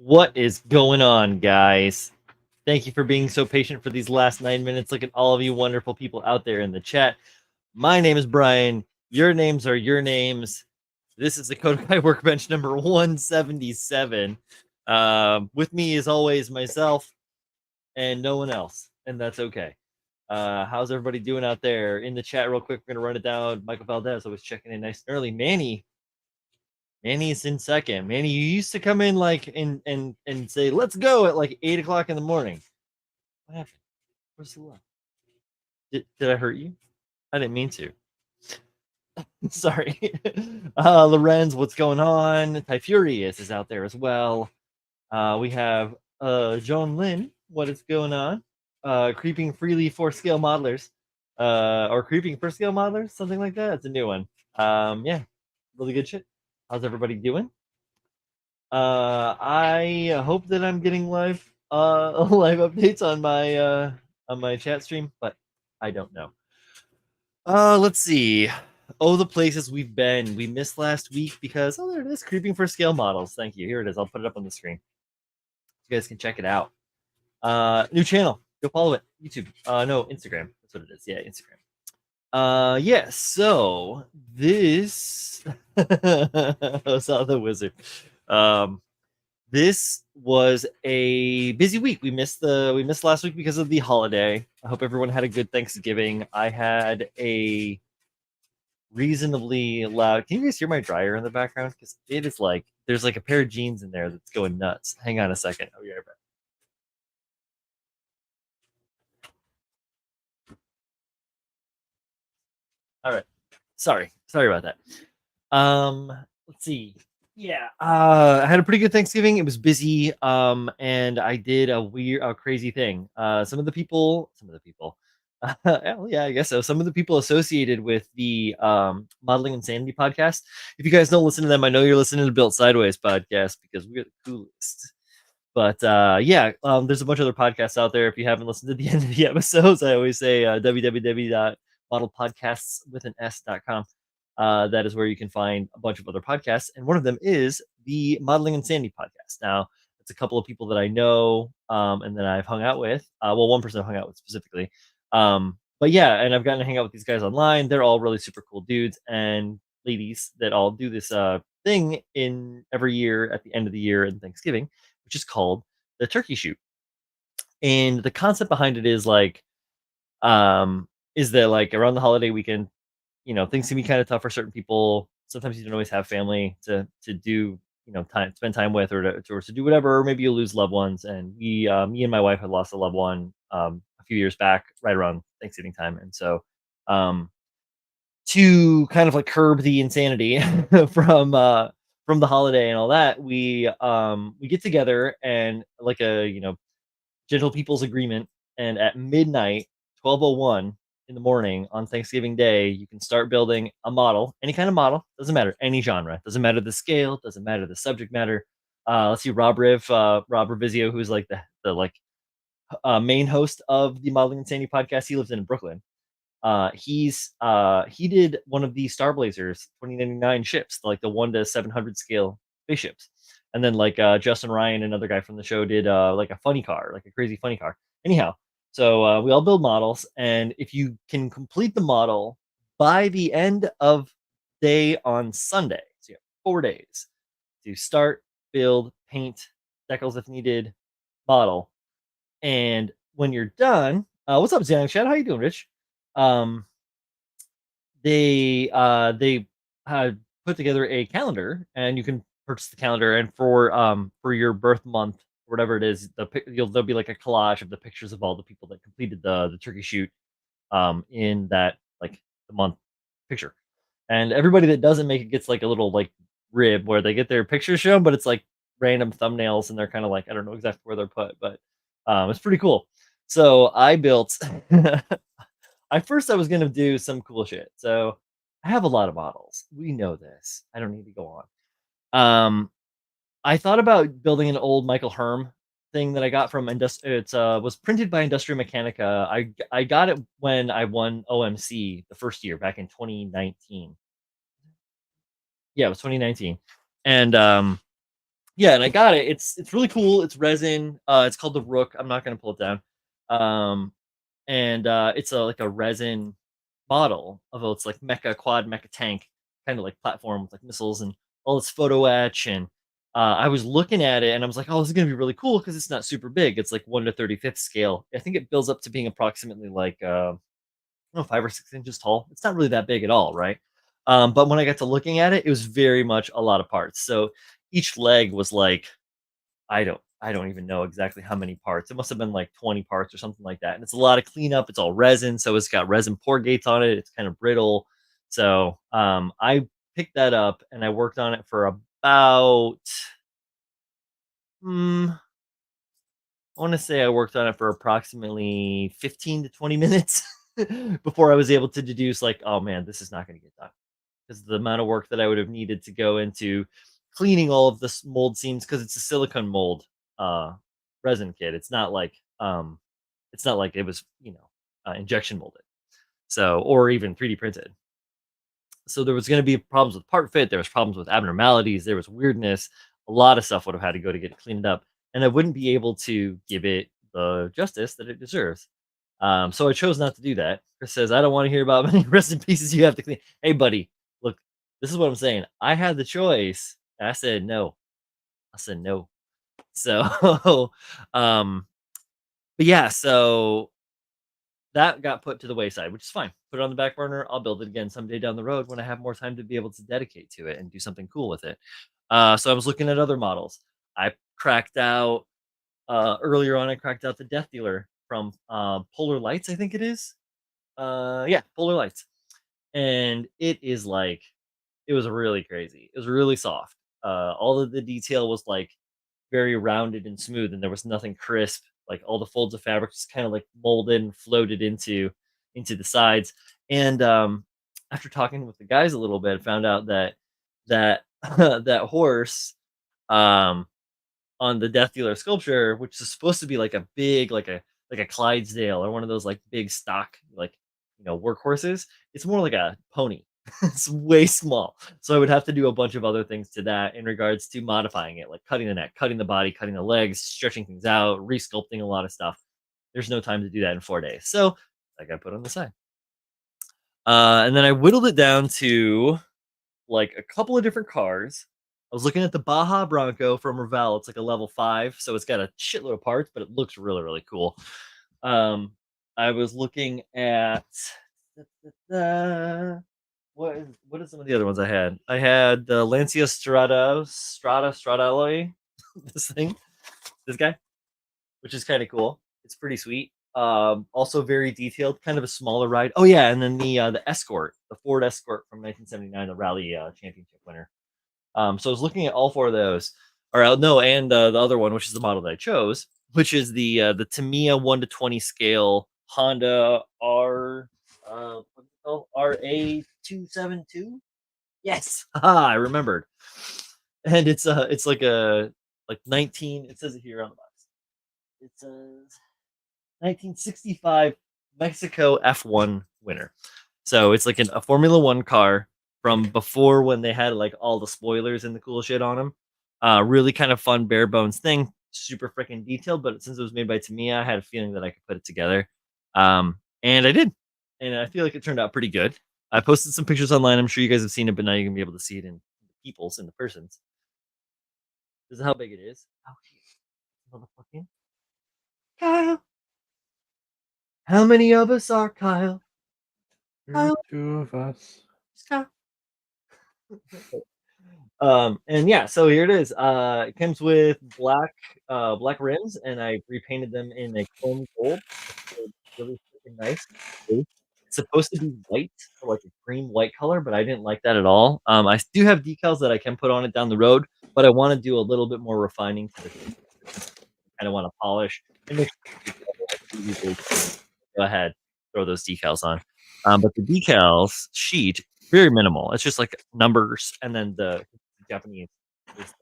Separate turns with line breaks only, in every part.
What is going on, guys? Thank you for being so patient for these last 9 minutes. Look at all of you wonderful people out there in the chat. My name is Brian. Your names are your names. This is the Koto Kai Workbench number 177. With me, as always, myself and no one else, and that's okay. How's everybody doing out there in the chat? Real quick, we're gonna run it down. Michael Valdez always checking in nice and early. Manny's in second. Manny, you used to come in like and say, let's go at like 8 o'clock in the morning. What happened? Where's the love? Did I hurt you? I didn't mean to. Sorry. Lorenz, what's going on? Ty Furious is out there as well. We have Joan Lynn. What is going on? Creeping freely for scale modelers. Or creeping for scale modelers, something like that. It's a new one. Yeah, really good shit. How's everybody doing? I hope that I'm getting live live updates on my chat stream, but I don't know. Let's see. Oh, the places we've been. We missed last week because there it is, creeping for scale models. Thank you. Here it is. I'll put it up on the screen. You guys can check it out. New channel. Go follow it. YouTube. No, Instagram. That's what it is. Yeah, Instagram. Yeah, so this I saw the wizard. This was a busy week. We missed last week because of the holiday. I hope everyone had a good Thanksgiving. I had a reasonably loud. Can you guys hear my dryer in the background? Because it is like there's like a pair of jeans in there that's going nuts. Hang on a second. Oh, yeah, right back. All right. Sorry about that. Let's see. Yeah, I had a pretty good Thanksgiving. It was busy, and I did a crazy thing. Some of the people, well, yeah, I guess so. Some of the people associated with the Modeling Insanity podcast. If you guys don't listen to them, I know you're listening to Built Sideways podcast because we're the coolest. But yeah, there's a bunch of other podcasts out there. If you haven't listened to the end of the episodes, I always say www.modelpodcasts.com. That is where you can find a bunch of other podcasts, and one of them is the Modeling Insanity podcast. Now, it's a couple of people that I know and that I've hung out with. Well, one person I've hung out with specifically. But yeah, and I've gotten to hang out with these guys online. They're all really super cool dudes and ladies that all do this thing in every year at the end of the year and Thanksgiving, which is called the turkey shoot. And the concept behind it is like, is that like around the holiday weekend, things can be kind of tough for certain people. Sometimes you don't always have family to do, spend time with, or to do whatever. Or maybe you lose loved ones. And me and my wife had lost a loved one a few years back, right around Thanksgiving time. And so, to kind of like curb the insanity from the holiday and all that, we get together and like a gentle people's agreement, and at midnight, 12:01 in the morning on Thanksgiving Day, you can start building a model, any kind of model, doesn't matter, any genre, doesn't matter the scale, doesn't matter the subject matter. Let's see, Rob Revizio, who's like the like main host of the Modeling Insanity podcast. He lives in Brooklyn. He did one of the Star Blazers 2099 ships, like the 1:700 scale spaceships. And then like Justin Ryan, another guy from the show, did like a funny car, like a crazy funny car. Anyhow, so we all build models, and if you can complete the model by the end of day on Sunday, so you have 4 days to start, build, paint, decals if needed, model. And when you're done, what's up, Xanax Chat? How you doing, Rich? Um, they put together a calendar, and you can purchase the calendar, and for your birth month, whatever it is, there'll be like a collage of the pictures of all the people that completed the turkey shoot in that like the month picture. And everybody that doesn't make it gets like a little like rib where they get their pictures shown, but it's like random thumbnails, and they're kind of like, I don't know exactly where they're put, but it's pretty cool. So I built I was gonna do some cool shit. So I have a lot of models. We know this. I don't need to go on. I thought about building an old Michael Herm thing that I got from It's was printed by Industria Mechanica. I got it when I won OMC the first year back in 2019. Yeah, it was 2019, and Yeah, and I got it. It's really cool. It's resin. It's called the Rook. I'm not gonna pull it down. Um, and it's a like a resin model of its like mecha quad mecha tank kind of like platform with like missiles and all this photo etch. And I was looking at it and I was like, oh, this is gonna be really cool because it's not super big. It's like 1 to 35th scale. I think it builds up to being approximately like I don't know, 5 or 6 inches tall. It's not really that big at all, right? But when I got to looking at it, it was very much a lot of parts. So each leg was like I don't even know exactly how many parts. It must have been like 20 parts or something like that. And it's a lot of cleanup. It's all resin, so it's got resin pour gates on it. It's kind of brittle. So I picked that up and I worked on it for about hmm, I want to say I worked on it for approximately 15 to 20 minutes before I was able to deduce like, oh man, this is not going to get done because the amount of work that I would have needed to go into cleaning all of this mold seams because it's a silicone mold uh, resin kit. It's not like it was injection molded, so or even 3D printed. So there was going to be problems with part fit. There was problems with abnormalities. There was weirdness. A lot of stuff would have had to go to get it cleaned up, and I wouldn't be able to give it the justice that it deserves. So I chose not to do that. Chris says, "I don't want to hear about many resin pieces you have to clean." Hey, buddy, look, this is what I'm saying. I had the choice. And I said no. I said no. So, um, but yeah, so that got put to the wayside, which is fine. Put it on the back burner. I'll build it again someday down the road when I have more time to be able to dedicate to it and do something cool with it. So I was looking at other models. I cracked out earlier on. I cracked out the Death Dealer from Polar Lights, I think it is. Yeah, Polar Lights, and it is like it was really crazy. It was really soft. All of the detail was like very rounded and smooth, and there was nothing crisp. Like all the folds of fabric just kind of like molded and floated into the sides. And after talking with the guys a little bit, I found out that that horse um, on the Death Dealer sculpture, which is supposed to be like a big, like a Clydesdale or one of those like big stock like workhorses. It's more like a pony. It's way small. So I would have to do a bunch of other things to that in regards to modifying it, like cutting the neck, cutting the body, cutting the legs, stretching things out, resculpting a lot of stuff. There's no time to do that in 4 days. So I got put on the side. And then I whittled it down to like a couple of different cars. I was looking at the Baja Bronco from Ravel. It's like a level 5, so it's got a shitload of parts, but it looks really, really cool. I was looking at what are some of the other ones I had? I had the Lancia Stradalloy, this thing, this guy, which is kind of cool. It's pretty sweet. Also very detailed, kind of a smaller ride. Oh yeah, and then the Escort, the Ford Escort from 1979, the Rally Championship winner. So I was looking at all four of those, or no, and the other one, which is the model that I chose, which is the Tamiya 1 to 20 scale Honda what's it called? RA272. Yes, I remembered. And it's like a like 19. It says it here on the box. It says 1965 Mexico F1 winner. So it's like a Formula One car from before when they had like all the spoilers and the cool shit on them. Really kind of fun bare bones thing, super freaking detailed. But since it was made by Tamiya, I had a feeling that I could put it together, and I did, and I feel like it turned out pretty good. I posted some pictures online. I'm sure you guys have seen it, but now you're gonna be able to see it in the people's in the persons. This is how big it is. Oh, geez. Motherfucking Kyle. How many of us are Kyle? Kyle.
Two of us.
Kyle. And yeah, so here it is. It comes with black rims, and I repainted them in a chrome gold. It's really freaking nice. It's supposed to be white or like a cream white color, but I didn't like that at all. I do have decals that I can put on it down the road, but I want to do a little bit more refining to the kind of want to polish and make sure the details are really clean. Go ahead, throw those decals on. But the decals sheet very minimal. It's just like numbers and then the Japanese is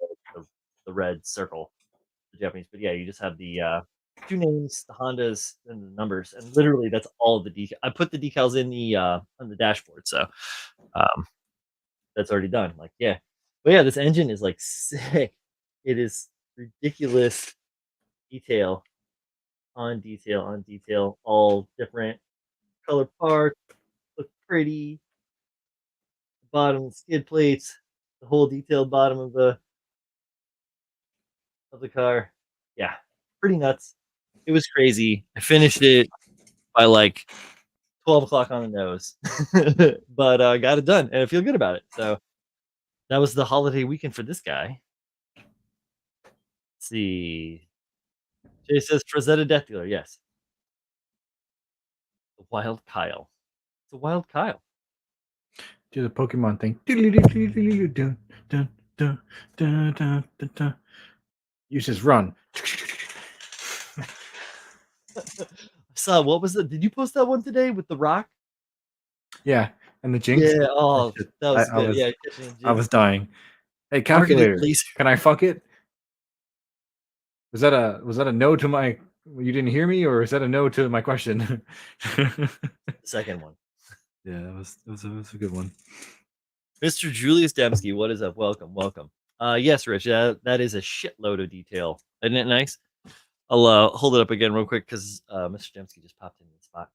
the red circle, the Japanese. But yeah, you just have the two names, the Hondas, and the numbers, and literally that's all of the decal. I put the decals in the on the dashboard, so um, that's already done. Like yeah, but yeah, this engine is like sick. It is ridiculous detail on detail on detail, all different color parts, look pretty. Bottom skid plates, the whole detailed bottom of the car. Yeah, pretty nuts. It was crazy. I finished it by like 12 o'clock on the nose, but got it done, and I feel good about it. So that was the holiday weekend for this guy. Let's see. Jay says Frazetta Death Dealer. Yes, the Wild Kyle. It's a Wild Kyle.
Do the Pokemon thing. Uses run.
So what was it? Did you post that one today with the rock?
Yeah, and the Jinx.
Yeah. Oh, that was
I
good.
was
Yeah,
I was dying. Hey,
targeted
calculator,
laser.
can I fuck it? Was that a no to my? You didn't hear me, or is that a no to my question?
The second one.
Yeah, it was a good one.
Mr. Julius Dembski, what is up? Welcome, welcome. Yes, Rich, that is a shitload of detail. Isn't it nice? I'll hold it up again real quick because Mr. Dembski just popped in the spot.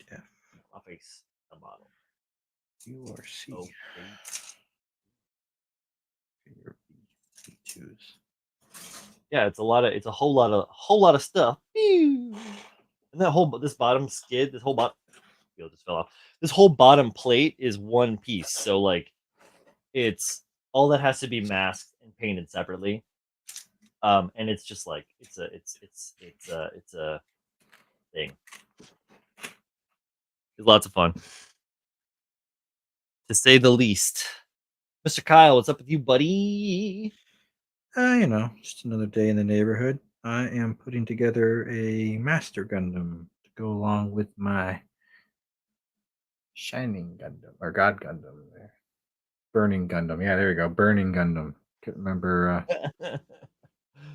Yeah.
My face, the bottle.
You are C.
Oh,
Your B2s.
yeah, it's a whole lot of stuff. And this bottom skid, this whole bottom wheel just fell off. This whole bottom plate is one piece, so like it's all that has to be masked and painted separately. And it's just like it's a thing. It's lots of fun, to say the least. Mr. Kyle, what's up with you, buddy?
Just another day in the neighborhood. I am putting together a Master Gundam to go along with my Shining Gundam or God Gundam. There, Burning Gundam. Yeah, there you go. Burning Gundam. Can't remember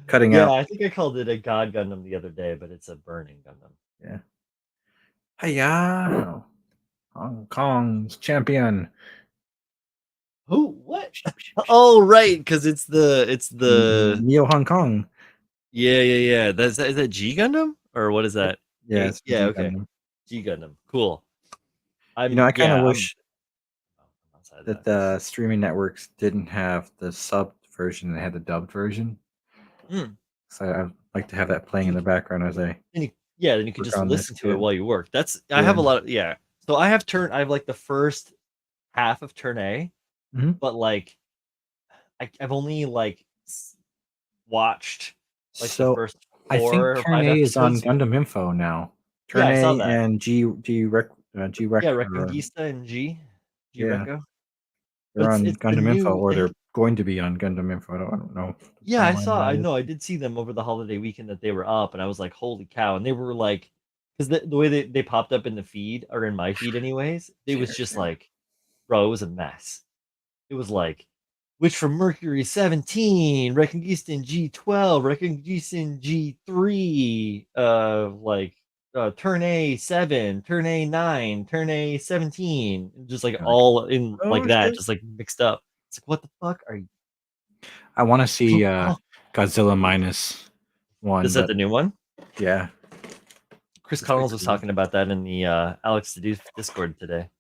cutting
Yeah,
out.
I think I called it a God Gundam the other day, but it's a burning Gundam.
Yeah. Hiya! Hong Kong's champion.
Who? What? Oh, right, because it's the
Neo Hong Kong.
yeah. Is that G Gundam or what is that?
Yeah, it's
Yeah,
G
okay.
Gundam.
G Gundam, cool.
I kind of
I'm
wish
outside
that
that.
the streaming networks didn't have the subbed version; they had the dubbed version.
Mm.
So I'd like to have that playing in the background as I
Then you could
work
just
on this
listen to it
kid.
while you work. I
Yeah.
have a lot of So I have like the first half of turn A,
Mm-hmm.
but like I've only like watched like the
So
first
I think
4 or
Turn
5
A is on
episodes.
Gundam Info now.
Yeah,
Turn
I saw
A
that.
and G Rec.
Yeah,
Or,
Reconquista and G
yeah,
Reco. But
they're on
it's the
Gundam Info,
new
or they're going to be on Gundam Info. I don't know the
Yeah,
timeline of
I
that is.
know, I did see them over the holiday weekend that they were up, and I was like, "Holy cow!" And they were like, because the way they popped up in the feed or in my feed, anyways, it was just like, bro, it was a mess. It was like, which from Mercury 17, Reconquista G12, Reconquista G3, Turn A 7, Turn A 9, Turn A 17, just like
You're like,
all in like
oh
that,
shit!
just like mixed up. It's like, what the fuck are you?
I want to see
Oh,
Godzilla minus one,
is that
but
the new one?
yeah,
Chris
looks pretty
Connells was
cool.
talking about that in the Alex to Do Discord today.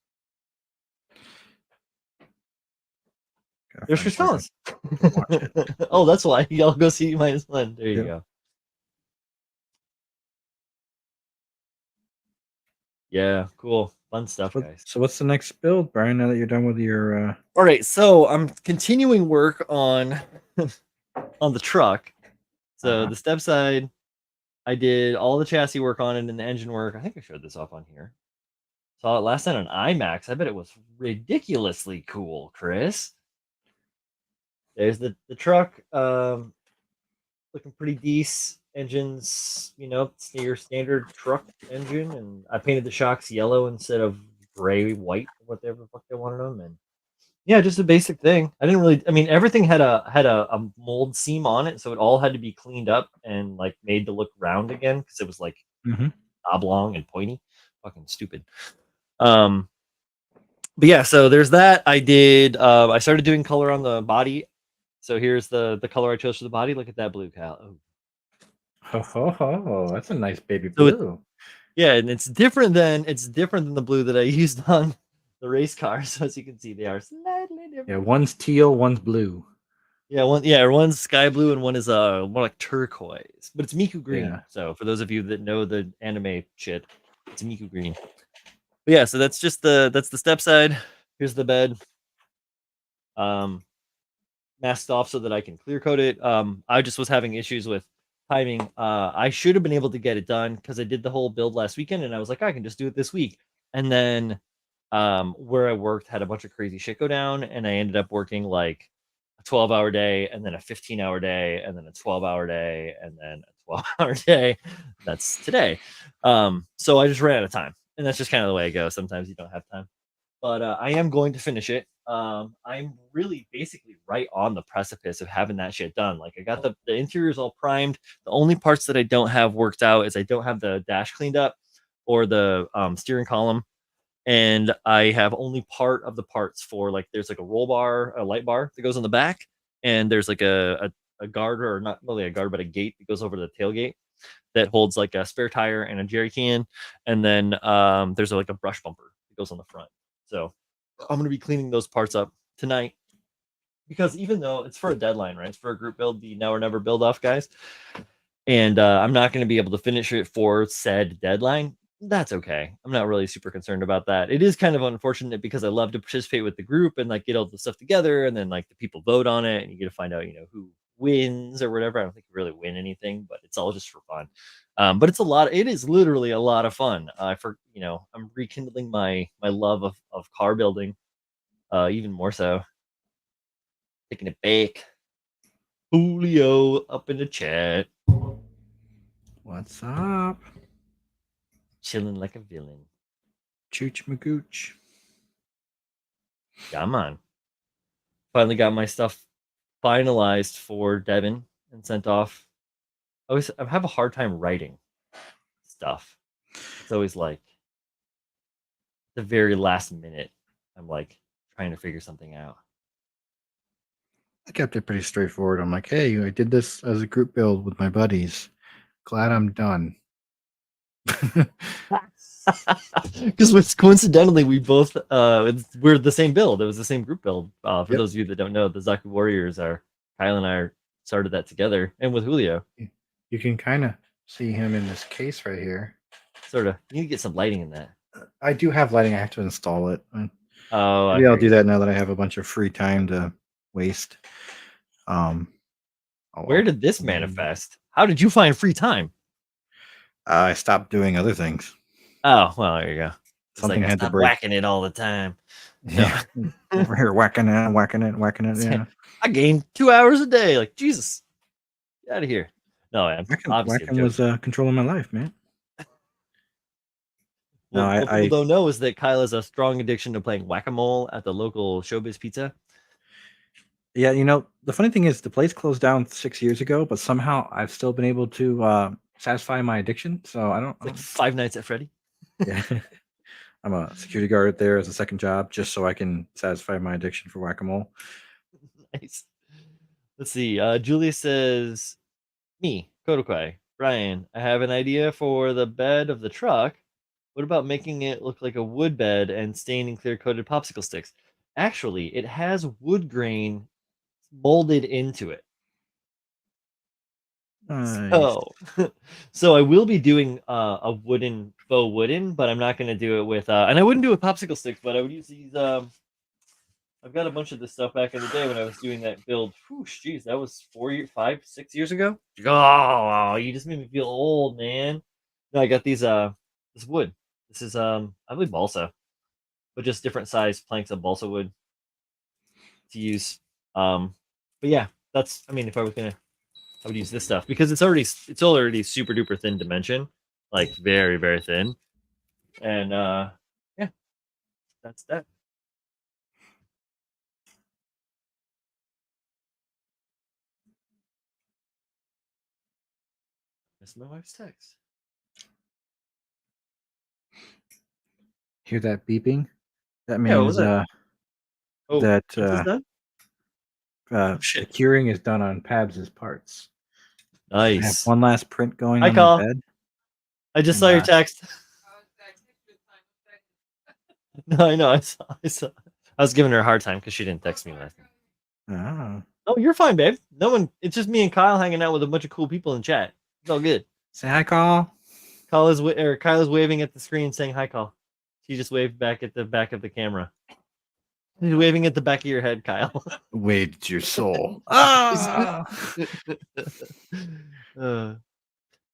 Gotta
There's
find
Chris
somewhere
Collins.
to watch it.
Oh, that's why y'all go see -1. There you
Yep.
go. Yeah, cool, fun stuff, guys.
So what's the next build, Brian? Now that you're done with your
All right, so I'm continuing work on on the truck. So the step side, I did all the chassis work on it and the engine work. I think I showed this off on here. Saw it last night on IMAX. I bet it was ridiculously cool, Chris. There's the truck. Looking pretty decent. Engines, it's your standard truck engine, and I painted the shocks yellow instead of gray, white, whatever the fuck they wanted them. And yeah, just a basic thing. I didn't really. I mean, everything had a mold seam on it, so it all had to be cleaned up and like made to look round again because it was like
Mhm.
oblong and pointy. Fucking stupid. Um, But yeah, so there's that. I did. I started doing color on the body. So here's the color I chose for the body. Look at that blue, Cal. Oh.
Ho ho ho! That's a nice baby
So it,
blue.
yeah, and it's different than the blue that I used on the race car. So as you can see, they are slightly
Yeah,
different.
one's teal, one's blue.
One's sky blue and one is more like turquoise, but it's Miku
Yeah.
green. So for those of you that know the anime shit, it's Miku green. But yeah, so that's the step side. Here's the bed. Um, masked off so that I can clear coat it. I just was having issues with timing. I should have been able to get it done because I did the whole build last weekend, and I was like, I can just do it this week. And then, where I worked had a bunch of crazy shit go down, and I ended up working like a 12-hour day, and then a 15-hour day, and then a 12-hour day, and then a 12-hour day. That's today. So I just ran out of time, and that's just kind of the way it goes. Sometimes you don't have time, but I am going to finish it. I'm really basically right on the precipice of having that shit done. Like I got the interiors all primed. The only parts that I don't have worked out is I don't have the dash cleaned up or the steering column, and I have only part of the parts for like there's like a roll bar, a light bar that goes on the back, and there's like a guard or not really a guard but a gate that goes over to the tailgate that holds like a spare tire and a jerry can, and then there's like a brush bumper that goes on the front. So I'm gonna be cleaning those parts up tonight because even though it's for a deadline, right? It's for a group build, the now or never build off guys, and I'm not going to be able to finish it for said deadline. That's okay. I'm not really super concerned about that. It is kind of unfortunate because I love to participate with the group and like get all the stuff together, and then like the people vote on it, and you get to find out, who wins or whatever. I don't think you really win anything, but it's all just for fun. But it's a lot. It is literally a lot of fun. I'm rekindling my love of car building, even more so. Taking it back. Julio up in the chat,
What's up?
chilling like a villain.
Chooch Magooch.
Yeah, man. Finally got my stuff finalized for Devin and sent off. I have a hard time writing stuff. It's always like the very last minute. I'm like trying to figure something out.
I kept it pretty straightforward. I'm like, hey, I did this as a group build with my buddies. Glad I'm done.
Because coincidentally, we both we're the same build. It was the same group build. For
Yep.
those of you that don't know, the Zaku Warriors are Kyle and I started that together, and with Julio.
You can kind of see him in this case right here.
Sort of. You need to get some lighting in that.
I do have lighting. I have to install it.
Oh, I
Maybe I'll
hear
do
you.
that now that I have a bunch of free time to waste. Oh
Where
well.
did this manifest? How did you find free time?
I stopped doing other things.
Oh, well, there you go. It's like
Something
I
had to
stopped
break.
whacking it all the time. No,
Yeah. Over here whacking it, whacking it, whacking it. Yeah.
I gained 2 hours a day. Like Jesus, get out of here. No, man. Obviously, I'm
Whacking was
joking.
controlling my life, man. No,
What people don't know is that Kyle has a strong addiction to playing whack a mole at the local Showbiz Pizza.
yeah, the funny thing is the place closed down 6 years ago, but somehow I've still been able to satisfy my addiction. So I don't.
It's like Five Nights at Freddy.
Yeah, I'm a security guard there as a second job, just so I can satisfy my addiction for whack a mole.
Nice. Let's see. Julia says, "Me, Koto Kai, Brian. I have an idea for the bed of the truck. What about making it look like a wood bed and staining clear coated popsicle sticks? Actually, it has wood grain molded into it.
Nice.
So, so I will be doing a faux wooden, but I'm not going to do it with, and I wouldn't do it with popsicle sticks, but I would use these. I've got a bunch of this stuff back in the day when I was doing that build. Whew, jeez, that was 4 years, 5, 6 years ago. Oh, you just made me feel old, man. No, I got these, this wood. This is, I believe balsa, but just different size planks of balsa wood to use. But yeah, I mean, if I was gonna, I would use this stuff because it's already super duper thin dimension, like very very thin, and yeah, that's that. That's my wife's text.
Hear that beeping? That
Yeah, what was
means
that? Oh,
that
Prince is done? Oh,
the
shit.
curing is done on Pabs's parts. I have
Nice.
one last print going
Hi,
on the
Call.
bed,
I just saw
and
your text. No, I know. I saw. I was giving her a hard time because she didn't text me last night.
oh,
Oh, you're fine, babe. No one. It's just me and Kyle hanging out with a bunch of cool people in chat. It's all good.
say hi, Carl.
Kyle is waving at the screen saying hi, Kyle. She just waved back at the back of the camera. She's waving at the back of your head, Kyle.
Waved your soul. Ah.
uh,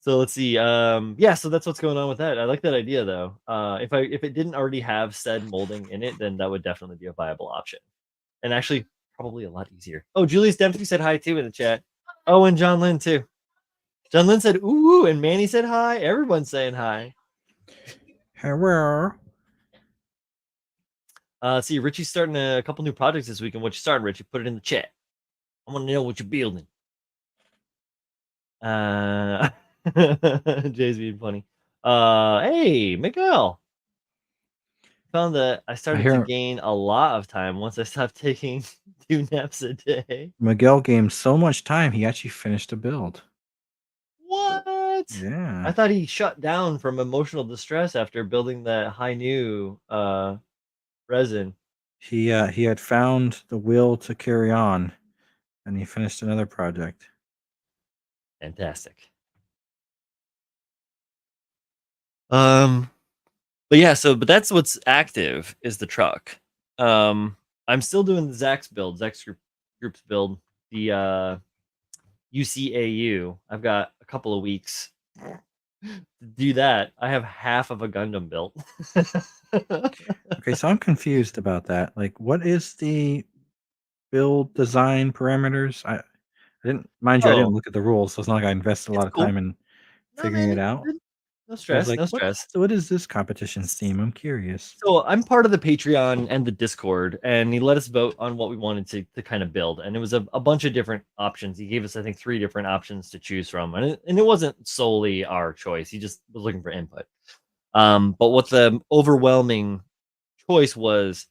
so let's see. Yeah, so that's what's going on with that. I like that idea though. If it didn't already have said molding in it, then that would definitely be a viable option. And actually probably a lot easier. Oh, Julius Dempsey said hi too in the chat. Oh, and John Lynn too. John Lynn said ooh, and Manny said hi. Everyone's saying hi.
Hello.
See, Richie's starting a couple new projects this week. And what you starting, Richie? Put it in the chat. I want to know what you're building. Jay's being funny. Hey, Miguel. Found that I started to
hear
gain a lot of time once I stopped taking 2 naps a day.
Miguel gained so much time he actually finished a build.
What?
Yeah.
I thought he shut down from emotional distress after building that high new resin.
He had found the will to carry on, and he finished another project.
Fantastic. But yeah, but that's what's active is the truck. I'm still doing the Zach's build, group's build, the UCAU. I've got a couple of weeks to do that. I have half of a Gundam built.
Okay, so I'm confused about that. Like, what is the build design parameters? I didn't, mind you, I didn't
Oh,
look at the rules, so it's not like I invested a
it's
lot of
cool.
time in
No,
figuring
man,
it
it's
out.
good. No
I was
stress,
like,
no stress.
what is this competition's theme? I'm curious.
So I'm part of the Patreon and the Discord, and he let us vote on what we wanted to kind of build, and it was a bunch of different options. He gave us, I think, 3 different options to choose from, and it wasn't solely our choice. He just was looking for input. But what the overwhelming choice was,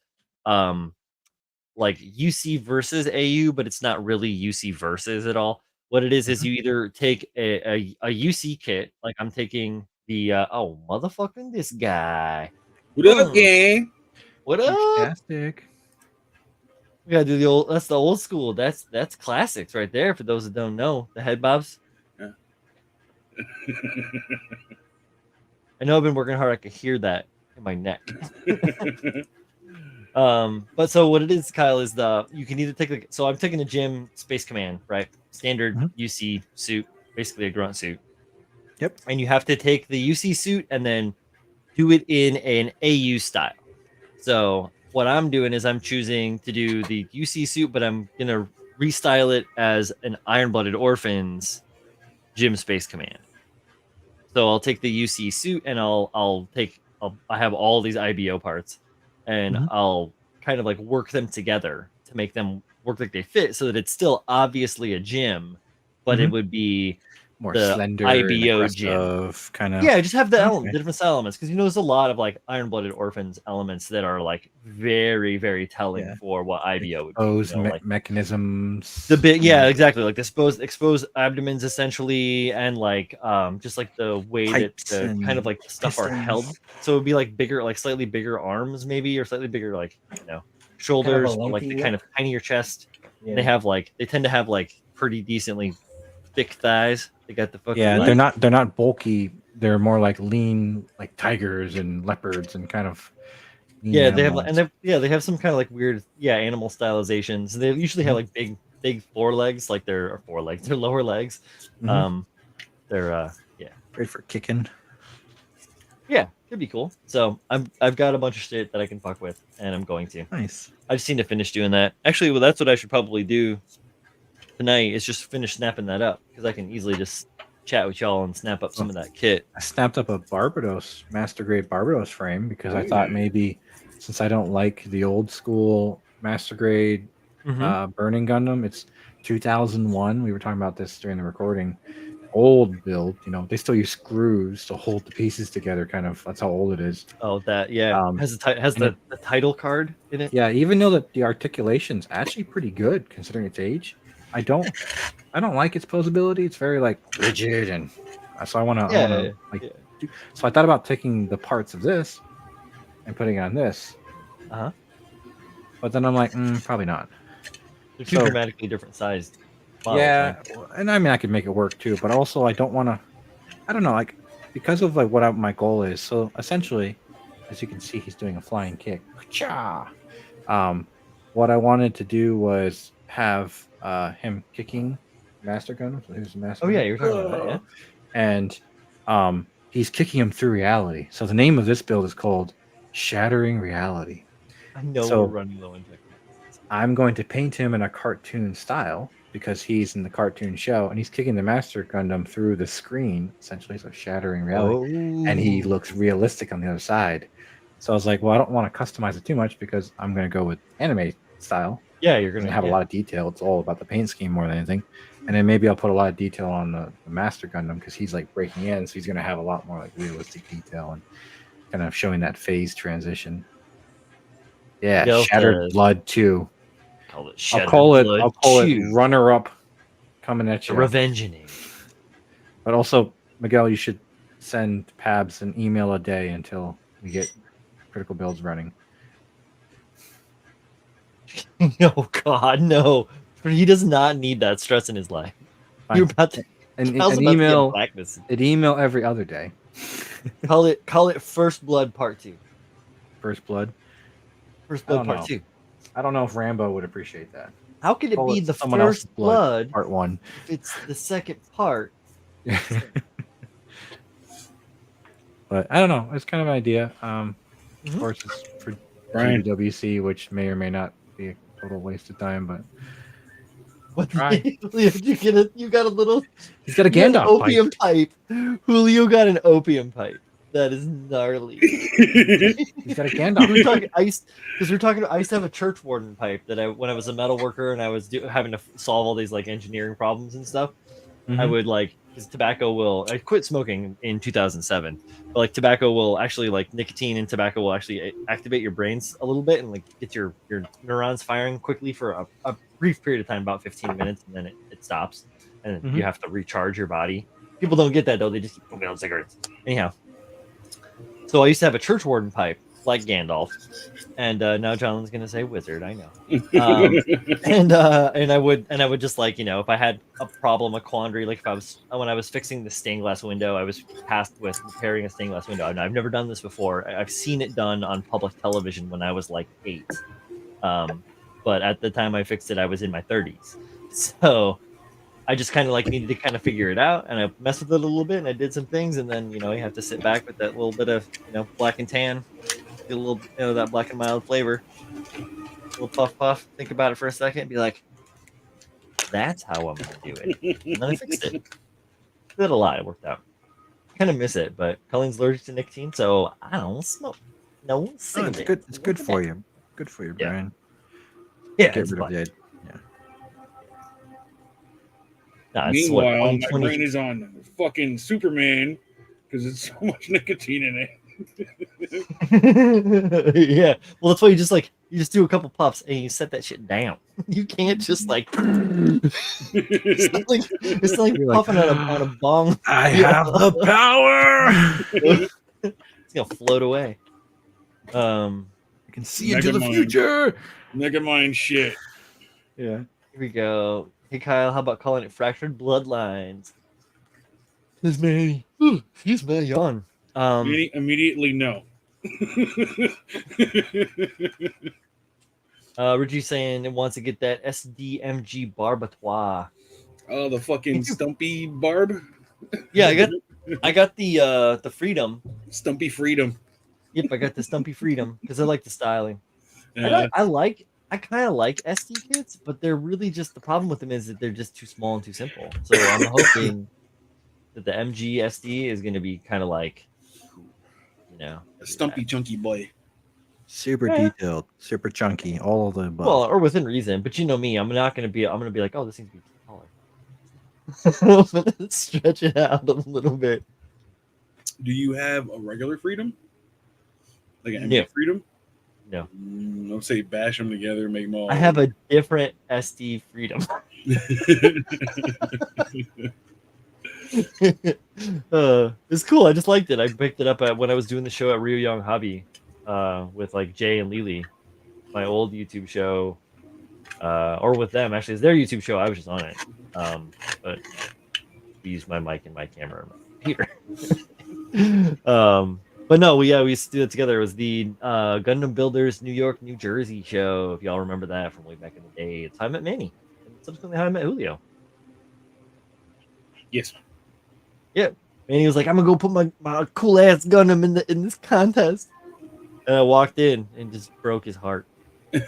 like UC versus AU, but it's not really UC versus at all. What it is
Mhm.
you either take a UC kit, like I'm taking the oh motherfucking this guy.
What up, gang?
What up?
Fantastic.
We gotta do that's the old school. That's classics right there for those that don't know. The head bobs.
Yeah.
I know I've been working hard. I can hear that in my neck. But so what it is, Kyle, is you can either take so I'm taking the gym Space Command, right? Standard
Mhm.
UC suit, basically a grunt suit.
Yep.
And you have to take the UC suit and then do it in an AU style. So what I'm doing is I'm choosing to do the UC suit, but I'm gonna restyle it as an Iron Blooded Orphans Gym Space Command. So I'll take the UC suit and I have all these IBO parts, and
Mhm.
I'll kind of like work them together to make them work like they fit, so that it's still obviously a gym, but it
Mhm.
would be
More
the
slender and
IBO gym.
aggressive, kind of.
Yeah, just have
Okay.
the different style elements because there's a lot of like Iron Blooded Orphans elements that are like very, very telling
Yeah.
for what IBO would be.
Exposed
Like the
mechanisms.
bit,
Kind
yeah,
of
exactly. Like the exposed abdomens essentially, and like just like the way that
pipes
the kind of
and
like the stuff are held.
pistons.
So it'd be like bigger, like slightly bigger arms, maybe, or slightly bigger, like
Kind of a
shoulders, but like
lumpy
the kind
look.
of tinier chest. And
Yeah.
they tend to have like pretty decently thick thighs. They got the fucking
Yeah,
what?
they're not bulky. They're more like lean, like tigers and leopards and kind of lean
Yeah, they have and
animals.
they have some kind of like weird animal stylizations. They usually have
Mhm.
like big forelegs, like their forelegs, their lower legs.
Mhm.
Um, they're yeah.
Great for kicking.
Yeah, could be cool. So I've got a bunch of shit that I can fuck with, and I'm going to.
Nice.
I just need to finish doing that. Actually, well, that's what I should probably do tonight. Is just finish snapping that up because I can easily just chat with y'all and snap up some
Well,
of that kit.
I snapped up a Barbados master grade Barbados frame because I thought maybe since I don't like the old school master grade
Mm-hmm.
burning Gundam, it's 2001. We were talking about this during the recording. old build. You know, they still use screws to hold the pieces together. Kind of. That's how old it is.
Oh, that yeah. Has
And it,
the title card in it.
yeah, even though that the articulation's actually pretty good considering its age, I don't like its posability. It's very like rigid, and so I want to
Yeah,
like.
yeah.
So I thought about taking the parts of this and putting it on this,
Uh-huh.
but then I'm like, probably not.
They're two
So
dramatically different sized models, right?
yeah, and I mean I could make it work too, but also I don't want to. I don't know, like because of like what my goal is. So essentially, as you can see, he's doing a flying kick. Cha! What I wanted to do was have him kicking Master Gun. So here's the Master
Oh yeah,
Gun.
you were talking about that, yeah.
And he's kicking him through reality. So the name of this build is called Shattering Reality.
I know we're
So
running low on technology.
I'm going to paint him in a cartoon style because he's in the cartoon show and he's kicking the Master Gundam through the screen, essentially, so shattering reality. And he
Oh,
looks realistic on the other side. So I was like, well, I don't want to customize it too much because I'm going to go with anime style.
yeah, you're
It doesn't
gonna
have a lot of detail. It's all about the paint scheme more than anything. And then maybe I'll put a lot of detail on the Master Gundam because he's like breaking in, so he's going to have a lot more like realistic detail and kind of showing that phase transition. Yeah, Shattered Blood 2.
Call it
I'll
Shattered
call it.
Blood
I'll call it
2.
runner up coming at
The
you.
Revengeing.
But also, Miguel, you should send Pabs an email a day until we get critical builds running.
Oh God, no! He does not need that stress in his life.
Fine.
You're about to.
An
About
email.
To get blackness.
An email every other day.
Call it First Blood Part 2.
First Blood.
First Blood Part 2.
I don't know if Rambo would appreciate that.
How could it be the
someone else's
First Blood
Part 1?
if it's the second part?
But I don't know. It's kind of an idea. Of course, it's for
Brian.
GWC, which may or may not be a total waste of time. But
What?
try.
You got a little.
He's got a Gandalf
opium pipe. Julio got an opium pipe. That is gnarly.
He's got a Gandalf.
We're talking ice because we're talking. I used to have a church warden pipe that when I was a metal worker and I was having to solve all these like engineering problems and stuff.
Mm-hmm.
I would like because tobacco will. I quit smoking in 2007, but like tobacco will actually like nicotine and tobacco will actually activate your brains a little bit and like get your neurons firing quickly for a brief period of time, about 15 minutes, and then it stops, and you have to recharge your body. People don't get that though; they just keep smoking on cigarettes. Anyhow, so I used to have a church warden pipe like Gandalf, and now John's gonna say wizard. I know, and I would just like if I had a problem, a quandary, like if when I was fixing the stained glass window, I was tasked with repairing a stained glass window. I've never done this before. I've seen it done on public television when I was like 8, but at the time I fixed it, I was in my 30s, so I just kind of like needed to kind of figure it out, and I messed with it a little bit, and I did some things, and then you have to sit back with that little bit of black and tan. Get a little, that black and mild flavor. A little puff. Think about it for a second. And be like, that's how I'm gonna do it. And then I fixed it. Did a lot. It worked out. Kind of miss it, but Colleen's allergic to nicotine, so I don't smoke. No cigarette.
It's good. It's good for you. Good for you, Brian.
Yeah.
Get rid of the.
Nah,
meanwhile, my brain is on fucking Superman because it's so much nicotine in it.
Yeah, well, that's why you just do a couple puffs and you set that shit down. You can't just like it's like puffing on a bong.
I have the power.
It's gonna float away.
I can see into the future.
Megamind shit.
Yeah.
Here we go. Hey Kyle, how about calling it fractured bloodlines? This man, he's very young.
Immediately no.
Richie saying it wants to get that SDMG Barbatois.
Oh, the fucking Stumpy Barb.
Yeah, I got the Freedom.
Stumpy Freedom.
Yep, I got the Stumpy Freedom because I like the styling.
Yeah.
I kind of like SD kits, but they're really just the problem with them is that they're just too small and too simple. So I'm hoping that the MG SD is going to be kind of like,
a stumpy chunky boy.
Super detailed, super chunky, all of the above.
Well, or within reason. But you know me, I'm going to be like, oh, this needs to be taller. I'm gonna stretch it out a little bit.
Do you have a regular freedom? Like an
No.
MD freedom?
No.
Don't say bash them together, make them all.
I have a different SD freedom. It's cool. I just liked it. I picked it up when I was doing the show at Rio Young Hobby with like Jay and Lily, my old YouTube show, or with them actually. It's their YouTube show. I was just on it, but we used my mic and my camera and my computer. But no, we used to do it together. It was the Gundam Builders New York, New Jersey show. If y'all remember that from way back in the day, it's how I met Manny, and subsequently how I met Julio.
Yes.
Yeah, Manny was like, "I'm gonna go put my cool ass Gundam in this contest," and I walked in and just broke his heart.
He's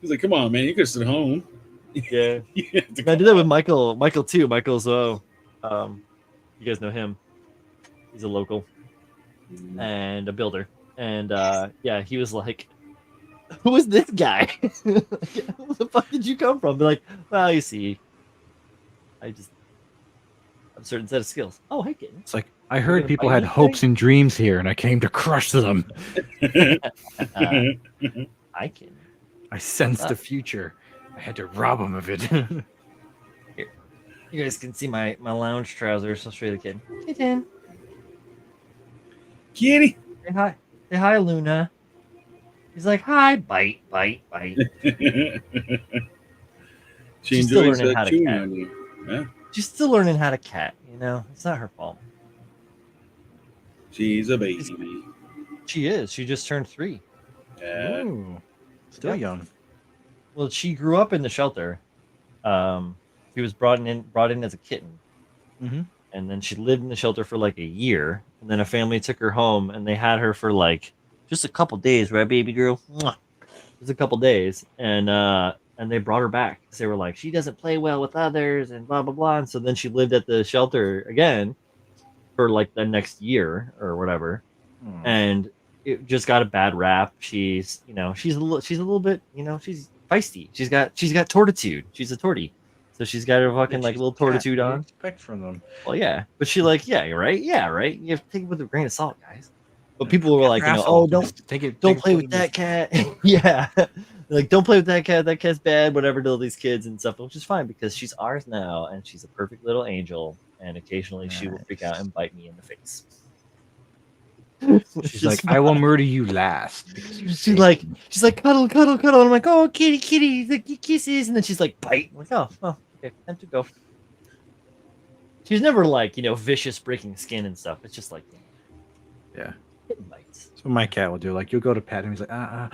like, "Come on, man, you could sit home."
Yeah, I did that with Michael. Michael too. Michael's you guys know him. He's a local and a builder, and yeah, he was like, "Who is this guy? Where the fuck did you come from?" Be like, "Well, you see, I just have a certain set of skills." Oh, hey, kitten.
It's like I heard people had hopes and dreams here, and I came to crush them.
I can.
I sensed the future. I had to rob them of it.
Here, you guys can see my lounge trousers. I'll show you the kid. Kitten.
Kitty.
Say hi. Say hi, Luna. He's like, hi, bite. She's still learning how to cat.
Yeah.
She's still learning how to cat, you know? It's not her fault.
She's a baby.
She is. She just turned 3.
Yeah.
Ooh, still young.
Well, she grew up in the shelter. She was brought in as a kitten.
Mm-hmm.
And then she lived in the shelter for like a year. And then a family took her home and they had her for like just a couple days, right, baby girl? Mwah. Just a couple days. And they brought her back. They were like, she doesn't play well with others and blah, blah, blah. And so then she lived at the shelter again for like the next year or whatever. And it just got a bad rap. She's a little bit, she's feisty. She's got tortitude. She's a tortie. So she's got her fucking like little tortitude on.
Expect from them.
Well, yeah, but she like, yeah, you're right. Yeah, right. You have to take it with a grain of salt, guys. But people were like, oh, don't play with that cat. Yeah, like don't play with that cat. That cat's bad. Whatever to all these kids and stuff, which is fine because she's ours now, and she's a perfect little angel. And occasionally she will freak out and bite me in the face.
She's like, I will murder you last.
She's like, cuddle, cuddle, cuddle. And I'm like, oh, kitty, kitty, like kisses. And then she's like, bite. I'm like, oh, okay, time to go. She's never like, vicious breaking skin and stuff. It's just like,
yeah,
bites.
That's what my cat will do. Like, you'll go to pet him, he's like, I'm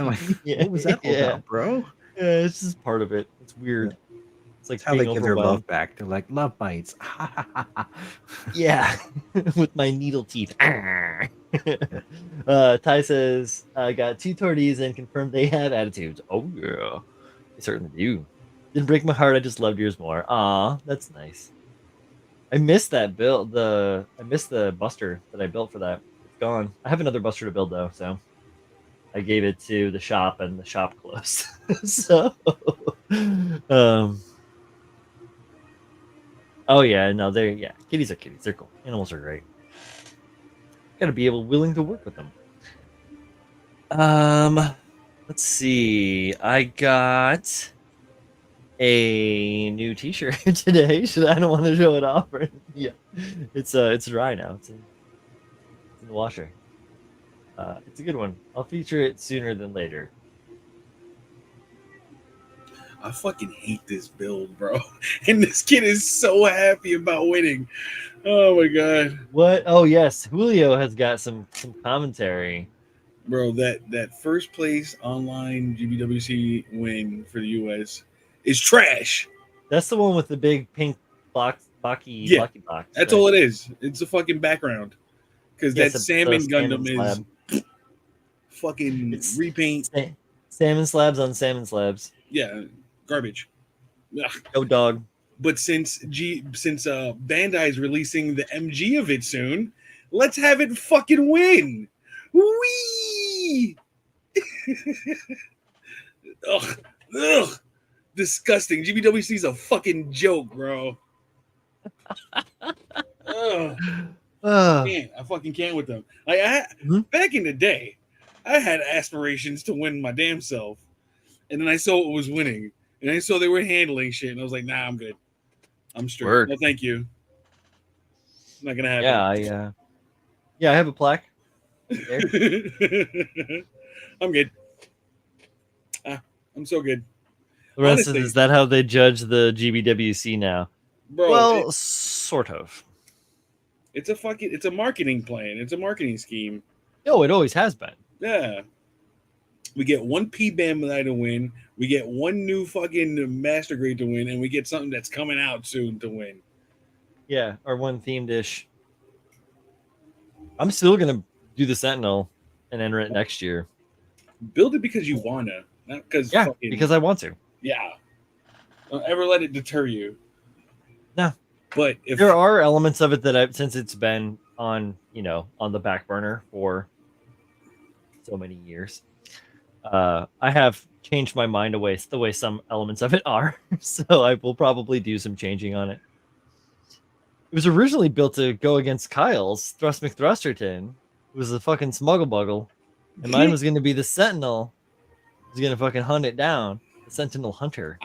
like,
yeah,
what was that all about, bro?
Yeah, it's just part of it. It's weird. It's like
that's how they get their love back. They're like, love bites.
Yeah, with my needle teeth. Ty says, I got 2 torties and confirmed they have attitudes. Oh, yeah. They certainly do. Didn't break my heart. I just loved yours more. Aw, that's nice. I missed that build. I missed the buster that I built for that. It's gone. I have another buster to build, though, so I gave it to the shop, and the shop closed. So, oh yeah, no, kitties are kitties. They're cool. Animals are great. Gotta be willing to work with them. Let's see. I got a new T-shirt today. I don't want to show it off. Yeah, it's dry now. It's in the washer. It's a good one. I'll feature it sooner than later.
I fucking hate this build, bro. And this kid is so happy about winning. Oh my god.
What? Oh yes, Julio has got some commentary.
Bro, that first place online GBWC win for the US is trash.
That's the one with the big pink blocky box.
That's
right?
all it is. It's a fucking background. Because that salmon Gundam is fucking repaint.
Salmon slabs on salmon slabs.
Yeah, garbage. Ugh.
No dog.
But since Bandai is releasing the MG of it soon, let's have it fucking win. Wee! Ugh. Disgusting. GBWC's a fucking joke, bro. Ugh. I fucking can't with them. Like back in the day, I had aspirations to win my damn self, and then I saw what was winning, and I saw they were handling shit, and I was like, nah, I'm good. I'm straight.
Word.
No, thank you. Not gonna happen.
Yeah, I have a plaque.
I'm good. I'm so good.
The rest
Honestly,
is that how they judge the GBWC now?
bro.
Well, sort of.
It's a marketing plan. It's a marketing scheme.
No, it always has been.
Yeah. We get one P-Bam night to win. We get one new fucking Master Grade to win, and we get something that's coming out soon to win.
Yeah, or one theme dish. I'm still gonna do the Sentinel and enter it next year.
Build it because you wanna, not because
because I want to.
Yeah. Don't ever let it deter you.
No.
But if
there are elements of it that since it's been on, on the back burner for so many years, I have changed my mind away the way some elements of it are. So I will probably do some changing on it. It was originally built to go against Kyle's Thrust McThrusterton. It was a fucking smuggle buggle. And mine was going to be the Sentinel. He was going to fucking hunt it down. The Sentinel Hunter.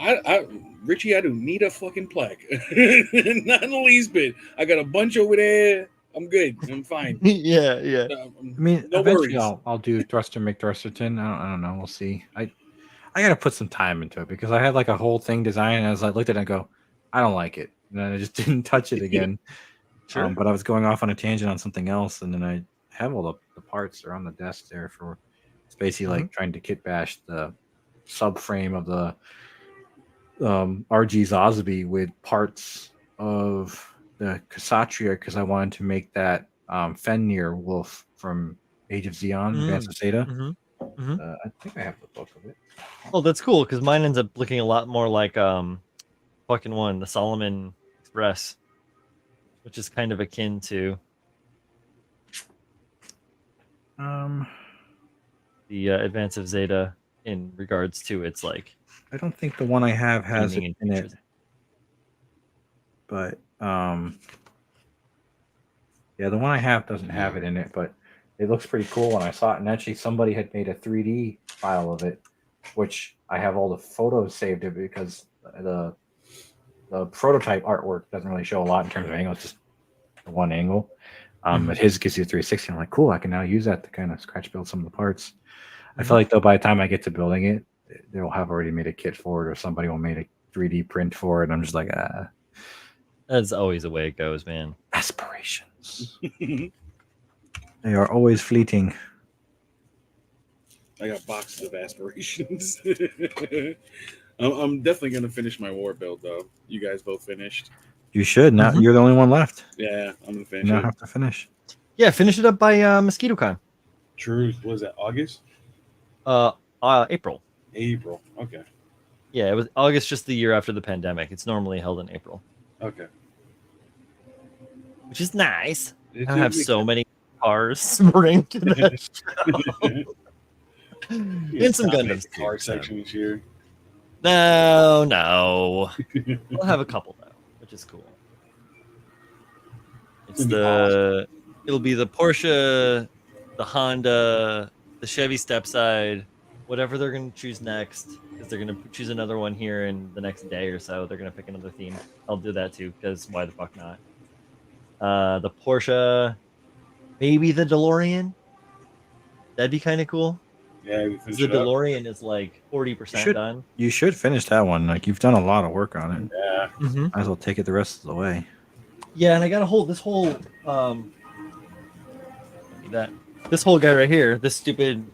Richie, I don't need a fucking plaque. Not in the least bit. I got a bunch over there. I'm good. I'm fine.
yeah.
I mean,
no
eventually
worries.
I'll do Thruster McThrusterton. I don't know. We'll see. I got to put some time into it because I had like a whole thing designed and I was like, looked at it and go, I don't like it. And then I just didn't touch it again.
Sure.
But I was going off on a tangent on something else. And then I have all the parts are on the desk there for it's basically like trying to kit bash the subframe of the RG Zosby with parts of the Kshatriya because I wanted to make that Fenrir wolf from Age of Xeon, Advance of Zeta. I think I have the book of it.
Oh, that's cool because mine ends up looking a lot more like fucking the Solomon Express, which is kind of akin to the Advance of Zeta in regards to its like.
I don't think the one I have has it in it, but yeah, the one I have doesn't have it in it, but it looks pretty cool when I saw it. And actually, somebody had made a 3D file of it, which I have all the photos saved it because the prototype artwork doesn't really show a lot in terms of angle. It's just one angle. But his gives you a 360. I'm like, cool. I can now use that to kind of scratch build some of the parts. I feel like though by the time I get to building it, they'll have already made a kit for it, or somebody will make a 3D print for it. And I'm just like,
That's always the way it goes, man.
Aspirations. They are always fleeting.
I got boxes of aspirations. I'm definitely gonna finish my war build though. You guys both finished.
You should. Now you're the only one left.
Yeah, I'm gonna finish.
You now have to finish.
Yeah, finish it up by MosquitoCon.
Truth. Was that August?
April.
April. Okay.
Yeah, it was August, just the year after the pandemic. It's normally held in April.
Okay.
Which is nice. I have so many cars spring to that show. And some Gundams
car section this year.
No. We'll have a couple though, which is cool. It'll be the Porsche, the Honda, the Chevy Stepside, whatever they're gonna choose next, because they're gonna choose another one here in the next day or so. They're gonna pick another theme. I'll do that too, because why the fuck not? The Porsche, maybe the DeLorean. That'd be kind of cool.
Yeah,
the DeLorean is like 40% done.
You should finish that one. Like you've done a lot of work on it.
Yeah.
Might as well take it the rest of the way.
Yeah, and I got this whole guy right here, this stupid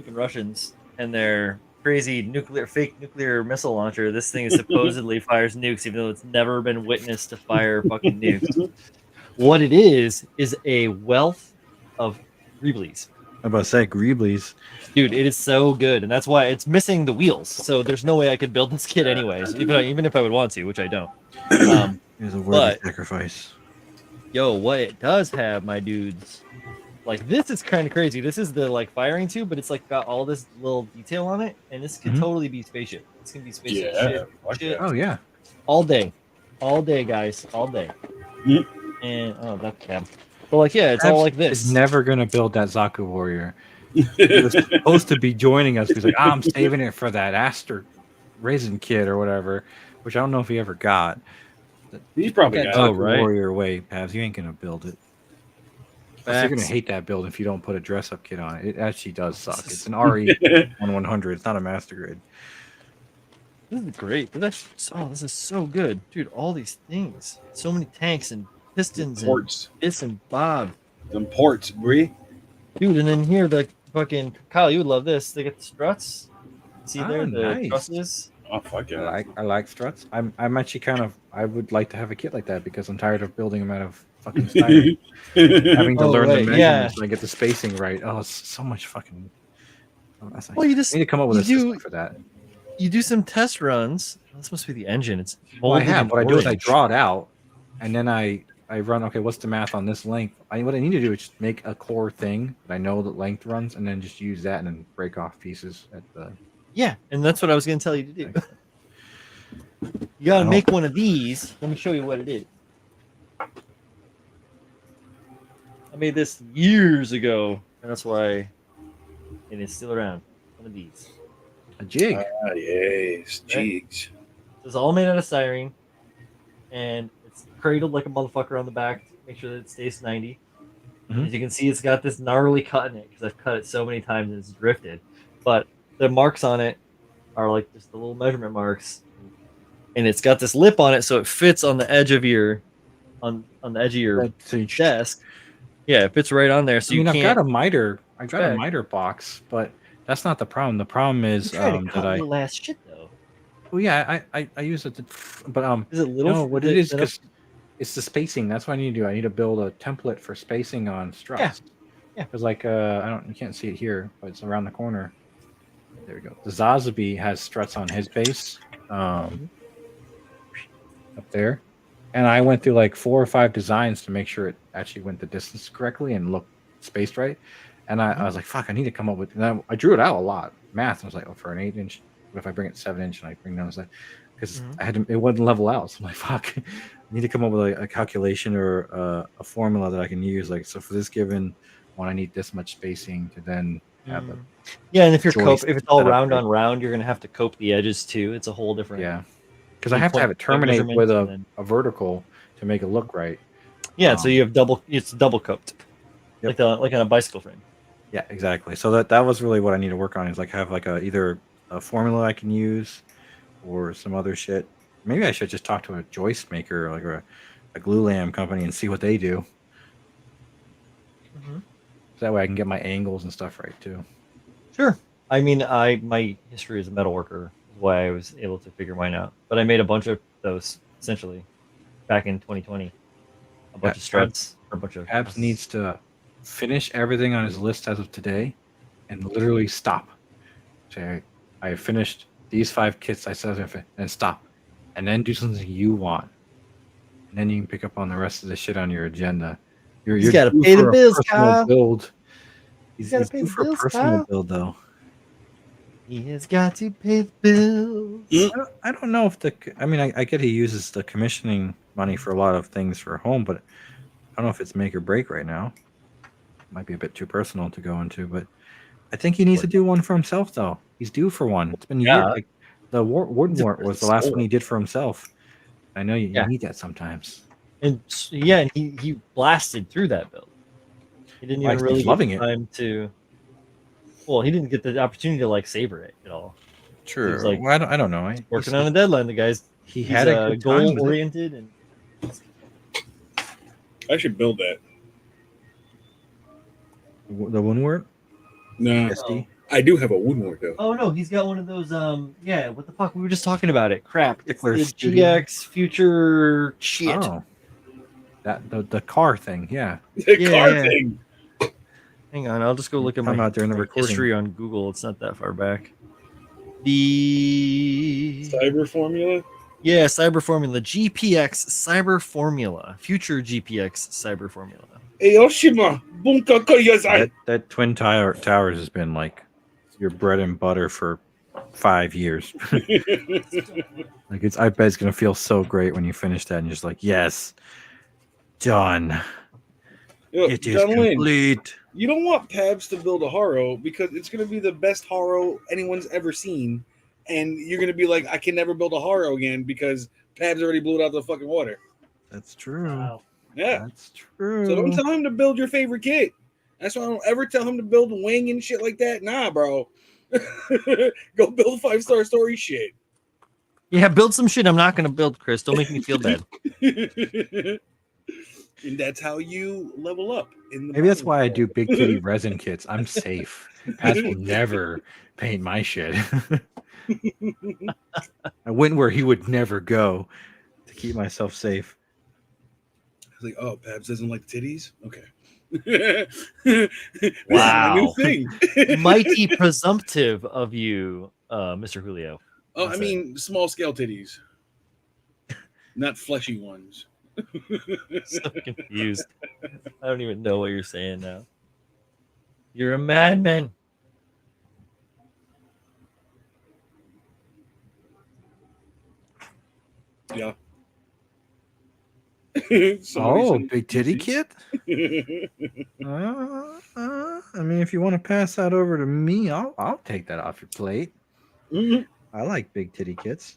Russians and their crazy fake nuclear missile launcher. This thing supposedly fires nukes, even though it's never been witnessed to fire fucking nukes. What it is a wealth of Greeblies.
I'm about to say Greeblies.
Dude, it is so good, and that's why it's missing the wheels. So there's no way I could build this kit anyways, even if I would want to, which I don't.
It is a worthy sacrifice.
Yo, what it does have, my dudes, Like this is kind of crazy. This is the like firing tube, but it's like got all this little detail on it, and this could totally be spaceship. This can be spaceship shit
Oh yeah.
all day, guys, all day.
Mhm.
And oh, that's cab. But like, yeah, it's all like this.
Is never gonna build that Zaku warrior. He was supposed to be joining us. He's like, I'm saving it for that Aster Raisin kid or whatever, which I don't know if he ever got.
He's probably
That
got
Zaku
it.
right.
warrior away, Pabs. You ain't gonna build it. Plus, you're gonna hate that build if you don't put a dress-up kit on it. It actually does suck. It's an RE 1100. It's not a master grade.
This is great. But that's this is so good, dude. All these things, so many tanks and pistons
Ports.
and bits and bob,
Them ports, Bree.
dude. And then here the fucking Kyle, you would love this. They get the struts. See there, the
nice.
trusses.
Oh fuck yeah.
I like struts. I'm actually kind of I would like to have a kit like that because I'm tired of building them out of fucking styrene. Having to learn the measurements and I get the spacing right. Oh, it's so much fucking.
Well, you just
need to come up with a system for that.
You do some test runs. This must be the engine. It's
well, I have.
in
What I do is I
orange.
draw it out, and then I run. Okay, what's the math on this length? What I need to do is just make a core thing that I know that length runs, and then just use that and then break off pieces at the.
Yeah, and that's what I was going to tell you to do. You got to make one of these. Let me show you what it is. I made this years ago, and that's why it is still around. One of these.
A jig.
Ah, yes, jigs.
It's all made out of styrene, and it's cradled like a motherfucker on the back to make sure that it stays 90.
Mhm.
As you can see, it's got this gnarly cut in it because I've cut it so many times and it's drifted. But the marks on it are like just the little measurement marks, and it's got this lip on it, so it fits on the edge of your on the edge of your desk. Yeah, it fits right on there. So
I mean,
you
I've
can't.
got a miter. I got a miter box, but that's not the problem. The problem is
that
I.
The last shit though.
Well, yeah, I use it, but
Is it little?
no, what it is because it's the spacing. That's what I need to do. I need to build a template for spacing on struts.
Yeah.
Because like you can't see it here, but it's around the corner. There we go. The Zazabi has struts on his base, up there, and I went through like 4 or 5 designs to make sure it actually went the distance correctly and looked spaced right. And I was like, fuck, I need to come up with. And I drew it out a lot, math. I was like, oh, for an 8-inch. What if I bring it 7-inch and I bring down because I had to, it wouldn't level out. So I'm like, fuck, I need to come up with a calculation or a formula that I can use. Like, so for this given one, I need this much spacing to then have a.
Yeah, and if you're if it's all round
right?
on round, you're gonna have to cope the edges too. It's a whole different.
Yeah, because I have to have it terminate with a vertical to make it look right.
Yeah, so you have it's double coped, like on a bicycle frame.
Yeah, exactly. So that was really what I need to work on is like have like either a formula I can use or some other shit. Maybe I should just talk to a joist maker like a glue lamb company and see what they do. So that way I can get my angles and stuff right too.
Sure. I mean, my history as a metal worker is why I was able to figure mine out. But I made a bunch of those essentially back in 2020. A bunch of struts, a bunch of.
Abs needs to finish everything on his list as of today, and literally stop. Say, I have finished these 5 kits. I said, and stop, and then do something you want, and then you can pick up on the rest of the shit on your agenda.
You got to pay the bills, Kyle.
Build.
He's got to pay the bills,
personal
Kyle.
build though.
He has got to pay the bills.
I don't know if I mean, I get he uses the commissioning money for a lot of things for home, but I don't know if it's make or break right now. Might be a bit too personal to go into, but I think he needs to do one for himself, though. He's due for one. It's been years. Like the Woodwort was the last one he did for himself. I know you need that sometimes.
And and he blasted through that build. He didn't even really get time to. Well, he didn't get the opportunity to like savor it at all.
True.
Like,
well, I don't know.
Working on a deadline, the guy's
had a good time
goal oriented and.
I should build that.
The Woodwort?
No, I do have a Woodwort though.
Oh no, he's got one of those. What the fuck? We were just talking about it. Crap. It's the
Studio.
GX Future shit.
Oh, that the car thing. Yeah.
The car thing.
Hang on, I'll just go look at my
out during the recording.
history on Google. It's not that far back. The
Cyber Formula.
Yeah, Cyber Formula. GPX Cyber Formula. Future GPX Cyber Formula.
Hey, Oshima, Bunka Koyazai.
That Twin Towers has been like your bread and butter for 5 years. Like I bet it's gonna feel so great when you finish that and you're just like, yes, done. It is complete.
You don't want Pabs to build a Haro because it's going to be the best Haro anyone's ever seen, and you're going to be like, I can never build a Haro again because Pabs already blew it out of the fucking water.
That's true.
Wow.
Yeah,
That's true.
so don't tell him to build your favorite kit. That's why I don't ever tell him to build a wing and shit like that. Nah, bro. Go build 5-star story shit.
Yeah, build some shit I'm not going to build, Chris. Don't make me feel bad.
And that's how you level up.
Maybe that's why I do big titty resin kits. I'm safe. Paz will never paint my shit. I went where he would never go to keep myself safe.
I was like, oh, Pabs doesn't like titties? Okay.
Wow.
New thing.
Mighty presumptive of you, Mr. Julio.
Oh, I mean, small scale titties, not fleshy ones.
So confused. I don't even know what you're saying now. You're a madman.
Yeah.
Big titty kit? I mean, if you want to pass that over to me, I'll take that off your plate.
Mm-hmm.
I like big titty kits.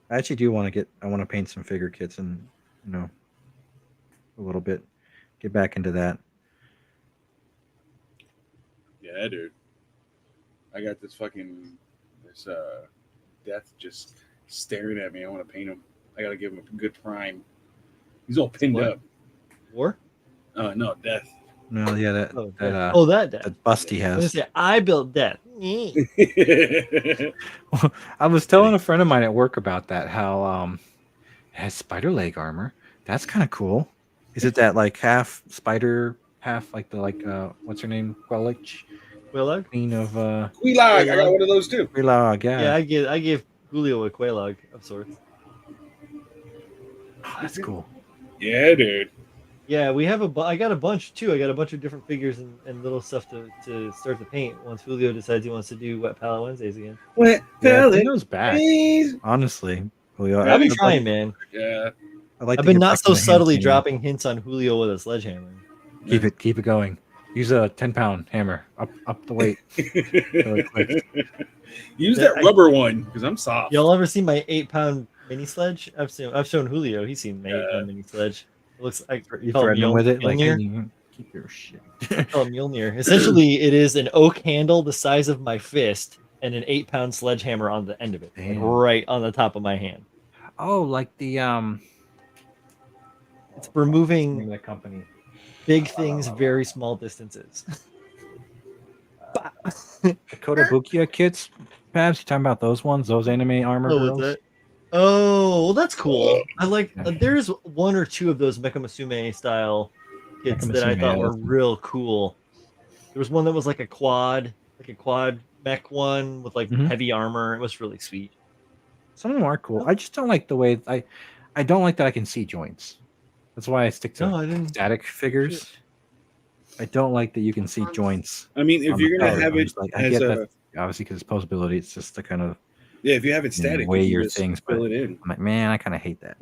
I actually do want to I want to paint some figure kits and, a little bit, get back into that.
Yeah, dude. I got this death just staring at me. I want to paint him. I got to give him a good prime. He's all pinned up.
War?
No, death.
No, yeah, that
that
bust he has.
I built death.
I was telling a friend of mine at work about that, how it has spider leg armor. That's kind of cool. Is it that like half spider, half like what's her name?
Quelaag?
Queen of
Quelaag. I got one of those too.
Quelaag, yeah.
Yeah, I give Julio a Quelaag of sorts.
Oh, that's cool.
Yeah, dude.
Yeah, we have I got a bunch too. I got a bunch of different figures and little stuff to start to paint once Julio decides he wants to do Wet Palette Wednesdays again.
Wet Palette.
He goes back. Honestly, Julio.
I've been trying, man.
Yeah.
I've
been not so subtly dropping hints on Julio with a sledgehammer.
Keep it going. Use a 10-pound hammer. Up the weight. Really quick.
Use that rubber one because I'm soft.
Y'all ever seen my 8-pound mini sledge? I've shown Julio. He's seen my 8-pound mini sledge. It looks like
you threaten him with it. Like, keep your shit.
Call Mjolnir. Essentially, it is an oak handle the size of my fist and an 8-pound sledgehammer on the end of it, like right on the top of my hand.
Oh, like the
It's for moving
the company.
Big things, very small distances.
The Kotobukiya kits, Babs, you talking about those ones? Those anime armor girls?
Oh, well, that's cool. I like. There's one or two of those Mecha Musume style kits that I thought were real cool. There was one that was like a quad mech one with like heavy armor. It was really sweet.
Some of them are cool. I just don't like the way I don't like that I can see joints. That's why I stick to static figures. I don't like that you can see joints.
I mean, if you're gonna have it,
I get that obviously because it's posability. It's just the kind of
if you have it static,
way your things. But
it in.
I'm like, man, I kind of hate that.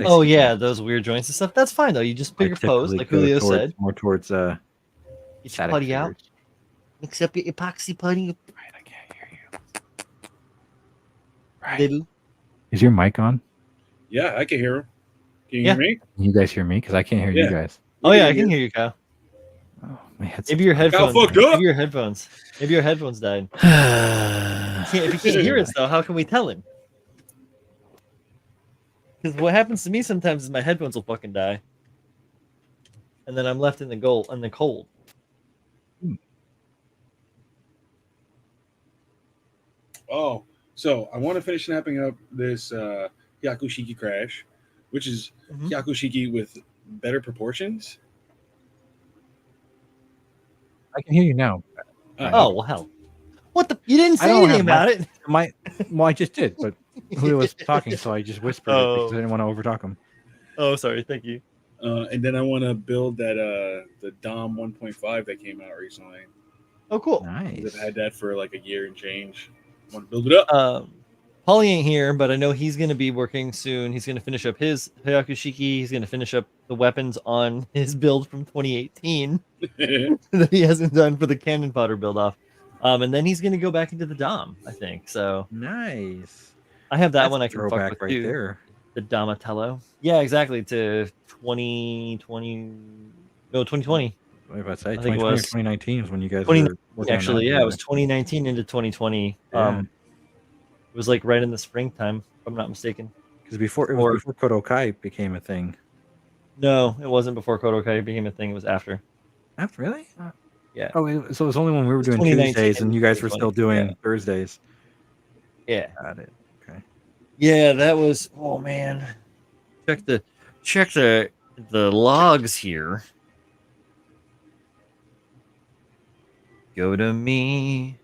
Oh yeah, those weird joints and stuff. That's fine though. You just pick your pose, like Julio said.
More towards
get your putty out. Mix up your epoxy putty.
Right, I can't hear you.
Right.
Is your mic on?
Yeah, I can hear him. Can you hear me?
Can you guys hear me? Because I can't hear you guys.
Oh yeah, I can hear you, Kyle.
Oh, my headset.
Maybe your headphones. Maybe your headphones died. If you can't hear us though, how can we tell him? Because what happens to me sometimes is my headphones will fucking die, and then I'm left in the cold.
Oh, so I want to finish snapping up this Yakushiki Crash, which is Yakushiki with better proportions.
I can hear you now.
Oh well, hell. What the? You didn't say anything about it.
Well, I just did, but Julio was talking, so I just whispered it because I didn't want to overtalk him.
Oh, sorry. Thank you.
And then I want to build that the Dom 1.5 that came out recently.
Oh, cool.
Nice.
I've had that for like a year and change. I want to build it up.
Paulie ain't here, but I know he's going to be working soon. He's going to finish up his Hyakushiki. He's going to finish up the weapons on his build from 2018 that he hasn't done for the cannon powder build off. And then he's going to go back into the Dom, I think. So
Nice.
I have that
That's
one
a
I can fuck
throwback
with
right
too.
there.
The Donatello. Yeah, exactly. To 2020. No, 2020.
What about to say?
I think it
2020 or
was
2019 is when you guys
2019,
were working
actually.
on that.
Yeah, it was 2019 into 2020.
Yeah.
It was like right in the springtime, if I'm not mistaken.
Because before it was before Koto Kai became a thing.
No, it wasn't before Koto Kai became a thing. It was after.
After really?
Yeah.
Oh, so it was only when we were doing
2019
Tuesdays and you guys were
2020.
still doing
Yeah.
Thursdays.
Yeah.
Got it. Okay.
Yeah, that was. Oh man, check the logs here. Go to me,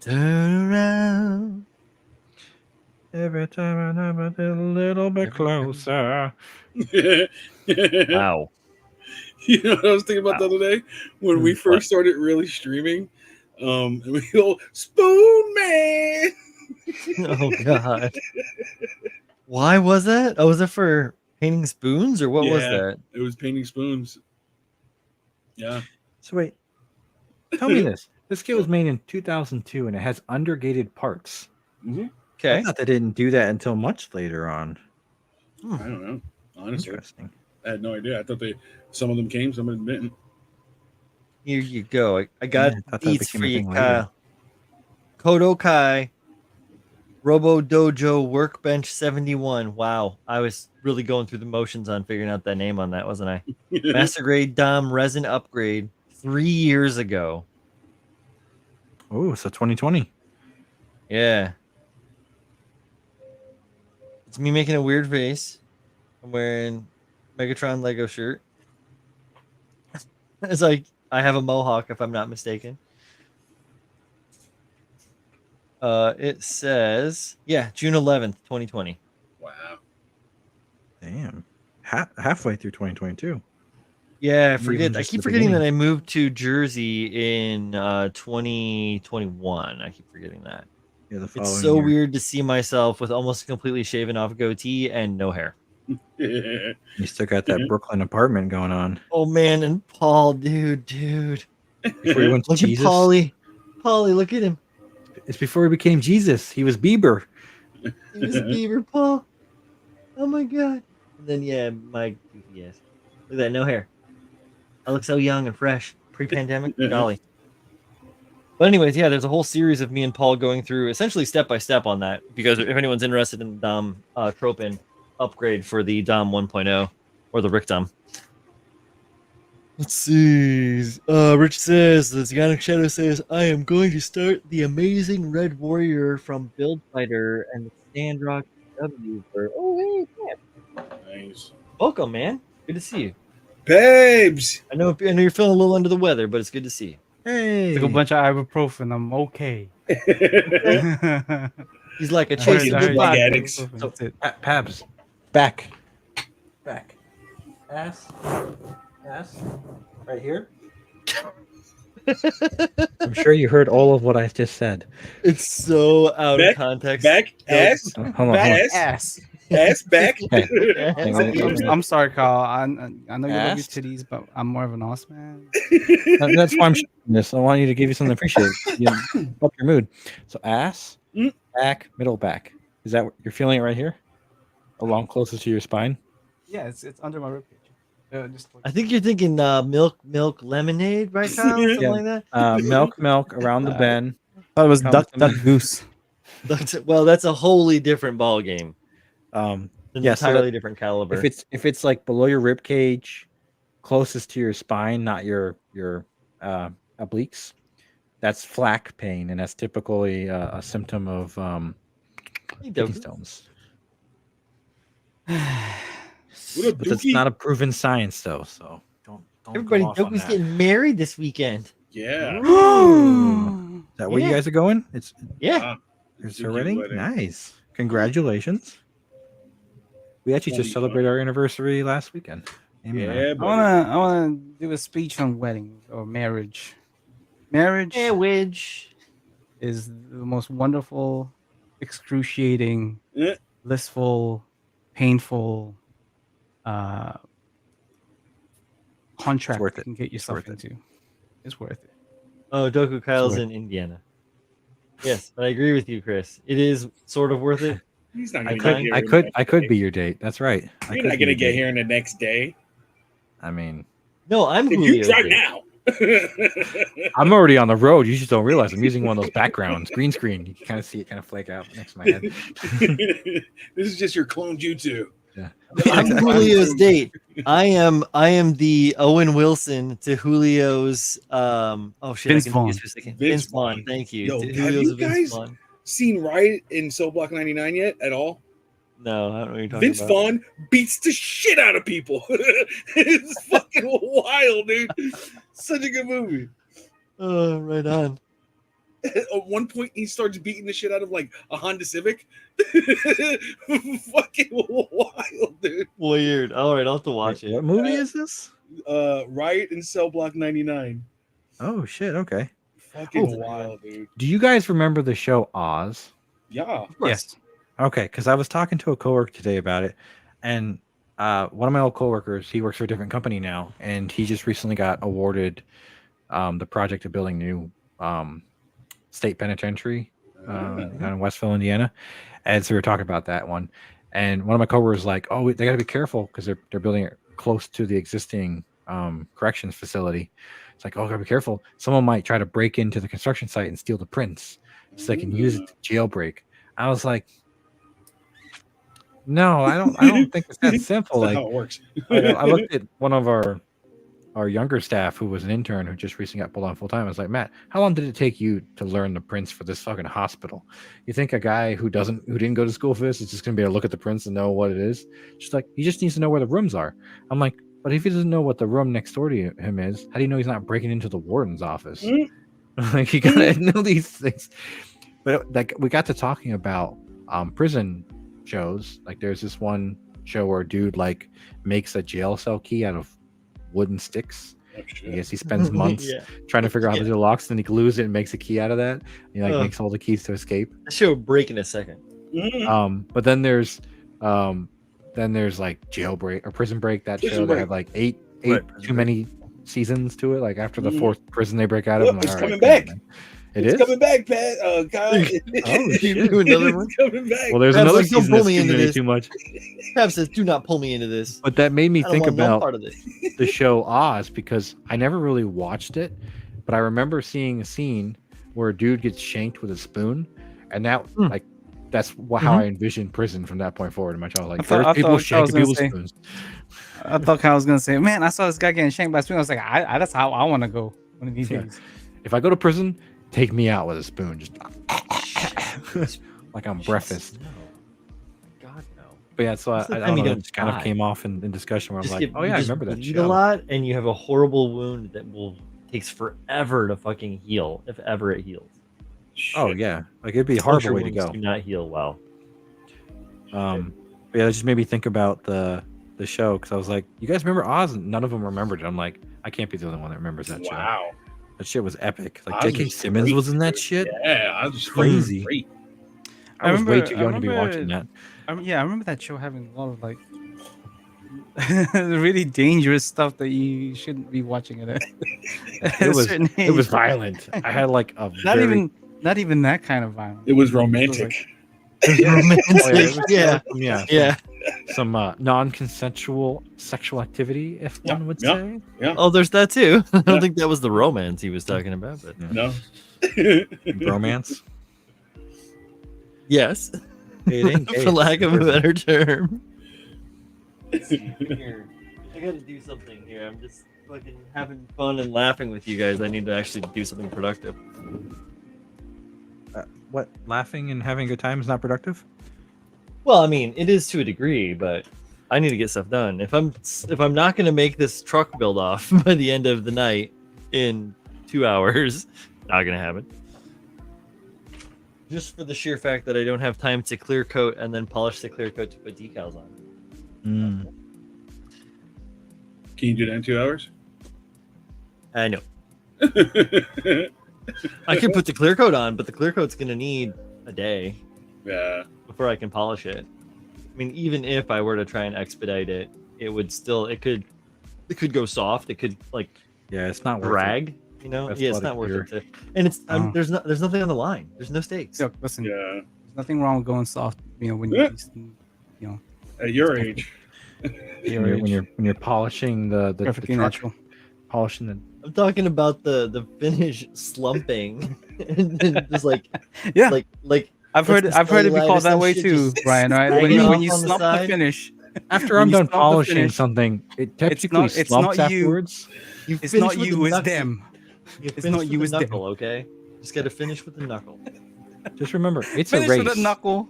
turn around.
Every time I'm a little bit closer.
Wow.
You know what I was thinking about the other day when we first started really streaming, and we go Spoon Man.
Oh god. Why was that? Oh, was it for painting spoons or what was that?
It was painting spoons. Yeah.
So wait, tell me this. This kit was made in 2002 and it has undergated parts.
Mm-hmm.
Okay.
I thought they didn't do that until much later on.
I don't know. Honestly,
Interesting.
I had no idea. I thought some of them came, some of them didn't.
Here you go. I got these for you,
later.
Kyle. Koto Kai Robo Dojo Workbench 71. Wow. I was really going through the motions on figuring out that name on that, wasn't I? Master Grade Dom Resin Upgrade 3 years ago.
Oh, so 2020.
Yeah. It's me making a weird face. I'm wearing Megatron Lego shirt. It's like I have a mohawk, if I'm not mistaken. It says, June 11th, 2020.
Wow.
Damn. Halfway through 2022.
Yeah, I keep forgetting that I moved to Jersey in 2021. I keep forgetting that.
Yeah,
it's so weird to see myself with almost completely shaven off goatee and no hair.
You still got that Brooklyn apartment going on.
Oh man, and Paul, dude.
Before he went to
look
Jesus.
At Paulie, look at him.
It's before he became Jesus. He was Bieber.
He was Bieber, Paul. Oh my god. And then my goofy ass. Look at that, no hair. I look so young and fresh. Pre-pandemic, golly. But anyways, there's a whole series of me and Paul going through essentially step by step on that. Because if anyone's interested in the Dom Tropin upgrade for the Dom 1.0 or the Rick Dom. Let's see. Rich says, the Zionic Shadow says, I am going to start the Amazing Red Warrior from Build Fighter and the Sandrock W for. Oh, hey, man.
Nice.
Welcome, man. Good to see you.
Babes!
I know you're feeling a little under the weather, but it's good to see you.
Hey.
Took a bunch of ibuprofen. I'm okay.
He's like a chasing good
bug
body.
addicts.
So, Pabs. Back. Ass. Right here. I'm sure you heard all of what I just said.
It's so out of context.
Back, ass,
hold on.
Ass.
ass, back.
I'm sorry, Carl. I know you love your titties, but I'm more of an ass man.
That's why I'm showing this. I want you to give you something to appreciate. Up your mood. So ass, back, middle back. Is that what you're feeling it right here? Along closest to your spine?
Yeah, it's under my ribcage.
I think you're thinking milk lemonade, right, Kyle? Something like that.
Milk around the bend.
Thought it was duck goose.
Well, that's a wholly different ball game. Entirely different caliber.
If it's like below your rib cage, closest to your spine, not your obliques, that's flak pain, and that's typically a symptom of kidney stones. But that's not a proven science, though. So don't
Everybody, Doku's getting married this weekend.
Yeah.
Is that where you guys are going? It's It's her wedding? Nice. Congratulations. We actually just celebrated our anniversary last weekend.
Yeah, buddy.
I wanna do a speech on wedding or marriage. Marriage is the most wonderful, excruciating,
Eh,
blissful, painful contract
worth
you
it.
can get
It's
yourself
worth it.
into. It's worth it.
Oh, Doku Kyle's
worth
in Indiana. Yes, but I agree with you, Chris. It is sort of worth it.
He's not
I
gonna
Fine.
get here.
I
in the
could
next
I could
day.
be your date. That's right. I
You're
could
not
be
gonna
your
get
date.
here in the next day.
I mean,
No, I'm
If you
Julio's
drive
date.
now.
I'm already on the road. You just don't realize I'm using one of those backgrounds, green screen. You can kind of see it kind of flake out next to my head.
This is just your clone jutsu.
Yeah.
I'm Julio's date. I am the Owen Wilson to Julio's oh shit,
Vince
I can
Vaughn.
use for a second.
Vince
Vince Vaughn,
Vaughn.
thank you.
Yo,
To
have
Julio's
you
Vince
guys
Vaughn.
seen Riot in Cell Block 99 yet at all?
No, I don't know what you're talking
Vince
about.
Vaughn beats the shit out of people. It's fucking wild, dude. Such a good movie.
Oh, right on.
At one point, he starts beating the shit out of like a Honda Civic. Fucking wild, dude.
Weird. All right, I'll have to watch it.
What movie is this?
Riot in Cell Block 99.
Oh shit. Okay.
Fucking
Oh.
wild, dude.
Do you guys remember the show Oz?
Yeah.
Yes.
Okay, because I was talking to a coworker today about it, and one of my old coworkers, he works for a different company now, and he just recently got awarded the project of building new state penitentiary down in Westville, Indiana. And so we were talking about that one, and one of my coworkers was like, "Oh, they got to be careful because they're building it close to the existing corrections facility." It's like, "Oh, gotta be careful. Someone might try to break into the construction site and steal the prints, so they can use it to jailbreak." I was like, "No, I don't think it's that simple."
That's
Like,
not how it works.
I looked at one of our younger staff who was an intern who just recently got pulled on full time. I was like, "Matt, how long did it take you to learn the prints for this fucking hospital? You think a guy who didn't go to school for this is just gonna be able to look at the prints and know what it is?" She's like, "He just needs to know where the rooms are." I'm like, "But if he doesn't know what the room next door to him is, how do you know he's not breaking into the warden's office?" Like, you gotta know these things. But like, we got to talking about prison shows. Like, there's this one show where a dude like makes a jail cell key out of wooden sticks.
Oh,
I guess he spends months
Yeah.
trying to figure out how to do the locks, then he glues it and makes a key out of that. He like makes all the keys to escape.
That show would break in a second.
But then there's like Jailbreak or Prison Break, that
Prison
show that
Break.
had like eight
Right.
too many seasons to it. Like after the
Mhm.
fourth prison they break out of,
Look,
I'm like,
it's
"All
coming
right,
back.
It
It's
is
coming back, Pat. Kyle.
Oh, shit.
You do another one?
It's coming back.
Well, there's
Perhaps,
another
like, don't
season
pull
that's
me into
giving me
this.
too much.
Perhaps says, do not pull me into this.
But that made me
I don't
think
want no
about
part of this.
the show Oz because I never really watched it, but I remember seeing a scene where a dude gets shanked with a spoon, and that like that's how I envisioned prison from that point forward in my childhood. Like,
I
first people
thought
shanking people with
say-
spoons.
I thought Kyle was gonna say, "Man, I saw this guy getting shanked by a spoon." I was like, "I that's how I want to go one of these
Yeah.
days."
If I go to prison, take me out with a spoon, just like I'm breakfast.
No. God, no.
But yeah, so I
Most of the
don't
time you
know, it
don't
just kind of
die.
came off in discussion where I was
Just
like,
get-
"Oh
you
yeah, I
just
remember that
bleed
show."
a lot, and you have a horrible wound that takes forever to fucking heal, if ever it heals.
Oh yeah, like it'd be a
Closure
horrible way to
wounds
go.
Do not heal well.
But yeah, that just made me think about the show because I was like, "You guys remember Oz?" And none of them remembered it. I'm like, I can't be the only one that remembers that show.
Wow.
That shit was epic. Like
Oz
J.K.
was
Simmons
great,
was in that
dude.
shit.
Yeah, I was
Crazy.
Great.
I was way
remember-
too
I
young to be
remember-
watching that.
I remember that show having a lot of like really dangerous stuff that you shouldn't be watching at a
was-
certain age.
It was violent. I had like a
not even that kind of violence.
It was romantic.
Romantic, yeah.
yeah. Some non-consensual sexual activity, if
Yeah,
one would
yeah.
say.
Oh, there's that too. I
Yeah.
don't think that was the romance he was talking about, but
No.
Romance.
yes,
It ain't
for lack of a better term.
Here.
I gotta do something here. I'm just fucking having fun and laughing with you guys. I need to actually do something productive.
What? Laughing and having a good time is not productive?
Well, I mean, it is to a degree, but I need to get stuff done. If I'm not gonna make this truck build off by the end of the night in 2 hours, not gonna happen. Just for the sheer fact that I don't have time to clear coat and then polish the clear coat to put decals on.
Can you do that in 2 hours?
I know. I can put the clear coat on, but the clear coat's gonna need a day
Yeah.
before I can polish it. I mean, even if I were to try and expedite it, it could go soft. It could like
Yeah, it's not worth
drag. You know,
That's
yeah,
a
it's
lot of
not worth
clear.
it. And it's
Oh.
there's nothing on the line. There's no stakes.
Look, listen,
Yeah.
there's nothing wrong with going soft. You know, when
Yeah.
you know,
At your age.
your
when
age,
you're polishing the
perfectly
truck,
natural.
polishing the
I'm talking about the finish slumping, and then just like
Yeah,
like
I've heard it be
cellulitis
called that
and
way
shit
too,
just
Brian. Right?
sagging
When
off
you
on the
slump the
side.
finish,
After
when
I'm
you
done
slump the
polishing
finish,
something, it typically
it's
slumps
not you.
afterwards.
You
It's
finish
not
with
you,
the
it's
knuckle.
them.
You
It's
finish
not
with
you,
the
it's them.
knuckle, okay? Just gotta finish with the knuckle.
Just remember, it's
Finish
a race.
with a knuckle.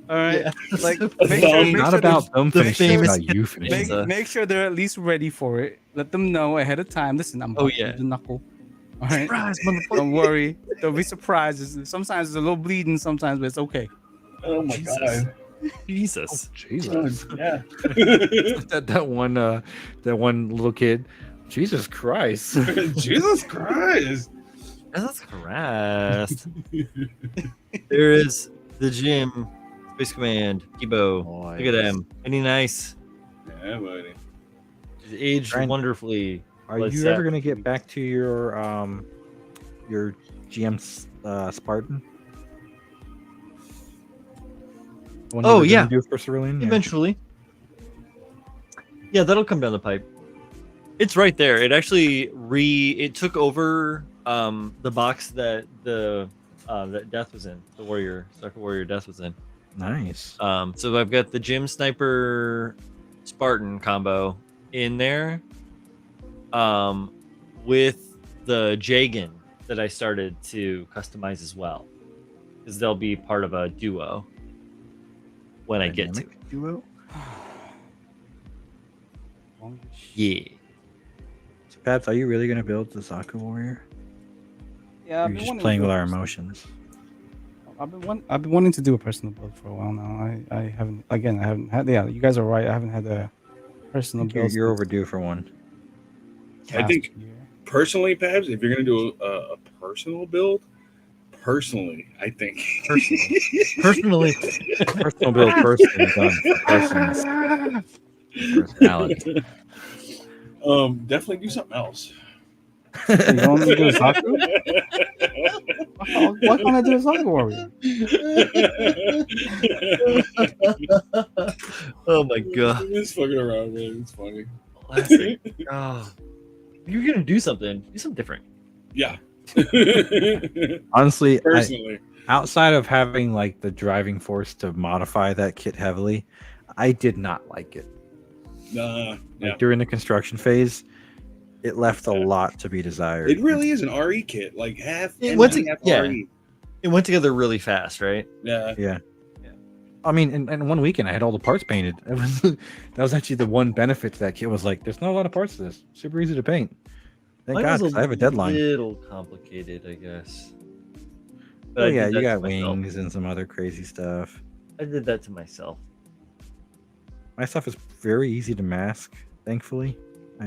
All right,
Yeah.
like
So
make
thumb.
sure,
It's
make
not
sure
about them
the
finishing, it's
famous
about you finishing.
pizza.
make sure they're at least ready for it. Let them know ahead of time. Listen, I'm
Oh,
about to
yeah.
do the knuckle. All right,
Surprise, motherfucker.
don't worry. Don't be surprised. Sometimes there's a little bleeding, sometimes, but it's okay.
Oh my
Jesus.
god.
Jesus.
Jesus.
Yeah.
that one little kid. Jesus Christ.
Jesus Christ.
Jesus Christ. There is the gym. Space Command. Kibo. Look at him. Ain't he nice?
Yeah, buddy.
He's aged
Brian,
wonderfully.
Are
Let's
you
say.
ever gonna get back to your GM Spartan? The one you
Oh,
were gonna
yeah.
do for Cerulean? Yeah.
Eventually. Yeah, that'll come down the pipe. It's right there. It actually it took over the box that that Death was in. The Warrior, Soccer Warrior Death was in.
Nice.
So I've got the Gym Sniper Spartan combo in there. With the Jagan that I started to customize as well. Because they'll be part of a duo when I get to it.
Duo.
Yeah.
So, Paps, are you really gonna build the Soccer Warrior?
Yeah,
Or are you just playing with our emotions?
I've been wanting to do a personal build for a while now. I haven't had. Yeah, you guys are right. I haven't had a personal build.
You're overdue for one.
I think personally, Pabs, if you're gonna do a personal build, I think
Personally.
Personal build personally done for persons. Personality.
Definitely do something else.
You don't want me to do a soccer? Why can't I do a soccer warrior?
Oh my god.
It's fucking around, man. It's funny.
Classic. Oh. If you're gonna do something, do something different.
Yeah.
Honestly,
Personally.
outside of having like the driving force to modify that kit heavily, I did not like it.
Nah. Yeah.
Like during the construction phase, it left a lot to be desired.
It really is an RE kit, like half.
It
and
went
half
yeah.
RE.
It went together really fast, right?
Yeah.
Yeah. I mean, in one weekend, I had all the parts painted. It was, that was actually the one benefit to that kit. Was like, there's not a lot of parts to this. Super easy to paint. Thank
Mine
God,
was
'cause I have a deadline.
little complicated, I guess. But
Oh
I
yeah,
did
you
that
got
to myself.
wings and some other crazy stuff.
I did that to myself.
My stuff is very easy to mask. Thankfully, I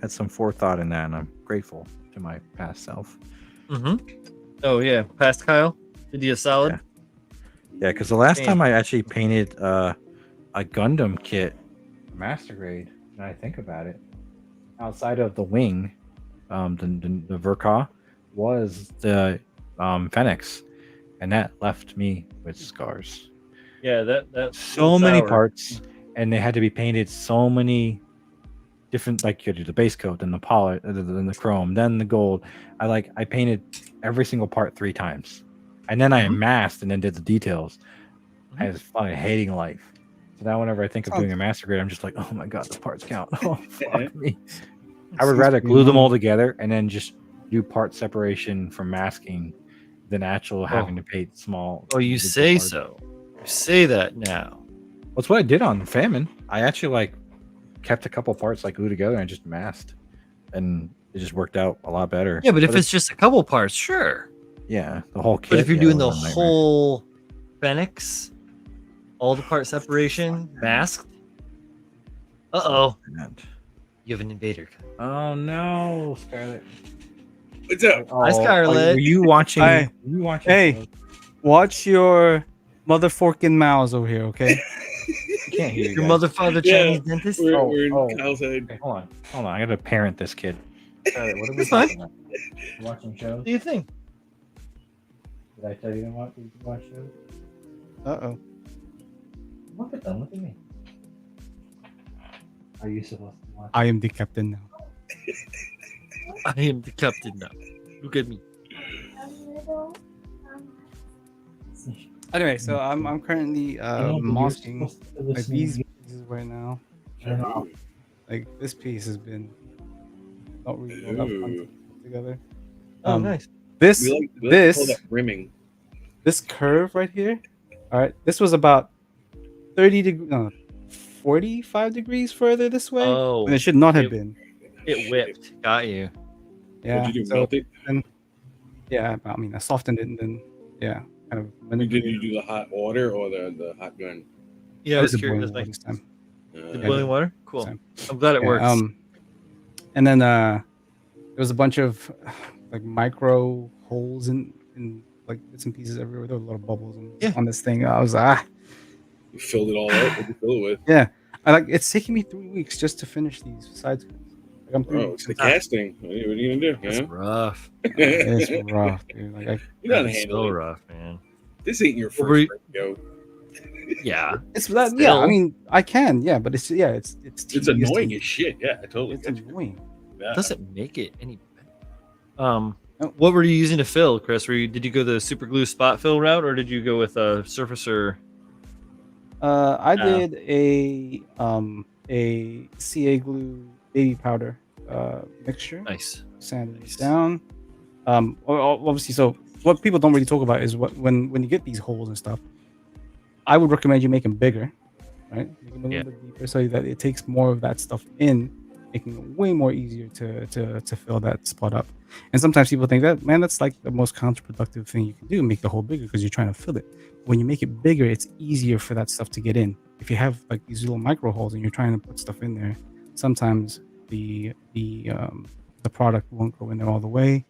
had some forethought in that, and I'm grateful to my past self.
Mm-hmm. Oh yeah, past Kyle, did you a solid?
Yeah. Yeah, because the last
Damn.
time I actually painted a Gundam kit, master grade, now I think about it, outside of the wing, the Verka, was the Phoenix, and that left me with scars.
Yeah, that
So many
sour.
parts, and they had to be painted so many different, like you do the base coat, then the polish, then the chrome, then the gold. I painted every single part 3 times. And then I masked and then did the details. I was fucking hating life. So now whenever I think of doing a master grade, I'm just like, oh my god, the parts count. Oh fuck me. I would rather glue them all together and then just do part separation from masking than actual having to paint small.
Oh, you
individual
say
parts.
so. You say that now.
That's what I did on Famine. I actually kept a couple parts glued together and I just masked. And it just worked out a lot better.
Yeah, but if it's just a couple parts, sure.
Yeah, the whole kit.
But if you're
yeah,
doing
it
the
was a nightmare.
whole Phoenix, all the part separation, masked. Uh-oh. You have an invader.
Oh no, Scarlet.
What's up?
Oh,
Hi, Scarlet.
Were you watching?
Hi.
Were you watching?
Hey.
shows?
Watch your motherfucking mouths over here, okay?
I can't hear you.
Your
guys.
mother, father,
Yeah.
Chinese dentist.
We're in
Oh.
Kyle's head.
Okay, hold on. I gotta parent this kid. Scarlet, what are we
That's fine.
talking about? You watching shows?
What do you think?
Did I tell you to watch shows?
Uh-oh.
Look at them. Look at me. Are you supposed to watch?
I am the captain now.
I am the captain now. Look at me.
Anyway, so I'm currently mosking like these pieces right now. Like this piece has been not really well enough content put together.
Oh, nice.
This
We like call
this
that rimming.
this curve right here. All right, this was about 45 degrees further this way,
Oh,
and it should not have been.
it whipped. Got you.
Yeah.
What'd you do?
So
Melt it?
yeah, I mean, I softened it and then kind of
Did
manipulated.
you do the hot water or the hot gun?
Yeah, I
It
was
was
curious.
boiling water
Like,
this time.
the boiling water? Cool.
Same.
I'm glad it
Yeah,
works.
And then there was a bunch of like micro holes in like bits and pieces everywhere. There were a lot of bubbles on this thing. I was
You filled it all out. What did you fill it with?
yeah. It's taking me 3 weeks just to finish these side skirts. Like I'm 3
Bro,
weeks.
it's the casting. What are you gonna do?
That's
Yeah?
rough.
It's rough, dude. Like
You gotta
That's
handle
so
it.
rough, man.
This ain't your
What were
first
you-
radio.
Yeah.
it's that. Yeah,
Still.
I mean, I can. Yeah, but it's
It's
tedious
annoying
to-
as shit. Yeah, I totally
It's
get you.
annoying.
Yeah.
Doesn't make it any better.
Oh.
What were you using to fill, Chris? Did you go the super glue spot fill route, or did you go with a surfacer?
I did a CA glue baby powder mixture.
Nice.
Sanded
Nice.
it down. Obviously, so what people don't really talk about is when you get these holes and stuff. I would recommend you make them bigger, right? Make them a little bit deeper so that it takes more of that stuff in, making it way more easier to fill that spot up. And sometimes people think that, man, that's like the most counterproductive thing you can do, make the hole bigger because you're trying to fill it. When you make it bigger, it's easier for that stuff to get in. If you have like these little micro holes and you're trying to put stuff in there, sometimes the product won't go in there all the way,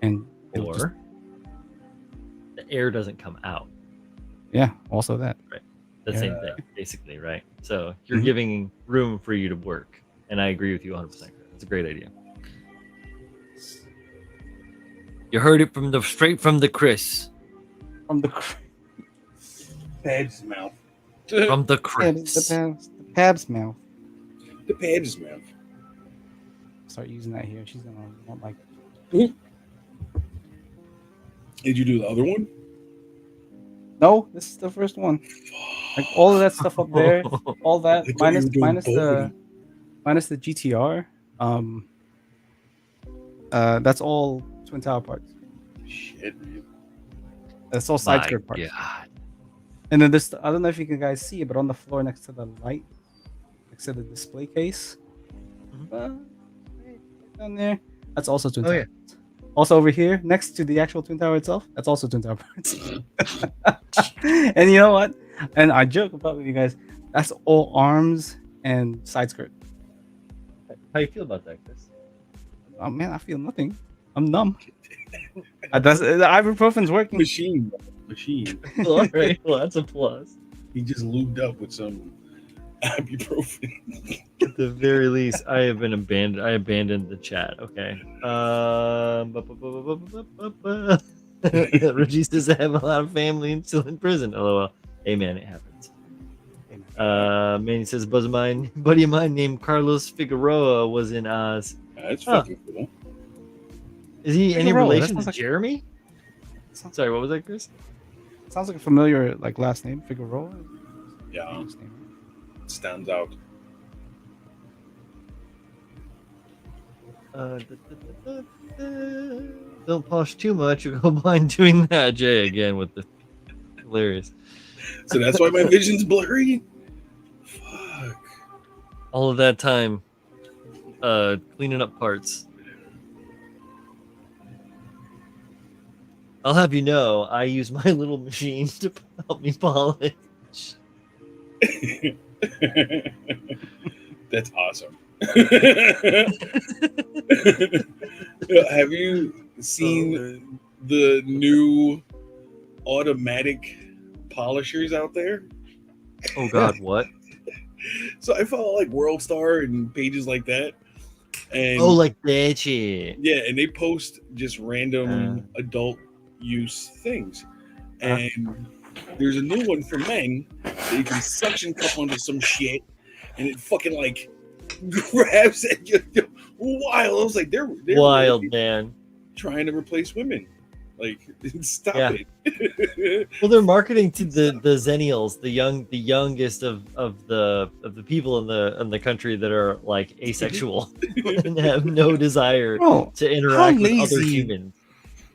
and it'll just,
Or the air doesn't come out.
yeah, also that.
The
Yeah.
same thing, basically, right? So you're
Mhm.
giving room for you to work, and I agree with you 100%. It's a great idea. You heard it straight from the Chris.
From the
Pab's mouth.
From the
the
Chris.
Pab's mouth.
The Pab's mouth.
Start using that here. She's gonna not like.
Did you do the other one?
No, this is the first one. Like all of that stuff up there, all that
I thought you were doing
minus the GTR. That's all twin tower parts.
Shit, man.
That's all side
My
skirt parts.
God.
And then this, I don't know if you can guys see it, but on the floor next to the light, next to the display case, right down there, that's also twin
Oh,
tower.
yeah.
Also over here, next to the actual twin tower itself, that's also twin tower parts. And you know what? And I joke about with you guys. That's all arms and side skirt.
How you feel about that, Chris?
Oh man, I feel nothing. I'm numb. That's the ibuprofen's working.
Machine.
Well, all right. Well, that's a plus.
He just lubed up with some ibuprofen.
At the very least, I abandoned the chat. Okay. Reggie says I have a lot of family and still in prison. LOL. Hey man, it happens. Manny says buddy of mine named Carlos Figueroa was in Oz.
That's fucking cool.
Is he any
Figueroa, that
relation
sounds
to
like-
Jeremy? Sorry, what was that, Chris?
Sounds like a familiar like last name, Figueroa.
Yeah,
Last name.
stands out.
Don't polish too much, you'll go blind doing that. Jay again with the hilarious.
So that's why my vision's blurry. Fuck.
All of that time cleaning up parts. I'll have you know, I use my little machine to help me polish.
That's awesome. Have you seen the new automatic polishers out there?
Oh God, what?
So I follow like World Star and pages like that, and
Oh, like that shit.
yeah, and they post just random adult use things, and there's a new one for men that you can suction cup onto some shit, and it fucking like grabs at you. Wild. I was like, they're
Wild,
really
man.
trying to replace women. Like, stop
Yeah.
it.
Well, they're marketing to the Zennials, the youngest of the people in the country that are like asexual and have no desire
Bro,
to interact with other
lazy-
humans.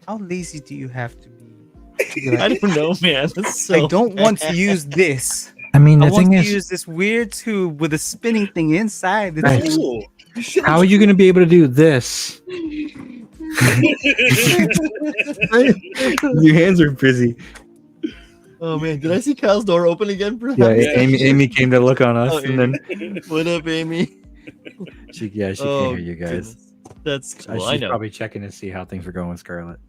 How lazy do you have to be?
I don't know, man. That's so
I don't want to
bad.
use this.
I mean,
I
the
want
thing
to
is,
use this weird tube with a spinning thing inside. The
Right.
tube.
Cool. This shit
how are
is
you going to be able to do this? Your hands are busy.
Oh man, did I see Kyle's door open again? For
Yeah,
that?
Amy came to look on us,
Oh,
and then
What up, Amy?
she can't hear you guys.
Goodness. That's cool.
She's
I know.
probably checking to see how things are going with Scarlett.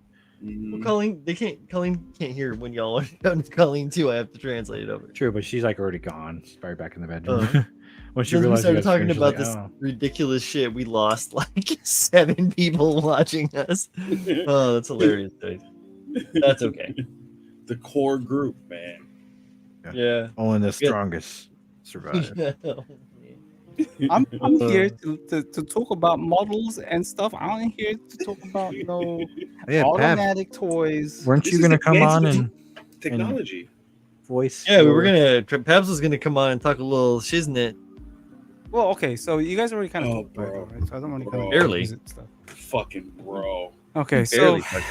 Well, Colleen can't hear when y'all want to come to Colleen too. I have to translate it over.
True, but she's like already gone. She's probably back in the bedroom. When she
Then we
realized
started
you guys
talking
finished,
about
she's
this
like, "Oh."
ridiculous shit. We lost like 7 people watching us. Oh, that's hilarious. Dude. That's okay.
The core group, man.
Yeah.
Only the strongest survive.
I'm here to talk about models and stuff. I'm here to talk about
Yeah, Pav,
automatic toys.
weren't
This
you
is
gonna come on
advancement
and
technology?
voice?
Yeah, we
your-
were gonna. Pabs was gonna come on and talk a little shiznit.
Well, okay, so you guys already kind of
Oh,
talked about it,
bro.
right? So I don't really kind of
Barely.
stuff.
Fucking bro.
Okay, so
Barely touched.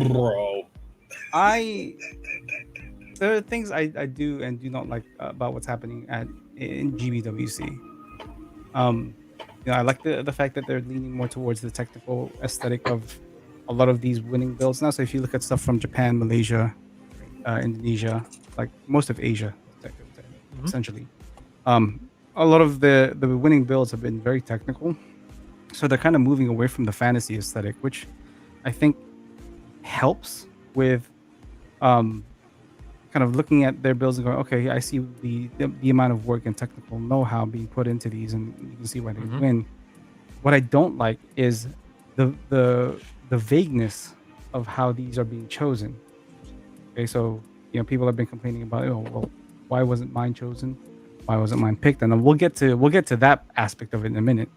Bro.
there are things I do and do not like about what's happening in GBWC. I like the fact that they're leaning more towards the technical aesthetic of a lot of these winning builds now. So if you look at stuff from Japan, Malaysia, Indonesia, like most of Asia, essentially, a lot of the winning builds have been very technical. So they're kind of moving away from the fantasy aesthetic, which I think helps with kind of looking at their builds and going, okay, I see the amount of work and technical know-how being put into these, and you can see why they win. What I don't like is the vagueness of how these are being chosen. Okay, so people have been complaining about, well, why wasn't mine chosen? Why wasn't mine picked? And then we'll get to that aspect of it in a minute.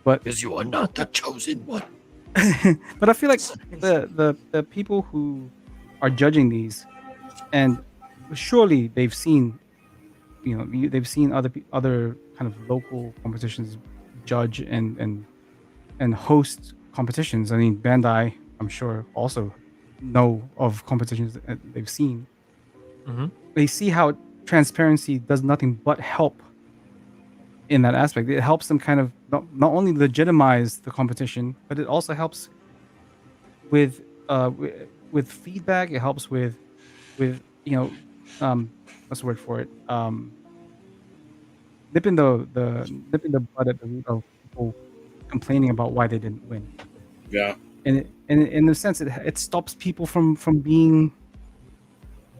But
Because you are not the chosen one.
but I feel like the people who are judging these, and surely they've seen, they've seen other kind of local competitions judge and host competitions. I mean, Bandai, I'm sure, also know of competitions that they've seen. They see how transparency does nothing but help in that aspect. It helps them kind of not only legitimize the competition, but it also helps with feedback. It helps with what's the word for it? Nipping the bud at the root of people complaining about why they didn't win.
Yeah.
And in a sense, it stops people from being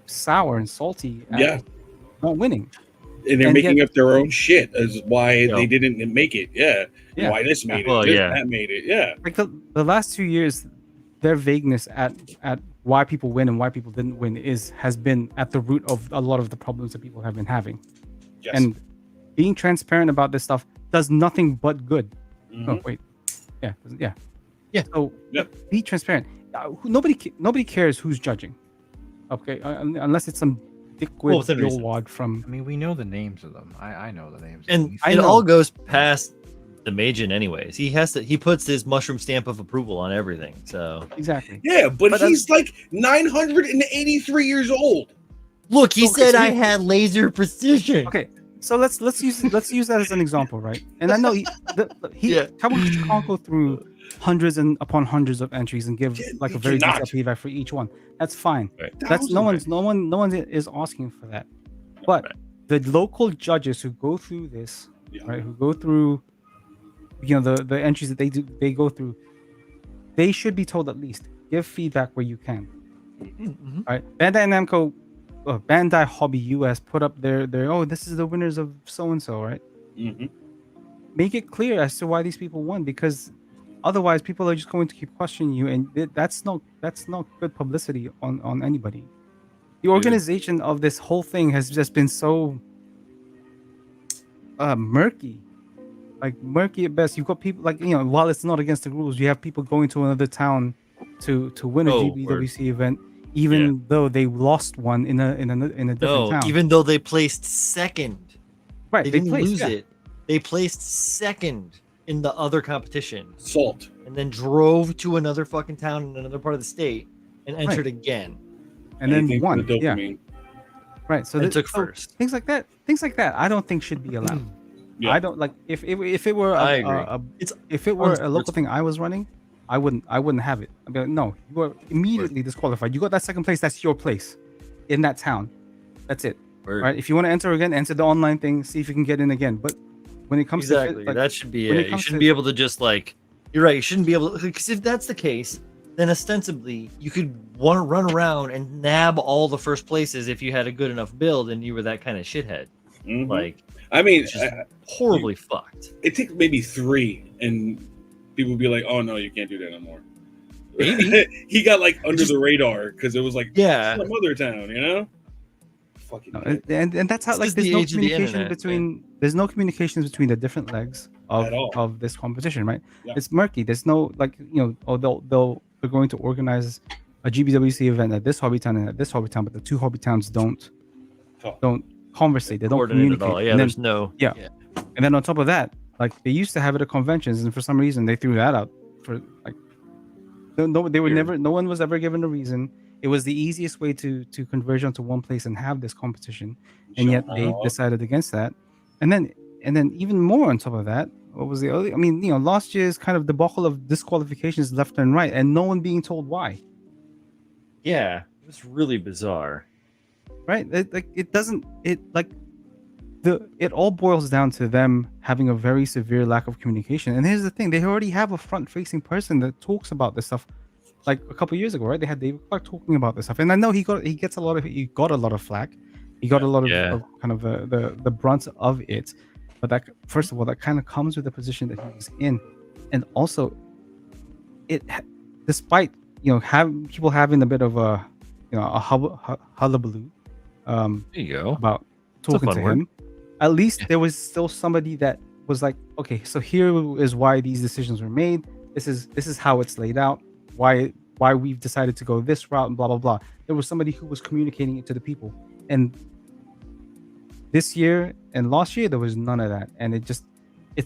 sour and salty at not winning.
And they're
And
making
yet-
up their own shit as why
No.
they didn't make it. Yeah.
Yeah.
Why this made it.
Well,
this,
yeah.
That made it. Yeah.
Like the last 2 years, their vagueness at why people win and why people didn't win has been at the root of a lot of the problems that people have been having.
Yes.
And being transparent about this stuff does nothing but good.
Mhm.
Oh wait, yeah. So
Yep.
be transparent. Nobody cares who's judging. Okay, unless it's some dickwit
within reason.
wad from.
I mean, we know the names of them. I know the names.
And
of them.
I
it
know.
all goes past the Majin anyways. He puts his mushroom stamp of approval on everything. So
Exactly.
Yeah, but
But
he's like 983 years old.
look, he
Okay,
said
so
I
he-
had laser precision.
Okay, so let's use that as an example, right? And I know he
Yeah.
Kabukicho can't go through hundreds and upon hundreds of entries and give like a
He
very
cannot.
detailed feedback for each one. That's fine.
Right.
That's no one is asking for that. But
Right.
the local judges who go through this,
Yeah.
right, who go through the entries that they go through, they should be told at least give feedback where you can.
Mhm.
All right, Bandai Namco, Bandai Hobby US put up their this is the winners of so and so, right?
Mhm.
Make it clear as to why these people won, because otherwise people are just going to keep questioning you, and that's not good publicity on anybody. The organization of this whole thing has just been so murky, like murky at best. You've got people like, while it's not against the rules, you have people going to another town to win a
Oh, word.
GBWC event, even though they lost one in a different
No,
town.
even though they placed second.
Right,
They didn't lose it. They placed second in the other competition.
Salt.
And then drove to another fucking town in another part of the state and entered again.
And then
Anything for
won.
the
Yeah.
dopamine.
Right. So
And took first.
Things like that. I don't think should be allowed.
Yeah.
I don't like if it were
I agree.
if it were a local thing I was running, I wouldn't have it. I'd be like, no, you are immediately disqualified. You got that second place, that's your place in that town. That's it.
Word.
Right. If you want to enter again, enter the online thing, see if you can get in again. But when it comes
Exactly.
to
That should be
when
it. You shouldn't be able to just you're right. You shouldn't be able to, because if that's the case, then ostensibly you could want to run around and nab all the first places if you had a good enough build and you were that kind of shithead.
Mhm. I mean,
it's just horribly fucked.
It takes maybe 3, and people would be like, "Oh no, you can't do that no more."
Maybe.
He got under the radar because it was like,
Yeah,
some other town, you know. Fucking
and that's how
This is the age of the internet,
there's no communications between the different legs
At all.
of this competition, right?
Yeah.
It's murky. There's no they're going to organize a GBWC event at this hobby town and at this hobby town, but the two hobby towns don't conversate. They don't
coordinate
communicate.
at all. Yeah,
and then,
there's no.
Yeah. And then on top of that, they used to have it at conventions, and for some reason they threw that out for they were never. No one was ever given a reason. It was the easiest way to converge onto one place and have this competition, and yet they decided against that. And then even more on top of that, what was the other? I mean, last year's kind of debacle of disqualifications left and right, and no one being told why.
Yeah, it was really bizarre.
Right? It all boils down to them having a very severe lack of communication. And here's the thing: they already have a front-facing person that talks about this stuff. Like a couple years ago, right? They had David Clark talking about this stuff, and I know he got a lot of flack. He got a lot of kind of the brunt of it. But that, first of all, that kind of comes with the position that he was in, and also, despite people having a bit of a hullabaloo,
there you go,
about talking to him. At least there was still somebody that was like, okay, so here is why these decisions were made. This is how it's laid out. Why we've decided to go this route and blah blah blah. There was somebody who was communicating it to the people, and this year and last year there was none of that. And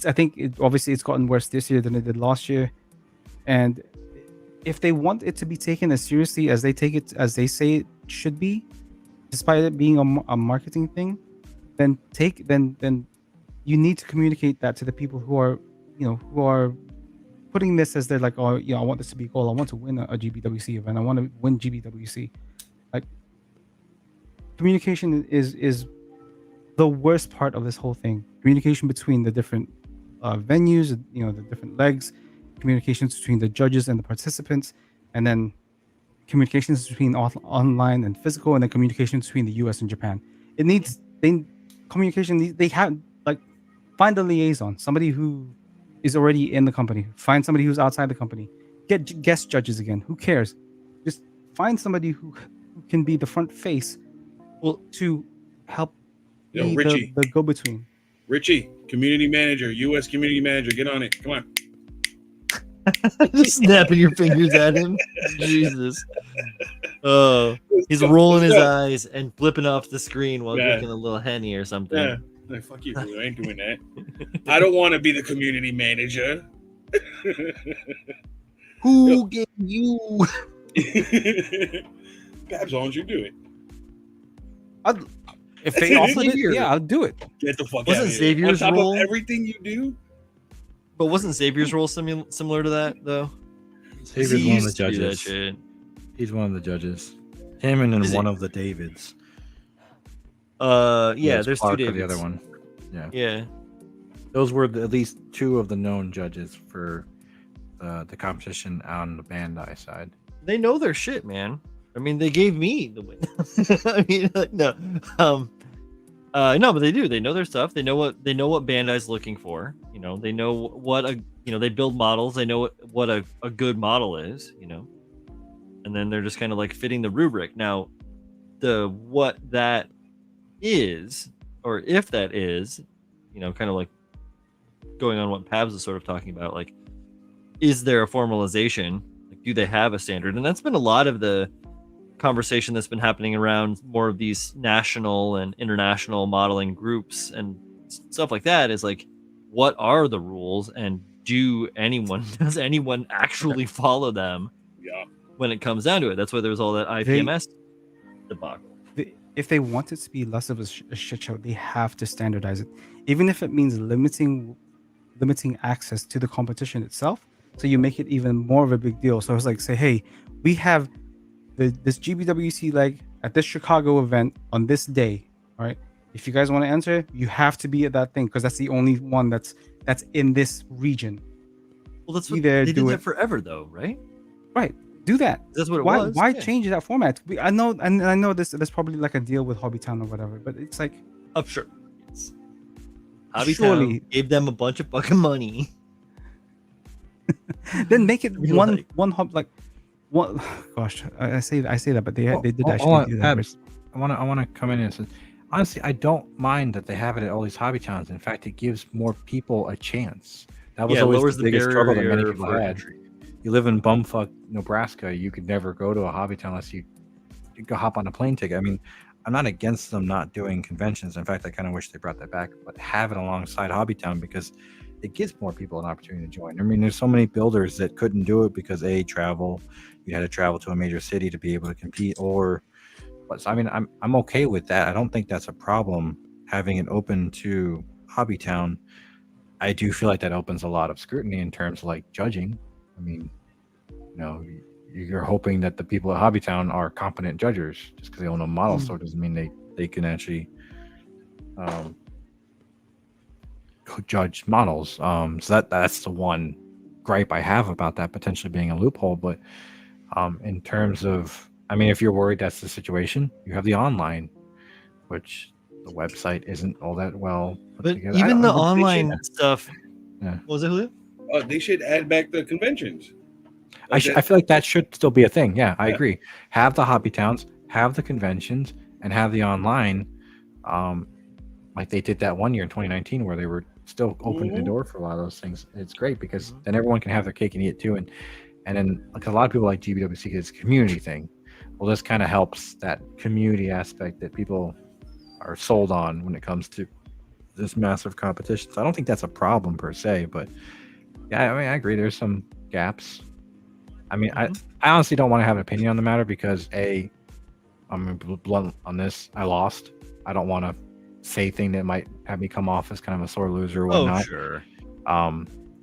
I think obviously it's gotten worse this year than it did last year. And if they want it to be taken as seriously as they say it should be, despite it being a marketing thing, then you need to communicate that to the people who are putting this as they're like, oh, I want this to be a goal. I want to win a GBWC event. I want to win GBWC. Like, communication is the worst part of this whole thing. Communication between the different venues, the different legs, communications between the judges and the participants, and then communications between online and physical, and then communications between the US and Japan. They have find a liaison, somebody who is already in the company. Find somebody who's outside the company. Get guest judges again. Who cares? Just find somebody who can be the front face, to help be the go-between.
Richie, community manager, US community manager, get on it. Come on.
Just snapping your fingers at him. Jesus. Oh, he's rolling his eyes and flipping off the screen while drinking a little Henny or something.
Yeah. Like, fuck you, dude. I ain't doing that. I don't want to be the community manager.
Who gave you?
Babs, why don't you do it?
If they offered it, I'll do it.
Get the fuck out
Wasn't
of here.
Xavier's
On top
role
of everything you do?
But wasn't Xavier's role similar to that though?
Xavier's one of the judges. He's one of the judges. Him and then one of the Davids.
Yeah, there's
Clark
two
or
Davids.
the other one. Yeah. Those were at least two of the known judges for the competition on the Bandai side.
They know their shit, man. I mean, they gave me the win. I mean, no, no, but they do. They know their stuff. They know what Bandai's looking for. You know, they know what they build models. They know what a good model is. You know, and then they're just kind of like fitting the rubric. Now, what that is, or if that is, kind of like going on what Pabs is sort of talking about, like, is there a formalization? Like, do they have a standard? And that's been a lot of the conversation that's been happening around more of these national and international modeling groups and stuff like that, is like, what are the rules, and does anyone actually follow them?
Yeah.
When it comes down to it, that's why there was all that IPMS debacle.
If they want it to be less of a shit show, they have to standardize it, even if it means limiting access to the competition itself. So you make it even more of a big deal. So it's like, say, hey, we have this GBWC leg at this Chicago event on this day. All right, if you guys want to enter, you have to be at that thing because that's the only one that's in this region.
Well, that's what they did that forever, though, right?
Right. Do that.
That's what it was.
Why change that format? I know there's probably like a deal with Hobbytown or whatever, but it's like,
I'm sure. Yes. Hobbytown gave them a bunch of fucking money.
Then make it one hub, like one. Gosh, I say that, but they did actually do that.
I want to come in and say, honestly, I don't mind that they have it at all these hobby towns. In fact, it gives more people a chance. That was always the biggest struggle that many people had. Entry. You live in bumfuck Nebraska, you could never go to a hobby town unless you go hop on a plane ticket. I mean, I'm not against them not doing conventions. In fact, I kind of wish they brought that back, but have it alongside hobby town because it gives more people an opportunity to join. I mean, there's so many builders that couldn't do it because travel. You had to travel to a major city to be able to compete, but I mean, I'm okay with that. I don't think that's a problem having it open to hobby town. I do feel like that opens a lot of scrutiny in terms of like judging. I mean, you're hoping that the people at Hobbytown are competent judges. Just because they own a model store doesn't mean they can actually judge models. So that's the one gripe I have about that potentially being a loophole. But in terms of, I mean, if you're worried that's the situation, you have the online, which the website isn't all that well put together.
Even the online stuff.
Yeah.
What was it, Julio?
They should add back the conventions.
I feel like that should still be a thing. Yeah, I agree. Have the hobby towns, have the conventions, and have the online. Like they did that one year in 2019 where they were still opening the door for a lot of those things. It's great because then everyone can have their cake and eat it too. And then like a lot of people like GBWC, it's a community thing. Well, this kind of helps that community aspect that people are sold on when it comes to this massive competition. So I don't think that's a problem per se, but yeah, I mean, I agree. There's some gaps. I mean, I honestly don't want to have an opinion on the matter because I'm blunt on this. I lost. I don't want to say thing that might have me come off as kind of a sore loser or whatnot.
Oh, sure.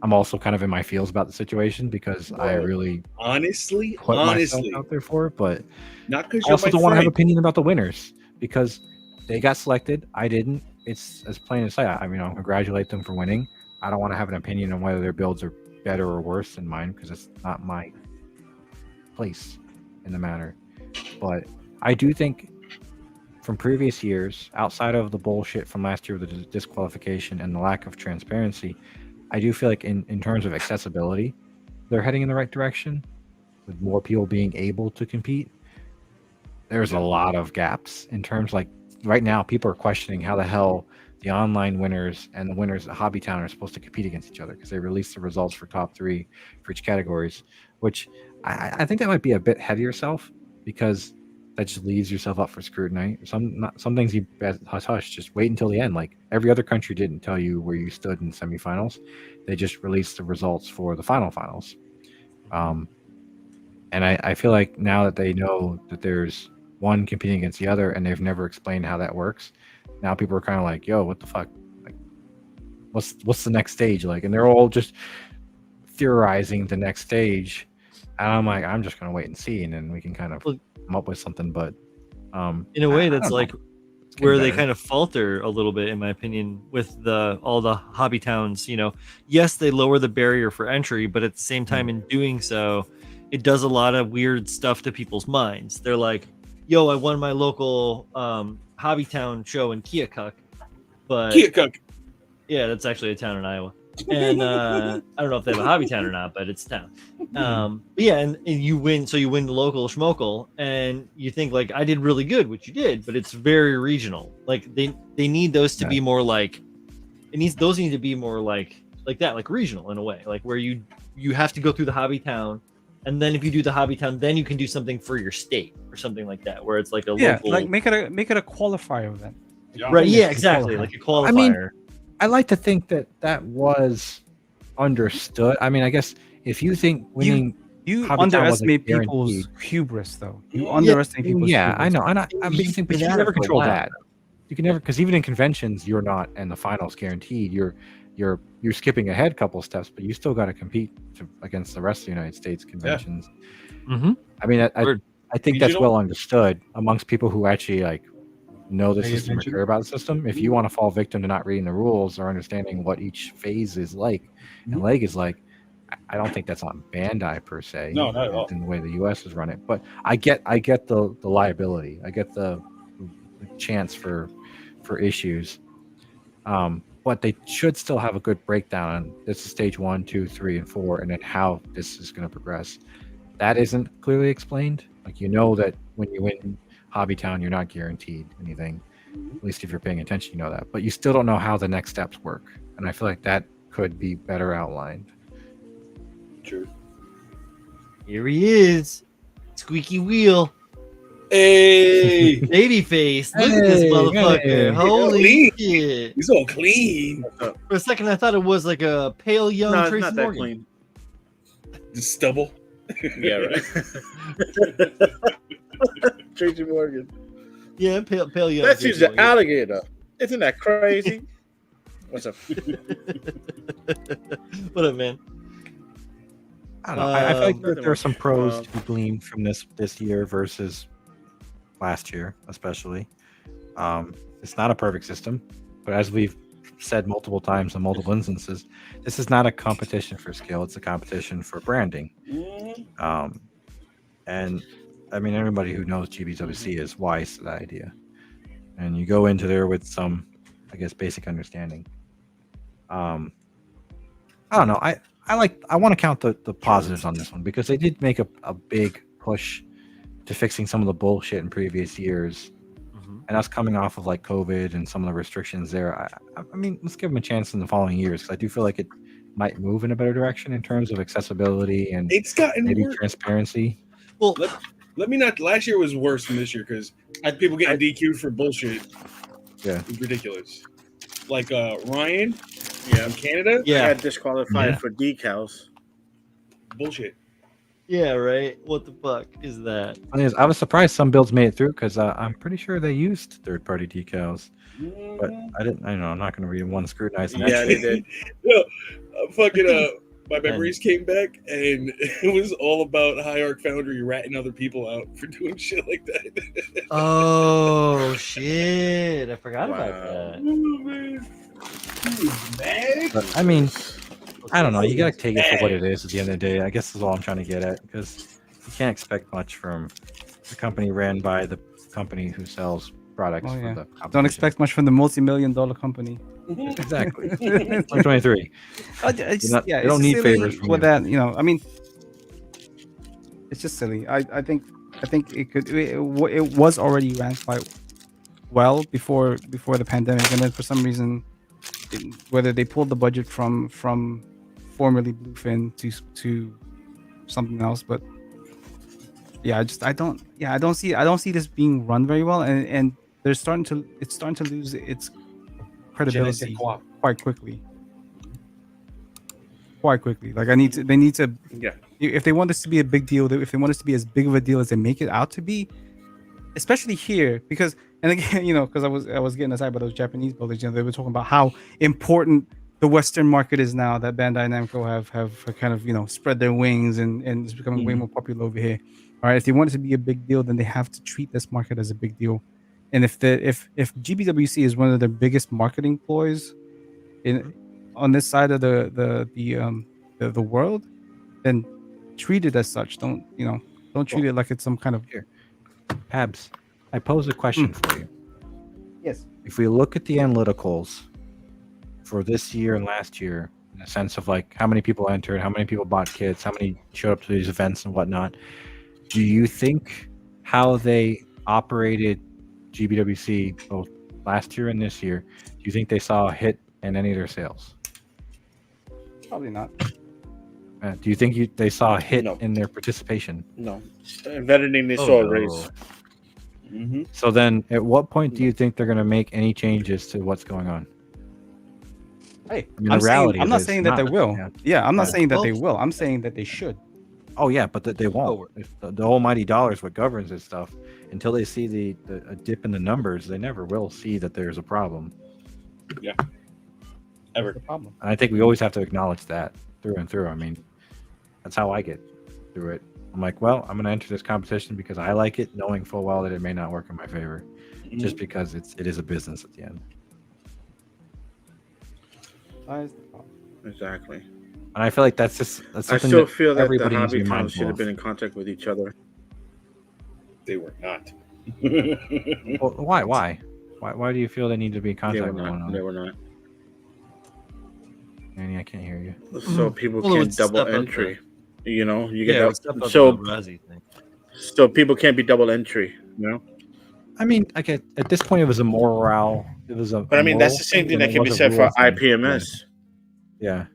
I'm also kind of in my feels about the situation because I really
honestly
put myself out there for it, but
not because
I also don't want to have an opinion about the winners because they got selected. I didn't. It's as plain as say. I mean, I'll congratulate them for winning. I don't want to have an opinion on whether their builds are better or worse than mine because it's not my place in the matter. But I do think from previous years, outside of the bullshit from last year with the disqualification and the lack of transparency, I do feel like in terms of accessibility, they're heading in the right direction with more people being able to compete. There's a lot of gaps in terms like right now people are questioning how the hell the online winners and the winners at Hobbytown are supposed to compete against each other because they released the results for top 3 for each categories, which I think that might be a bit ahead of yourself because that just leaves yourself up for scrutiny. Some things you hush, just wait until the end. Like every other country didn't tell you where you stood in semifinals. They just released the results for the finals. And I feel like now that they know that there's one competing against the other and they've never explained how that works, now people are kind of like, yo, what the fuck? Like, what's the next stage? Like, and they're all just theorizing the next stage. And I'm like, I'm just going to wait and see. And then we can kind of come up with something. But
in a way, that's like where they
better.
kind of falter a little bit, in my opinion, with all the hobby towns. Yes, they lower the barrier for entry, but at the same time, in doing so, it does a lot of weird stuff to people's minds. They're like, "Yo, I won my local hobby town show in Keokuk," but
Keokuk.
yeah, that's actually a town in Iowa. And I don't know if they have a hobby town or not, but it's a town. But yeah, and you win, so you win the local schmokel, and you think like, I did really good, which you did, but it's very regional. Like they need those to be more like, those need to be more like that, like regional in a way, like where you have to go through the hobby town, and then if you do the hobby town, then you can do something for your state or something like that, where it's like a local,
like make it a qualifier event.
right? Yeah, exactly, like a qualifier.
I mean, I like to think that was understood. I mean, I guess if you think winning,
You
hobby town wasn't
underestimate people's
guaranteed.
hubris, though. You underestimate people's
Yeah,
hubris.
I know. I'm thinking, but you can never control that. You can never, because even in conventions, you're not, and the finals guaranteed. You're skipping ahead a couple steps, but you still got to compete against the rest of the United States conventions.
Mm-hmm.
I mean, I think that's well understood amongst people who actually like know the system or care about the system. If you want to fall victim to not reading the rules or understanding what each phase is like and leg is like, I don't think that's on Bandai per se.
No, not at all.
In the way the US has run it, but I get the liability. I get the chance for issues. But they should still have a good breakdown on this is stage 1, 2, 3, and 4, and then how this is going to progress. That isn't clearly explained. Like, that when you win Hobby Town, you're not guaranteed anything. At least if you're paying attention, you know that. But you still don't know how the next steps work, and I feel like that could be better outlined.
True.
Here he is, squeaky wheel.
Hey,
Baby face. Look at this motherfucker. Holy shit.
He's all clean.
For a second, I thought it was like a pale young
No, it's
Tracy
not that
Morgan.
clean.
Just stubble.
Yeah, right. Tracy Morgan.
Yeah, pale young.
That's
Tracy
just an
Morgan.
alligator. Isn't that crazy? What's up?
What up, man?
I don't know. I feel like
Nothing
there are some
much.
pros to be gleaned from this year versus last year, especially. It's not a perfect system, but as we've said multiple times in multiple instances, this is not a competition for skill; it's a competition for branding. And I mean, everybody who knows GBWC is wise to that idea, and you go into there with some, I guess, basic understanding. I don't know. I want to count the positives on this one because they did make a big push to fixing some of the bullshit in previous years, and us coming off of like COVID and some of the restrictions there. I mean, let's give them a chance in the following years because I do feel like it might move in a better direction in terms of accessibility and
It's gotten
maybe
worse.
transparency.
Well,
Let me not. Last year was worse than this year because people getting DQ'd for bullshit.
Yeah,
It's ridiculous. Like Ryan
Yeah,
in Canada.
I
yeah,
got disqualified for decals.
Bullshit.
yeah, right. What the fuck is that?
Funny is, I was surprised some builds made it through because I'm pretty sure they used third-party decals, but I didn't. I know I'm not going to read one scrutinizing.
Yeah, they did.
No, my memories came back, and it was all about High Arc Foundry ratting other people out for doing shit like that.
Oh shit! I forgot about
Wow.
that.
Oh, man. He was mad.
But I mean, I don't know. You gotta take it for what it is at the end of the day. I guess is all I'm trying to get at because you can't expect much from a company ran by the company who sells products
Oh,
for
yeah.
the
Don't
competition.
expect much from the multi-million-dollar company.
Exactly. 2023.
Yeah,
they don't
it's
need
silly
favors from
with
you.
that. I mean, it's just silly. I think it was already ranked quite well before the pandemic, and then for some reason, whether they pulled the budget from formerly Bluefin to something else, but yeah, I don't see this being run very well, and it's starting to lose its credibility quite quickly. Like they need to
Yeah.
if they want this to be a big deal, if they want this to be as big of a deal as they make it out to be, especially here, because and again, because I was getting aside by those Japanese builders, they were talking about how important the Western market is now that Bandai Namco have kind of spread their wings and it's becoming way more popular over here. All right, if they want it to be a big deal, then they have to treat this market as a big deal, And if GBWC is one of their biggest marketing ploys on this side of the world, then treat it as such. Don't treat it like it's some kind of
Pabs, I pose a question for you.
Yes.
If we look at the analyticals for this year and last year, in a sense of like how many people entered, how many people bought kits, how many showed up to these events and whatnot, do you think how they operated GBWC both last year and this year, do you think they saw a hit in any of their sales?
Probably not.
Do you think they saw a hit
No.
in their participation?
No. If anything, they saw a raise.
Mm-hmm.
So then, at what point do you think they're going to make any changes to what's going on?
Hey,
I mean, the reality
I'm not
is
saying
it's
that they
not.
will.
Yeah.
Yeah, I'm not
Yeah.
saying that they will. I'm saying that they should.
Oh yeah, but they won't. If the almighty dollar is what governs this stuff. Until they see a dip in the numbers, they never will see that there's a problem.
Ever.
The problem.
And I think we always have to acknowledge that through and through. I mean, that's how I get through it. I'm like, well, I'm going to enter this competition because I like it, knowing full well that it may not work in my favor, just because it is a business at the end.
Exactly.
And I feel like that's
I
something
still
that
feel that the
everybody needs to
hobby
be
towns
mindful
should have
of.
been in contact with each other.
They were not.
Well, why? Why do you feel they need to be in
They
contact
were
with one
not. They
another?
were not.
Annie, I can't hear you.
So people
Well, it
can't
would step
double
up
entry. You know, you
Yeah,
get
it would step up
so
the Razzie thing.
so people can't be double entry. You know.
I mean, like at this point, it was a morale. It was a.
But I mean, that's the same thing that can be said for IPMS.
Yeah.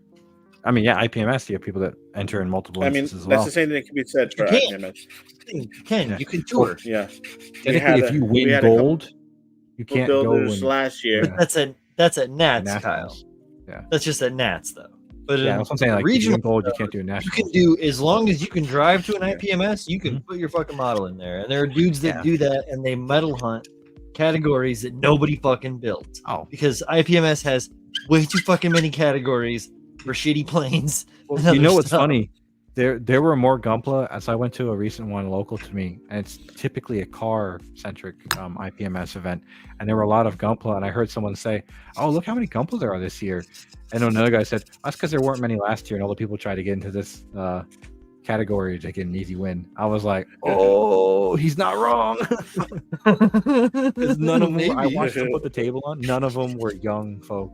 I mean, yeah, IPMS, you have people that enter in multiple
I mean,
instances
that's
as well.
the same thing that can be said for
You can't.
IPMS.
You can.
Yeah.
You can tour.
Yeah.
Technically, if you win gold, you can't go
builders
and
last year.
But that's at Nats,
nationals.
Kyle.
Yeah.
That's just at Nats, though. But
Yeah,
in
that's what I'm saying. Like, if you
regional
win gold, you
stuff,
can't do a
you
national.
can do, as long as you can drive to an
Yeah.
IPMS, you can put your fucking model in there. And there are dudes that
Yeah.
do that, and they medal hunt categories that nobody fucking built.
Oh,
Because IPMS has way too fucking many categories for shitty planes. and
well, you
other
know what's
stuff.
funny? There were more Gunpla as I went to a recent one local to me, and it's typically a car centric IPMS event, and there were a lot of Gunpla, and I heard someone say, "Oh, look how many Gunpla there are this year," and another guy said, "That's because there weren't many last year, and all the people tried to get into this category to get an easy win." I was like, "Oh, he's not wrong." 'Cause none of them, I
Maybe.
watched them put the table on. None of them were young folk.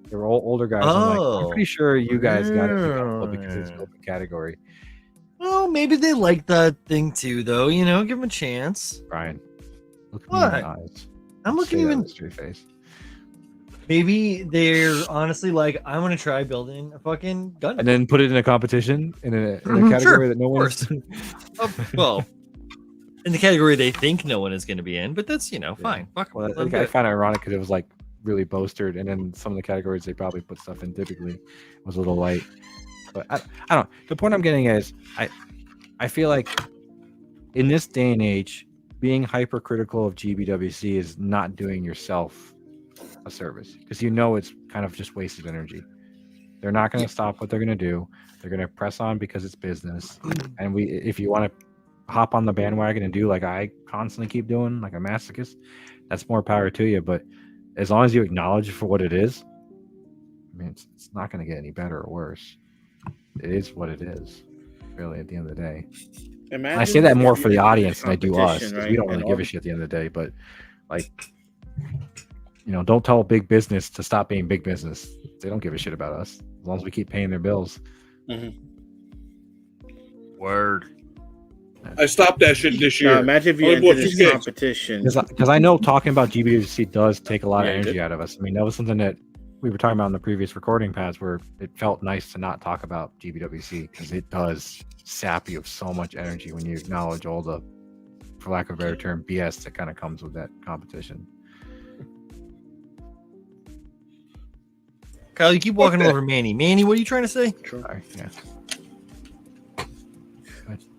They were all older guys. I'm like, I'm
Oh.
pretty sure you guys got it because it's an open category.
Well, maybe they like that thing too, though. You know, give them a chance.
Brian, look me in the
What?
eyes.
I'm looking
Say that
even.
with a straight face.
Maybe they're honestly like, I want to try building a fucking gun.
And then put it in a competition in a
Mhm,
category
sure,
that no
of
one's.
Well, in the category they think no one is going to be in, but that's
Yeah.
fine. Fuck 'em,
Well,
let 'em do
I
it.
found it ironic because it was like really bolstered, and then some of the categories they probably put stuff in typically was a little light. But I don't know. The point I'm getting at is I feel like in this day and age, being hypercritical of GBWC is not doing yourself a service because you know it's kind of just wasted energy. They're not going to stop what they're going to do. They're going to press on because it's business. And if you want to hop on the bandwagon and do like I constantly keep doing, like a masochist, that's more power to you. But as long as you acknowledge it for what it is, I mean, it's not going to get any better or worse. It is what it is, really, at the end of the day. And I say that more for the audience than I do us, because we don't really give a shit at the end of the day. But like, you know, don't tell big business to stop being big business. They don't give a shit about us as long as we keep paying their bills.
Word.
I stopped that shit this year.
Imagine if you
Only
entered
bought
this
2 kits.
competition.
Because I know talking about GBWC does take a lot
Yeah,
of
you
energy
did.
out of us. I mean, that was something that we were talking about in the previous recording pads where it felt nice to not talk about GBWC because it does sap you of so much energy when you acknowledge all the, for lack of a better term, BS that kind of comes with that competition.
Kyle, you keep walking over Manny. Manny, what are you trying to say?
Sorry, yeah.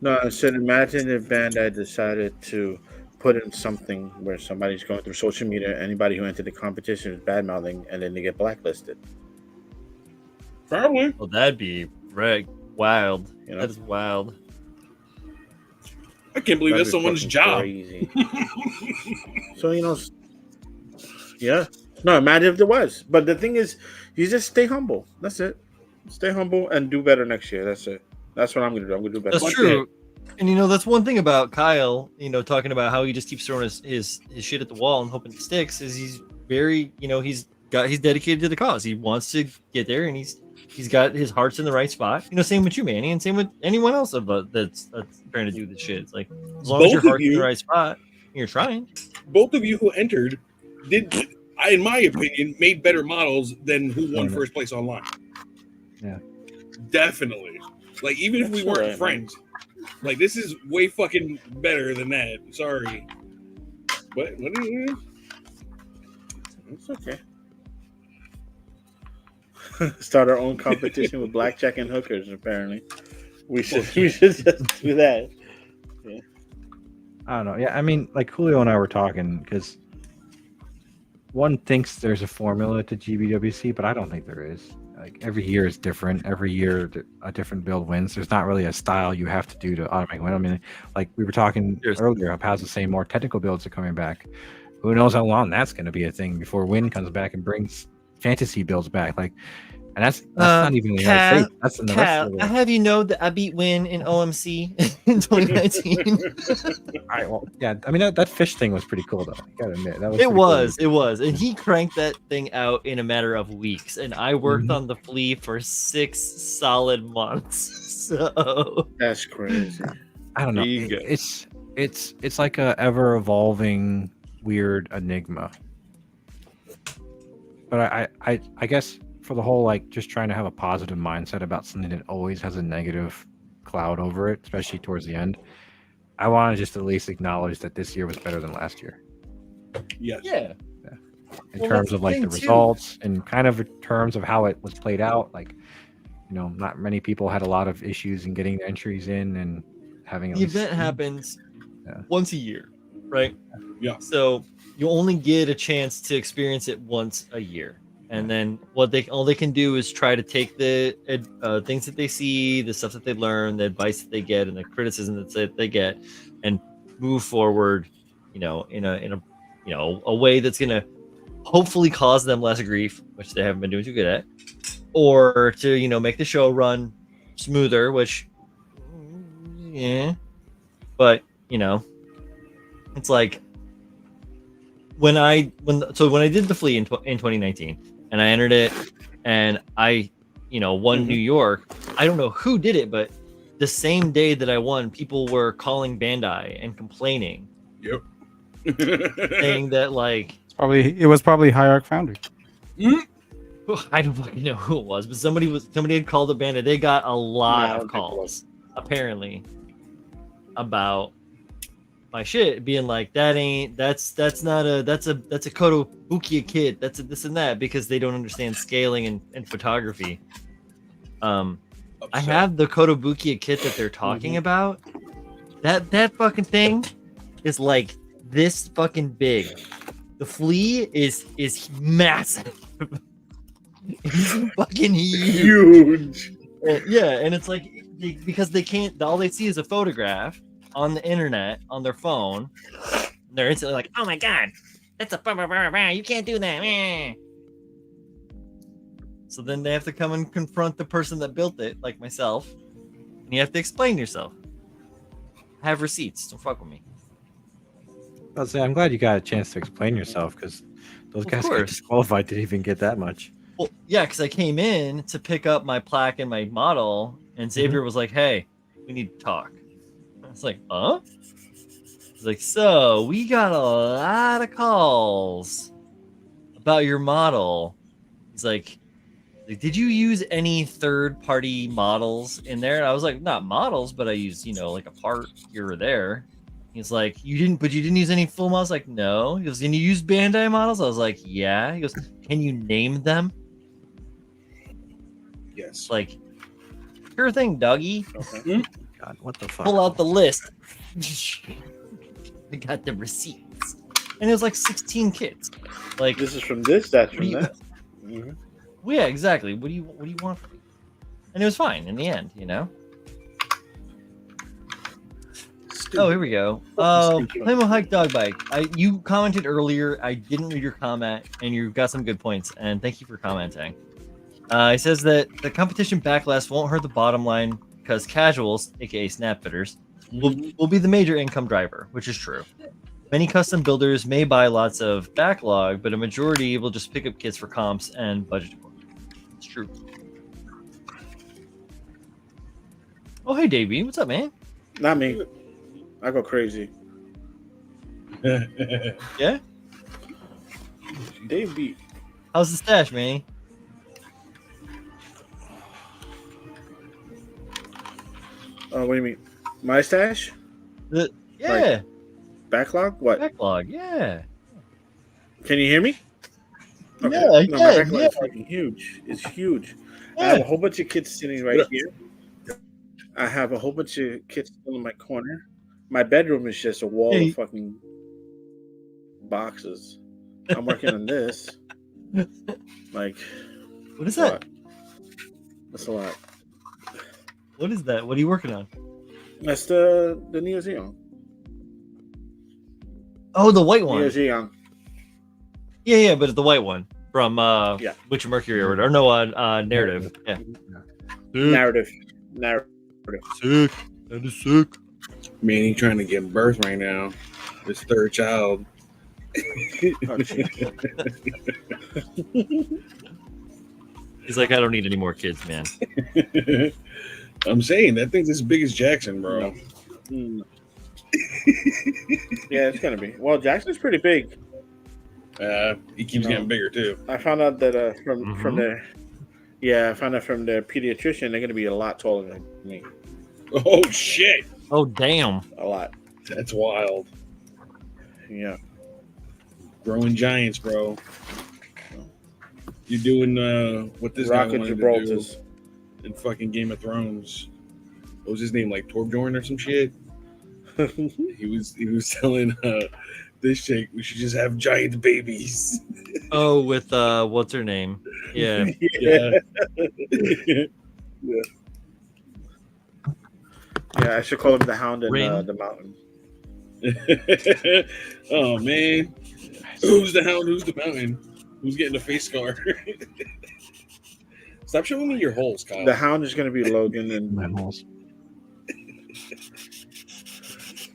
No, I said imagine if Bandai decided to put in something where somebody's going through social media, anybody who entered the competition is bad mouthing, and then they get blacklisted.
Probably.
Well, that'd be wild.
You know?
That is wild.
I can't believe
That'd
that's
be
someone's
fucking
job.
Crazy. So yeah. No, imagine if there was. But the thing is, you just stay humble. That's it. Stay humble and do better next year. That's it. That's what I'm gonna do. I'm gonna do better.
That's
Fuck
true. And that's one thing about Kyle, talking about how he just keeps throwing his shit at the wall and hoping it sticks, is he's very, he's dedicated to the cause. He wants to get there, and he's got his heart's in the right spot. Same with you, Manny, and same with anyone else that's trying to do this shit. It's like, as long as your
Both of
heart's in
you-
the right spot, you're trying.
Both of you who entered did, in my opinion, made better models than who won first place online.
Yeah.
Definitely. Like, even if we
That's
weren't
alright,
friends, like, this is way fucking better than that. Sorry. What do you?
It's okay. Start our own competition with blackjack and hookers. Apparently, we should just do that.
I don't know. Yeah, I mean, like Julio and I were talking because one thinks there's a formula to GBWC, but I don't think there is. Like every year is different. Every year a different build wins. There's not really a style you have to do to automatically win. I mean, like we were talking earlier, how's the same more technical builds are coming back. Who knows how long that's going to be a thing before Win comes back and brings fantasy builds back. Like, and that's not even the United States. That's in the rest of the world.
I have you know that I beat Win in OMC in 2019.
All right, well, yeah. I mean, that fish thing was pretty cool, though. You gotta admit that was.
It was, and he cranked that thing out in a matter of weeks, and I worked on the flea for 6 solid months. So
that's crazy.
I don't know. It's like a ever evolving weird enigma. But I guess for the whole like just trying to have a positive mindset about something that always has a negative cloud over it, especially towards the end. I want to just at least acknowledge that this year was better than last year.
Yes.
Yeah.
In terms of like the results and kind of in terms of how it was played out, like not many people had a lot of issues in getting entries in and having
the event happens once a year, right?
Yeah.
So you only get a chance to experience it once a year. And then all they can do is try to take the things that they see, the stuff that they learn, the advice that they get, and the criticism that they get, and move forward, in a way that's gonna hopefully cause them less grief, which they haven't been doing too good at, or to make the show run smoother, which but it's like when I did the flea in 2019. And I entered it, and I, won New York. I don't know who did it, but the same day that I won, people were calling Bandai and complaining.
Yep.
Saying that like
it was probably Hierarch Foundry.
I don't fucking know who it was, but somebody had called the Bandai. They got a lot of calls apparently about my shit being like that's a Koto Bukia kit, that's a this and that, because they don't understand scaling and photography. I have the Koto Bukia kit that they're talking about. That fucking thing is like this fucking big. The flea is massive. It's fucking huge. Yeah, and it's like because they can't, all they see is a photograph on the internet on their phone. They're instantly like, oh my god, that's a you can't do that. So then they have to come and confront the person that built it, like myself, and you have to explain yourself. I have receipts, don't fuck with me.
I'll say I'm glad you got a chance to explain yourself, because those guys got disqualified to even get that much.
Well, yeah, because I came in to pick up my plaque and my model, and Xavier was like, hey, we need to talk. I was like, huh? He's like, so we got a lot of calls about your model. He's like, did you use any third-party models in there? And I was like, not models, but I used, like a part here or there. He's like, you didn't use any full models? Like, no. He goes, can you use Bandai models? I was like, yeah. He goes, can you name them?
Yes.
Like, sure thing, doggy.
Okay.
God, what the fuck?
Pull out the list. I got the receipts, and it was like 16 kits. Like,
this is from this, that's from that.
Well, yeah, exactly. What do you want from me? And it was fine in the end, Oh, here we go. Plamo Hike Dog Bike. You commented earlier. I didn't read your comment, and you got some good points. And thank you for commenting. He says that the competition backlash won't hurt the bottom line because casuals, aka snap fitters, will be the major income driver, which is true. Many custom builders may buy lots of backlog, but a majority will just pick up kits for comps and budget. It's true. Oh, hey, Davey. What's up, man?
Not me. I go crazy.
Yeah?
Dave beat.
How's the stash, man?
What do you mean? My stash?
Yeah.
Backlog? What?
Backlog, yeah.
Can you hear me?
Yeah,
my backlog
yeah.
is fucking huge. It's huge. I have a whole bunch of kits sitting right here. I have a whole bunch of kits still in my corner. My bedroom is just a wall of fucking boxes. I'm working on this. Like,
what is that?
That's a lot.
What is that? What are you working on?
That's the Neo Zeon.
Oh, the white one.
Neo Zeon.
Yeah, but it's the white one from Witch of Mercury or whatever. No, narrative. Yeah.
Narrative.
Sick. That is sick.
Manny trying to give birth right now. His third child.
He's like, I don't need any more kids, man.
I'm saying that thing's as big as Jackson, bro.
No. Yeah, it's gonna be. Well, Jackson's pretty big.
He keeps getting bigger too.
I found out that from the pediatrician, they're gonna be a lot taller than me.
Oh shit!
Oh damn!
A lot.
That's wild.
Yeah.
Growing giants, bro. You're doing what this
Rock
guy
of
wanted
Gibraltar
to do in fucking Game of Thrones. What was his name? Like Torbjorn or some shit? He was telling this chick we should just have giant babies.
Oh, with what's her name? Yeah.
Yeah.
Yeah, I should call him the Hound and the Mountain.
Oh man, who's the Hound? Who's the Mountain? Who's getting a face scar? Stop showing me your holes, Kyle.
The Hound is going to be Logan and
My holes.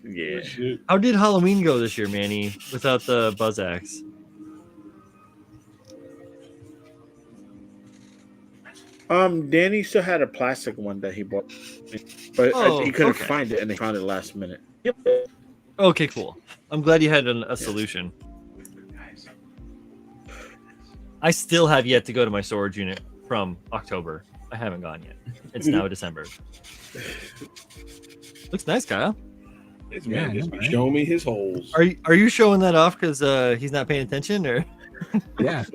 yeah.
How did Halloween go this year, Manny, without the buzz axe?
Danny still had a plastic one that he bought, but he couldn't find it, and they found it last minute. Yep.
Okay, cool. I'm glad you had a solution. I still have yet to go to my storage unit from October. I haven't gone yet. It's now December. Looks nice, Kyle.
This man just be showing me his holes.
Are you showing that off because he's not paying attention, or?
Yeah.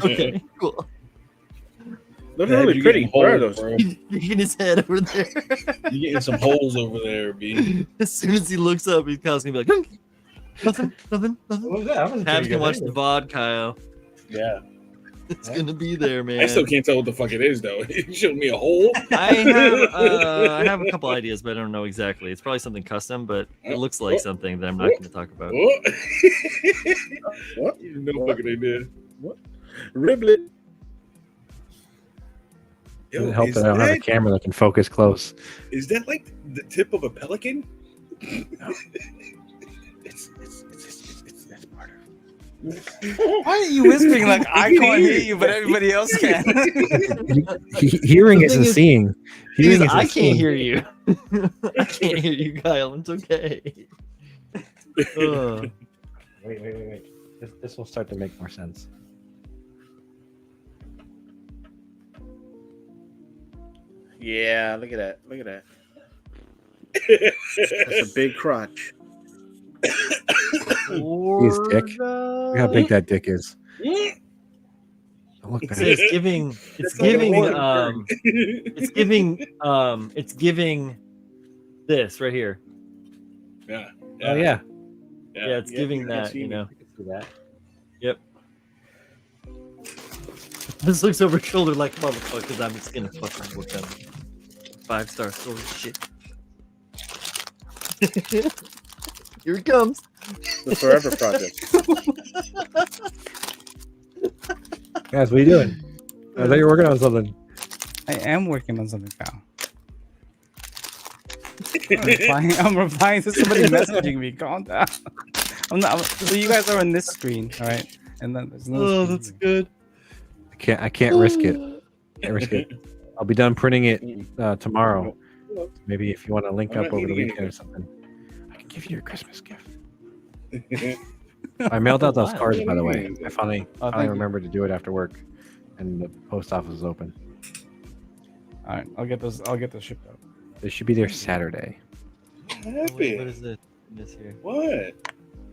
Okay, cool.
Those are really pretty. Where are those?
He's shaking his head over there.
You getting some holes over there, B.
As soon as he looks up, Kyle's gonna be like, nothing.
What was that?
Tabs can watch the VOD, Kyle.
Yeah.
It's gonna be there, man.
I still can't tell what the fuck it is, though. You showed me a hole.
I have a couple ideas, but I don't know exactly. It's probably something custom, but it looks like something that I'm not going to talk about.
What? No fucking idea.
What? Riblet.
Doesn't help that I don't have a camera that can focus close.
Is that like the tip of a pelican?
No. It's part of.
Why are you whispering like I can't hear you, but everybody else can?
Hearing isn't seeing. Hearing isn't
I can't
seeing.
hear you. I can't hear you, Kyle. It's okay.
Wait. This will start to make more sense.
Yeah, look at that. Look at that. That's a big crotch.
Jeez, dick. Look how big that dick is. Don't look back.
It's giving. It's giving this right here.
Yeah.
Oh yeah.
Yeah, it's giving that. You know.
I can see that.
Yep. This looks over his shoulder like motherfuckers. I'm just gonna fucking work on 5-star story shit. Here it comes.
The Forever Project.
Guys, what are you doing? I thought you were working on something.
I am working on something, pal. I'm replying to somebody messaging me. Calm down. I'm not. So you guys are on this screen, all right? And then there's no.
That's good.
I can't risk it. Can't risk it. I'll be done printing it tomorrow. Maybe if you want to link up over the weekend or something, I can give you your Christmas gift. I mailed out those cards, by the way. I finally remembered to do it after work, and the post office is open.
All right, I'll get those shipped out.
They should be there Saturday.
Happy.
What is this here?
What?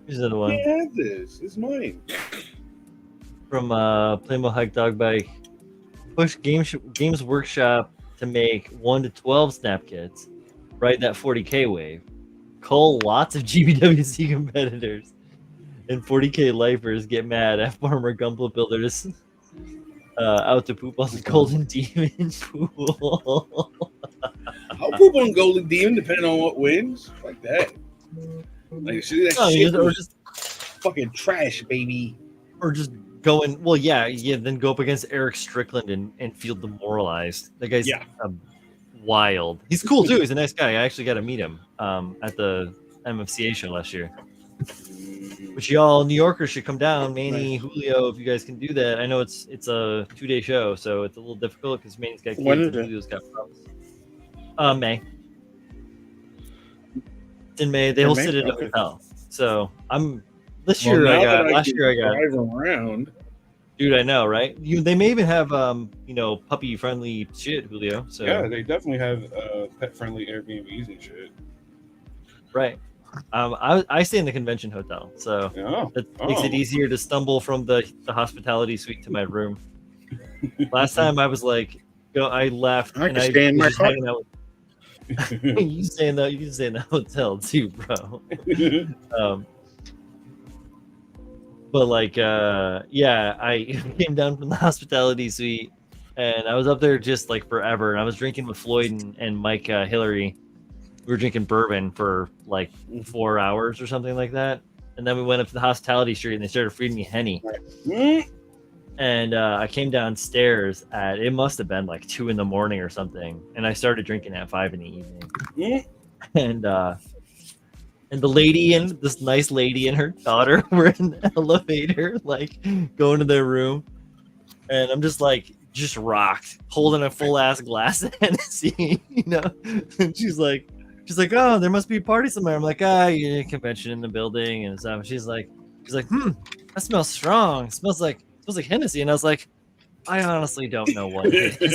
Here's another
I
one
can't have this. It's mine.
from Playmo Hike Dog Bike. Push Games Workshop to make 1 to 12 snap kits. Ride that 40K wave. Cull lots of GBWC competitors. And 40K lifers get mad at Farmer Gumball Builders out to poop on the Golden Demon pool.
I'll poop on Golden Demon depending on what wins. Like that. Like, see, that shit
or
was
just
fucking trash, baby.
or just going. Well, yeah. Then go up against Eric Strickland and feel demoralized. That guy's wild. He's cool too. He's a nice guy. I actually got to meet him at the MFCA show last year. Which y'all New Yorkers should come down, Manny, Julio, if you guys can do that. I know it's a 2-day show, so it's a little difficult because Manny's got kids and Julio's got problems. May. In May, they hosted it at a hotel. So last year I got
drive around.
Dude, I know, right? They may even have puppy friendly shit, Julio. So
yeah, they definitely have pet friendly Airbnbs and shit.
Right. I stay in the convention hotel, so that makes it easier to stumble from the hospitality suite to my room. Last time I was like, I left.
I can stay in my car.
You stay in the hotel too, bro. But I came down from the hospitality suite, and I was up there just like forever. And I was drinking with Floyd and Mike Hillary. We were drinking bourbon for like 4 hours or something like that. And then we went up to the hospitality street and they started feeding me Henny. And I came downstairs it must have been like 2 a.m. or something. And I started drinking at 5 p.m. And the lady and this nice lady and her daughter were in the elevator, like going to their room. And I'm just rocked, holding a full ass glass of Hennessy, And she's like, oh, there must be a party somewhere. I'm like, convention in the building and stuff. She's like, that smells strong. It smells like Hennessy. And I was like, I honestly don't know what it is.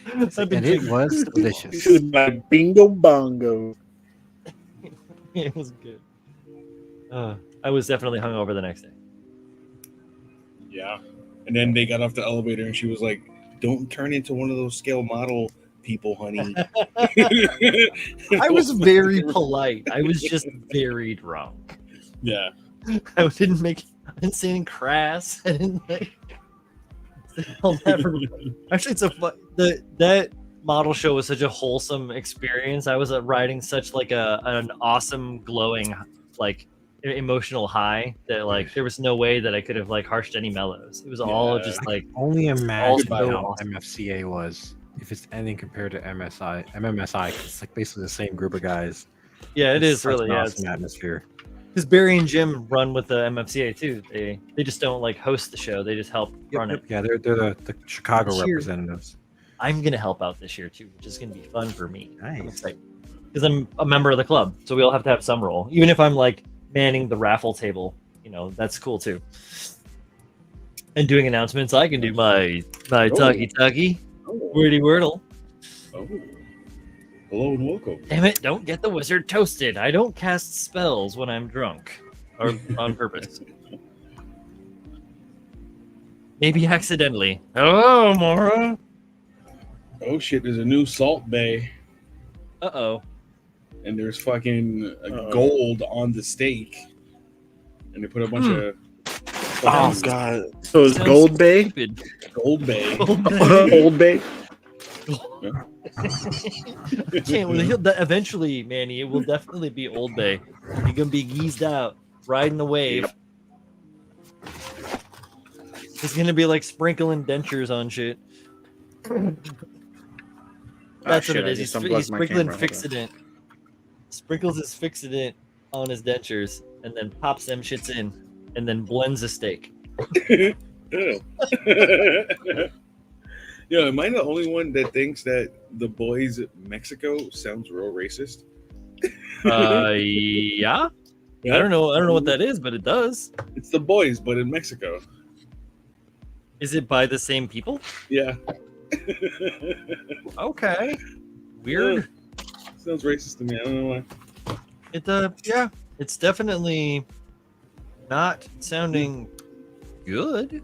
And it was delicious.
Like bingo bongo.
It was good. I was definitely hungover the next day.
Yeah. And then they got off the elevator and she was like, don't turn into one of those scale model people, honey.
I was very polite. I was just very drunk.
Yeah.
I didn't say anything crass. I didn't Actually, that model show was such a wholesome experience. I was riding such like an awesome, glowing, like emotional high that there was no way that I could have harshed any mellows. It was all just like
only imagine how MFCA was. If it's anything compared to MMSI, it's like basically the same group of guys.
Yeah, it is really
awesome atmosphere.
Because Barry and Jim run with the MFCA too. They just don't host the show. They just help run it.
Yeah, they're the Chicago representatives.
I'm gonna help out this year too, which is gonna be fun for me.
Nice.
Because I'm a member of the club, so we all have to have some role. Even if I'm manning the raffle table, that's cool too. And doing announcements, I can do my talkie. Wordy Wordle.
Oh. Hello and welcome.
Damn it, don't get the wizard toasted. I don't cast spells when I'm drunk. Or on purpose. Maybe accidentally. Hello, Mora.
Oh shit, there's a new Salt Bay.
Uh-oh.
And there's fucking gold on the steak. And they put a bunch of...
Oh, God. So it's Gold Bay?
Stupid.
Gold Bay.
Gold Bay?
Yeah.
Can't. Eventually, Manny, it will definitely be Old Bay. You're gonna be geezed out, riding the wave.
Yep.
He's gonna be like sprinkling dentures on shit.
Ah,
That's
shit,
what
I
it is.
just
He's
unplugged my
sprinkling
camera. Hold on.
fixidant. Sprinkles his fixidant on his dentures, and then pops them shits in, and then blends a steak.
Ew. Yo, am I the only one that thinks that the boys Mexico sounds real racist?
Yeah. I don't know. I don't know what that is, but it does.
It's the boys, but in Mexico.
Is it by the same people?
Yeah.
Okay. Weird.
Sounds racist to me. I don't know why.
Yeah. It's definitely not sounding good.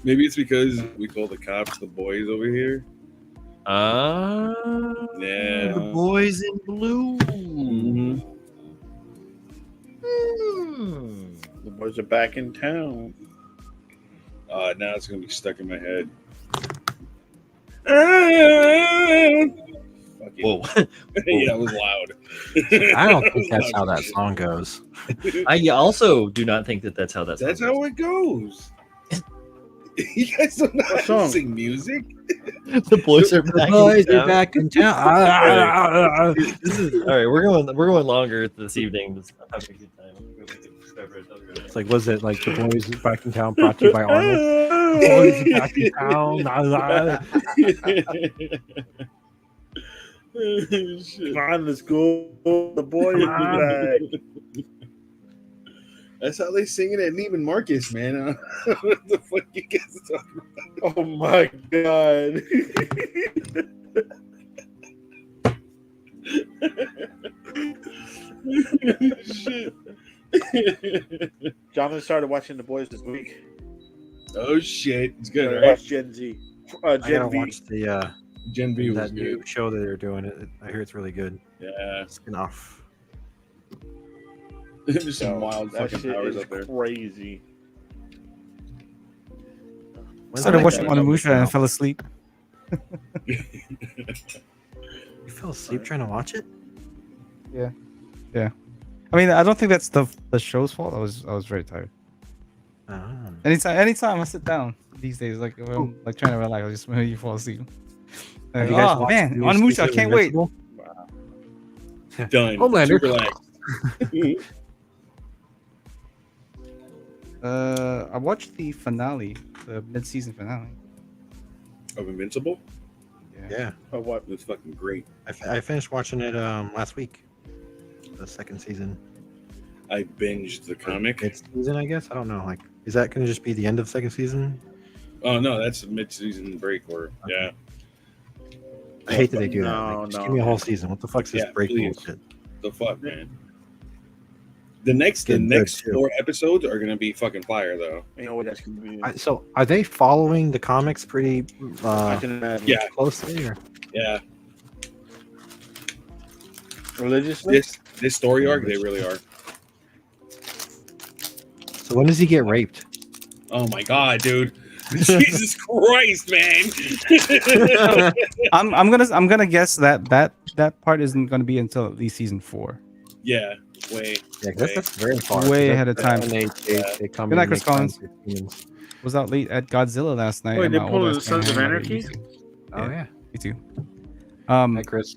Maybe it's because we call the cops the boys over here. Yeah.
The boys in blue.
Mhm.
The boys are back in town.
Now it's gonna be stuck in my head. Fuck you.
Whoa.
Yeah, it was loud.
I don't think that's how that song goes.
I also do not think that that's how that's.
That's how it goes. You guys don't know
What
how
song?
to sing music?
The boys are back.
Boys
in
are
town.
back in town.
This is all right. We're going longer this evening. Just having a good time.
It's like, was it like the boys are back in town brought to you by Arnold? Boys are back in town.
Shit.
Come on, let's go. The boys are back.
That's how they sing it at Neiman Marcus, man. I don't know what the fuck you guys are talking
Oh my god.
about. Shit.
Jonathan started watching The Boys this week.
Oh shit, it's good,
Gotta
right?
watch Gen Z.
I gotta
Gen V.
watch the
Gen B was
that
good.
new show that they're doing. I hear it's really good.
Yeah,
Spin-off.
there's some
Yo,
wild
that
fucking
shit
powers
is
up there.
crazy.
When's
Started
that
watching
coming out?
Onimusha and fell asleep.
You fell asleep trying to watch it?
I mean, I don't think that's the show's fault. I was very tired. Anytime I sit down these days, like when I'm like trying to relax, I just when you fall asleep. Like,
Have you guys
oh
watched
man,
the newest
Onimusha,
season
I
of
can't wait.
Invincible?
Done.
Homelander.
Super relaxed.
I watched the finale, the mid-season finale.
Of Invincible?
Yeah,
Oh, what?
That's fucking great.
I finished watching it last week. The second season.
I binged the comic.
Mid-season, I guess. I don't know. Like, is that going to just be the end of the second season?
Oh no, that's a mid-season break. Or yeah,
I hate that they do that.
No,
Like, just
no.
give me a whole season. What the fuck's this
Yeah,
break
please.
bullshit?
the fuck, man. The next
Getting good, too.
4 episodes are gonna be fucking fire, though.
You know what that's gonna be?
So, are they following the comics pretty
I can imagine.
Yeah.
closely? Or?
Yeah,
Religiously?
this story arc, they really are.
So when does he get raped?
Oh my god, dude! Jesus Christ, man!
I'm gonna guess that part isn't gonna be until at least season 4.
Yeah, way.
Yeah, that's very far.
Way
That's
ahead of time.
when they come
Good night,
in and
Chris
make friends
Collins.
with humans.
Was out late at Godzilla last night.
Wait,
and
they
my
pulled
old
the
ass
Sons
came
of
home
Anarchy?
easy.
Oh yeah.
Me too.
Hi, Chris.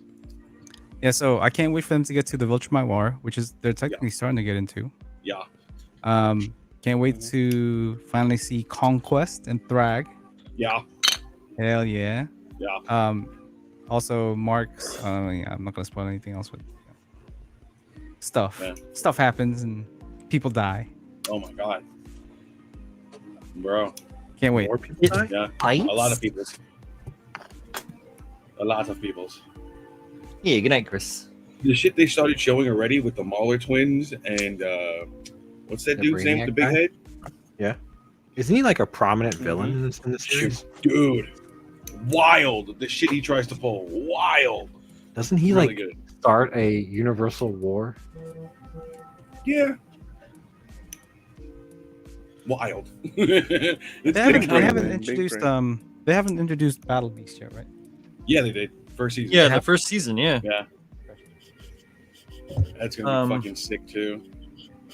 Yeah, so I can't wait for them to get to the Viltrumite War, which is they're technically starting to get into.
Yeah.
Can't wait to finally see Conquest and Thrag.
Yeah.
Hell yeah.
Yeah.
Also Mark's. Yeah, I'm not gonna spoil anything else, but stuff.
Yeah.
Stuff happens and people die.
Oh my god, bro.
Can't wait.
More people die?
Yeah.
Fights?
A lot of people's. A lot of people's.
Yeah. Good night, Chris.
The shit they started showing already with the Mauler twins and what's that
The
dude's name with the big
Brainiac
head?
Isn't he like a prominent villain in this series?
Dude, wild. The shit he tries to pull, wild.
Doesn't he
Really
like
good.
start a universal war?
Yeah. Wild. It's
They haven't,
big
they haven't
brain.
introduced
brain.
they haven't introduced Battle Beast yet, right?
Yeah, they did. First season.
Yeah, the first season. Yeah.
Yeah. That's gonna be fucking sick too.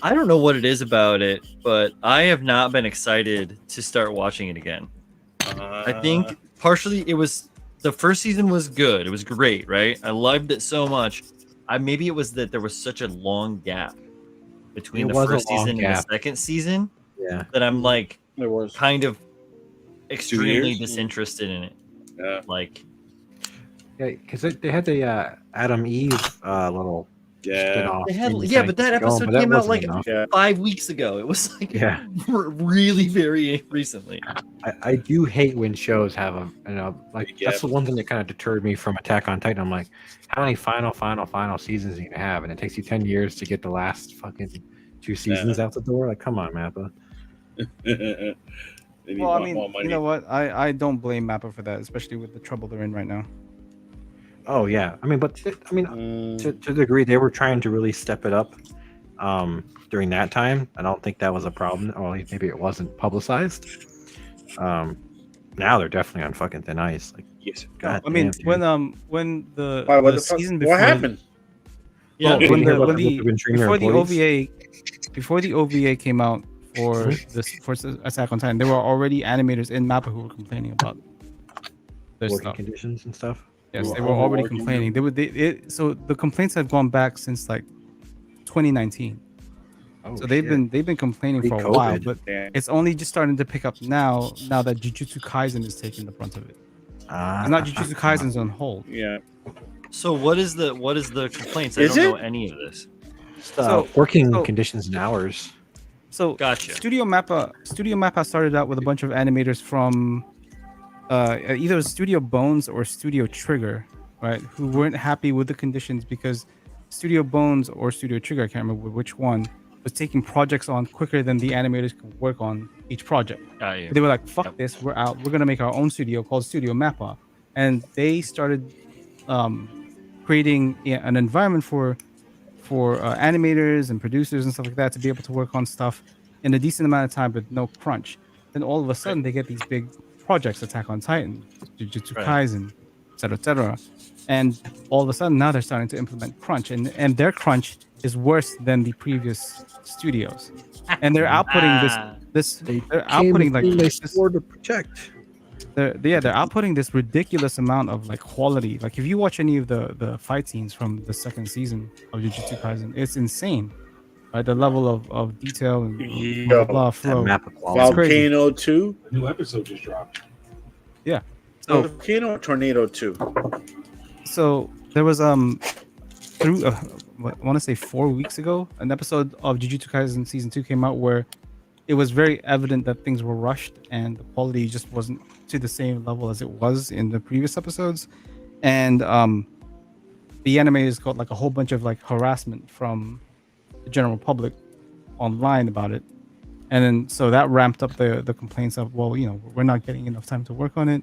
I don't know what it is about it, but I have not been excited to start watching it again. I think partially it was the first season was good. It was great, right? I loved it so much. Maybe it was that there was such a long gap between the first season and the second season.
Yeah.
That I'm like
It was
kind of extremely
years?
disinterested in it.
Yeah.
Like,
Yeah, because they had the Adam Eve little
Yeah.
spin-off.
they had,
thing to
yeah,
kinda
but that
keep it going,
episode
but that
came out
wasn't
like
enough.
5 weeks ago. It was like
Yeah.
really very recently.
I do hate when shows have a like
Yeah.
that's the one thing that kind of deterred me from Attack on Titan. I'm like, how many final seasons are you gonna have? And it takes you 10 years to get the last fucking 2 seasons out the door. Like, come on, Mappa.
They need
Well, I
more
mean,
money.
you know what? I don't blame Mappa for that, especially with the trouble they're in right now.
Oh yeah, I mean, but to the degree they were trying to really step it up during that time, I don't think that was a problem, or at least maybe it wasn't publicized. Now they're definitely on fucking thin ice. Like,
Yes.
God,
I mean,
damn,
when the,
Why, what
the
the fuck?
season before
What happened?
Yeah,
Well,
Did
when
you hear
the
about
when
the
the
Open Streamer
before the
employees?
before the OVA came out for Attack on Titan, there were already animators in Mappa who were complaining about their
working
stuff.
conditions and stuff.
Yes, they were already
Overworking.
complaining. So the complaints have gone back since like 2019.
Oh,
So they've been complaining for a while,
Pre-COVID.
but
Yeah.
it's only just starting to pick up now that Jujutsu Kaisen is taking the brunt of it. It's not Jujutsu Kaisen's on hold.
Yeah.
So what is the complaints? I
Is
don't
it?
know any of this.
Working
so-
conditions and hours.
So
Gotcha.
Studio Mappa started out with a bunch of animators from either Studio Bones or Studio Trigger, right? Who weren't happy with the conditions because Studio Bones or Studio Trigger, I can't remember which one, was taking projects on quicker than the animators could work on each project.
Yeah.
They were like, "Fuck
Yep.
this! We're out. We're gonna make our own studio called Studio Mappa," and they started creating an environment for animators and producers and stuff like that to be able to work on stuff in a decent amount of time with no crunch. Then all of a sudden they get these big projects: Attack on Titan, Jujutsu Kaisen, etc., and all of a sudden now they're starting to implement crunch, and their crunch is worse than the previous studios, and they're outputting they're outputting like this,
to protect.
they're outputting this ridiculous amount of like quality. Like if you watch any of the fight scenes from the second season of Jujutsu Kaisen, it's insane. Right, the level of detail and blah, blah, blah, flow.
Mappa quality.
crazy.
Volcano 2?
A new episode just dropped.
So
Volcano or Tornado 2?
so there was through I want to say 4 weeks ago, an episode of Jujutsu Kaisen season 2 came out where it was very evident that things were rushed and the quality just wasn't to the same level as it was in the previous episodes, and the animators got like a whole bunch of like harassment from the general public online about it, and then so that ramped up the complaints of, well, we're not getting enough time to work on it,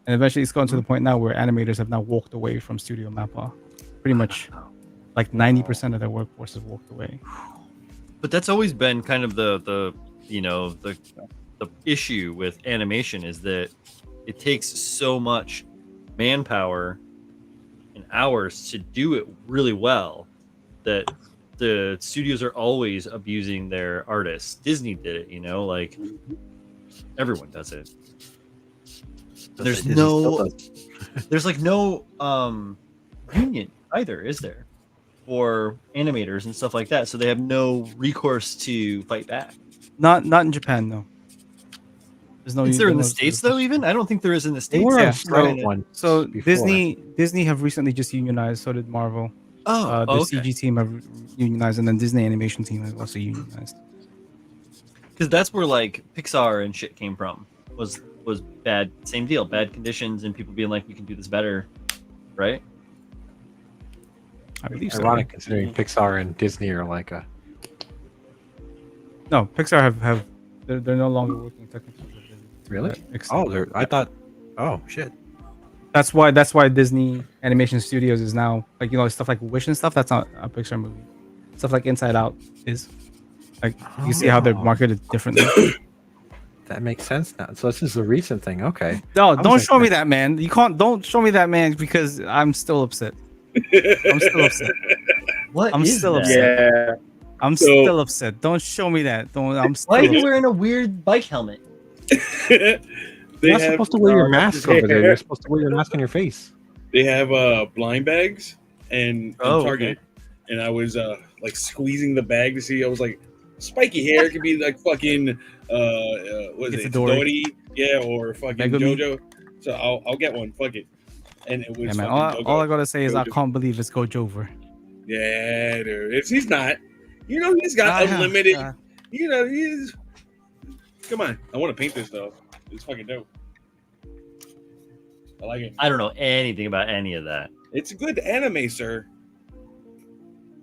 and eventually it's gotten to the point now where animators have now walked away from Studio Mappa. Pretty much like 90% of their workforce has walked away.
But that's always been kind of the issue with animation, is that it takes so much manpower and hours to do it really well that the studios are always abusing their artists. Disney did it, like everyone does it. There's there's like no union either, is there, for animators and stuff like that, so they have no recourse to fight back.
Not in Japan, no. There's no.
Is there in the
no-
States though? Even I don't think there is in the
They
States.
were
Yeah,
on strike
so-
one.
So
before.
Disney have recently just unionized. So did Marvel.
Oh,
The
okay.
CG team have unionized, and then Disney Animation team has also unionized.
Because that's where like Pixar and shit came from. Was bad, same deal, bad conditions, and people being like, we can do this better, right?
I believe so.
Ironic considering Pixar and Disney are like a.
No, Pixar have they're no longer working technically. with Disney to
Really?
that extent.
Oh, I thought. Oh shit.
That's why Disney Animation Studios is now like stuff like Wish and stuff. That's not a Pixar movie. Stuff like Inside Out is like you see how they're marketed differently.
That makes sense now. So this is a recent thing. Okay.
No,
was
don't
like
show me
that.
that, man. You can't. Don't show me that, man, because I'm still upset. I'm still upset.
What
I'm
is
still
that?
upset.
Yeah.
I'm
So-
still upset. Don't show me that. Don't. I'm still.
Why are you
upset.
wearing a weird bike helmet?
You're not supposed to wear your
that's
mask
his
over there.
hair.
You're supposed to wear your mask on your face.
They have blind bags and
Oh,
Target, and I was like squeezing the bag to see. I was like, spiky hair. It could be like fucking what is it?
Itadori.
Dory, yeah, or fucking
Megumi.
JoJo. So I'll get one. Fuck it. And it was
Yeah, man.
fucking
All I gotta say is I
Gojo.
can't believe it's Gojo over.
Yeah, dude. He's not. You know, he's got unlimited. You know, he's. Come on, I want to paint this though. It's fucking dope. I like it.
I don't know anything about any of that.
It's a good anime, sir.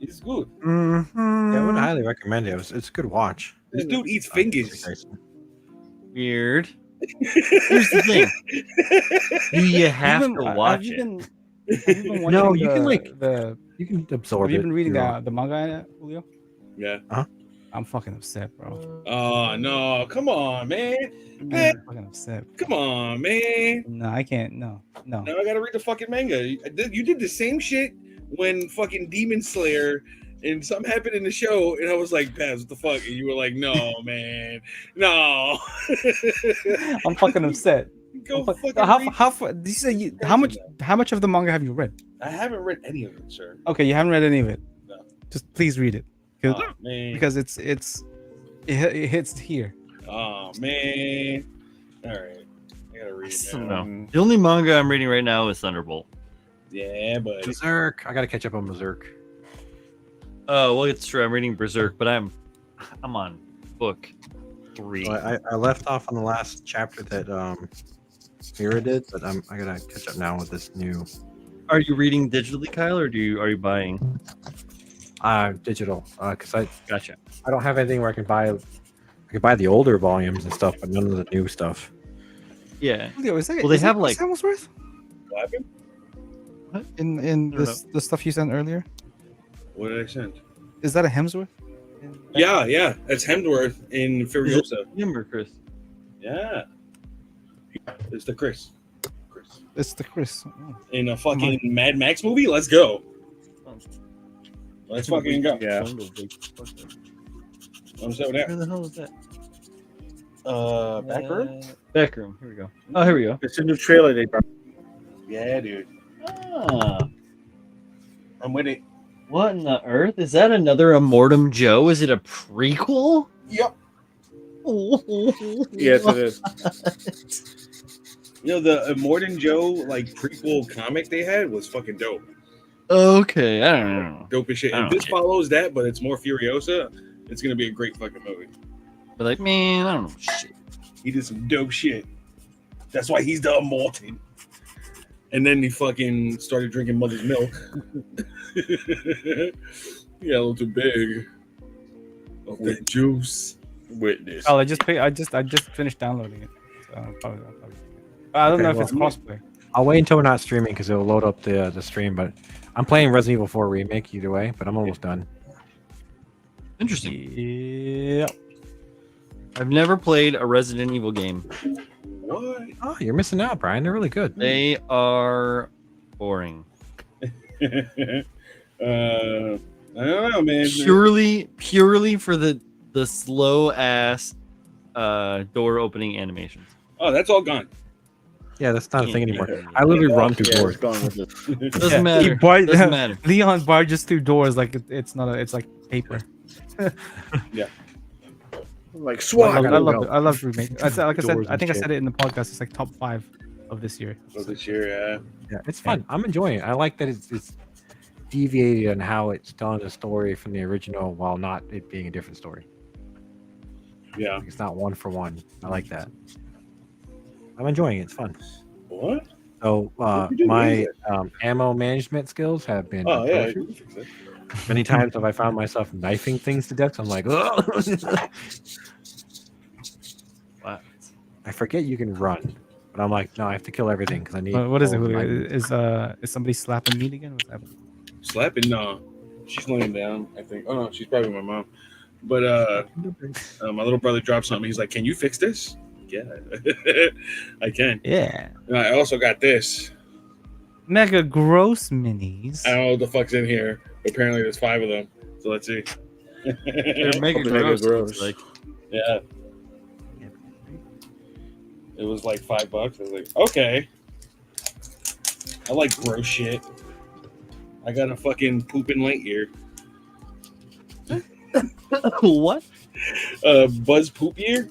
It's good.
Mm-hmm. Yeah, I would highly recommend it. It's a good watch.
This dude eats fingers.
Weird. Here's the thing. Do you have to watch it?
Have you been watching
No, you can, like,
the.
You can absorb
Have you
it.
been reading
You're
the manga, Julio?
Yeah.
I'm fucking upset, bro.
Oh no! Come on, man.
I'm fucking upset.
Come on, man.
No, I can't. No.
Now I gotta read the fucking manga. You did the same shit when fucking Demon Slayer and something happened in the show, and I was like, "Paz, what the fuck?" And you were like, "No, man, no."
I'm fucking upset.
Go fucking
Did you say how much of the manga have you read?
I haven't read any of it, sir.
Okay, you haven't read any of it.
No.
Just please read it.
Oh man.
Because it hits here.
Oh man. All right. I gotta read
I
it
still
now.
know. The only manga I'm reading right now is Thunderbolt.
Yeah, but
Berserk. I gotta catch up on Berserk.
Oh, well, it's true. I'm reading Berserk, but I'm on book 3.
So I left off on the last chapter that Mira did, but I gotta catch up now with this new
Are you reading digitally, Kyle, or are you buying?
digital because I
Gotcha.
don't have anything where I can buy the older volumes and stuff, but none of the new stuff.
Yeah.
Julio, is that,
Well, they
is
have,
that
like-
Chris Hemsworth
what happened?
in
I don't
the stuff you sent earlier?
What did I send?
Is that a Hemsworth?
Yeah, that's Hemsworth in Furiosa.
Him or Chris?
Yeah. It's the Chris.
It's the Chris. Oh.
In a fucking Mad Max movie? Let's go. Let's fucking go.
Yeah.
I'm so there.
Where the hell is that?
Back room?
Back room. Here we go. Oh, here we go.
It's a new trailer they brought.
Yeah, dude.
Ah,
I'm with it.
what in the earth? Is that another Immortum Joe? Is it a prequel?
Yep.
Yes, it is.
You know, the Immortan Joe like prequel comic they had was fucking dope.
Okay, I don't know.
Dope as shit.
I
If
don't
this
care.
follows that, but it's more Furiosa, it's gonna be a great fucking movie.
But like, man, I don't know shit.
He did some dope shit. That's why he's the Immortan. And then he fucking started drinking mother's milk. He got a little too big. Of that juice.
Witness.
Oh, I just finished downloading it. So I don't know if
well,
it's crossplay.
I'll wait until we're not streaming because it'll load up the stream. But I'm playing Resident Evil 4 remake either way. But I'm almost done.
Interesting.
Yeah.
I've never played a Resident Evil game.
What?
Oh, you're missing out, Brian. They're really good.
They are boring.
I don't know, man.
Purely for the slow ass door opening animations.
Oh, that's all gone.
Yeah, that's not a thing anymore.
Yeah.
I literally run through
Yeah,
doors.
it's gone with it.
Doesn't matter.
He
Doesn't matter.
Leon barges through doors like it's not a. It's like paper.
Like
I
SWAT.
love remake. Like I said,
Doors
I think I
and
said it in the podcast. It's like top 5 of this year.
So this year, yeah.
Yeah, it's fun. I'm enjoying it. I like that it's deviated on how it's telling the story from the original while not it being a different story.
Yeah.
It's not one for one. I like that. I'm enjoying it. It's fun.
What?
So
What you do
my
with
ammo management skills have been
Oh, yeah.
improved.
you can fix it.
Many times have I found myself knifing things to death. So I'm like, oh.
What?
I forget you can run, but I'm like, no, I have to kill everything because I need.
What is it?
all of
Julio?
my-
Is somebody slapping meat again? What's happening?
Slapping? No. She's laying down, I think. Oh, no, she's probably my mom. But my little brother dropped something. He's like, can you fix this? yeah, I can.
Yeah.
And I also got this.
Mega gross minis.
I don't know what the fuck's in here. But apparently, there's 5 of them. So let's see.
They're mega
Mega
gross. it
gross.
looks like.
Yeah. It was like $5. I was like, okay. I like gross shit. I got a fucking pooping Lightyear.
What?
Buzz Poop Year?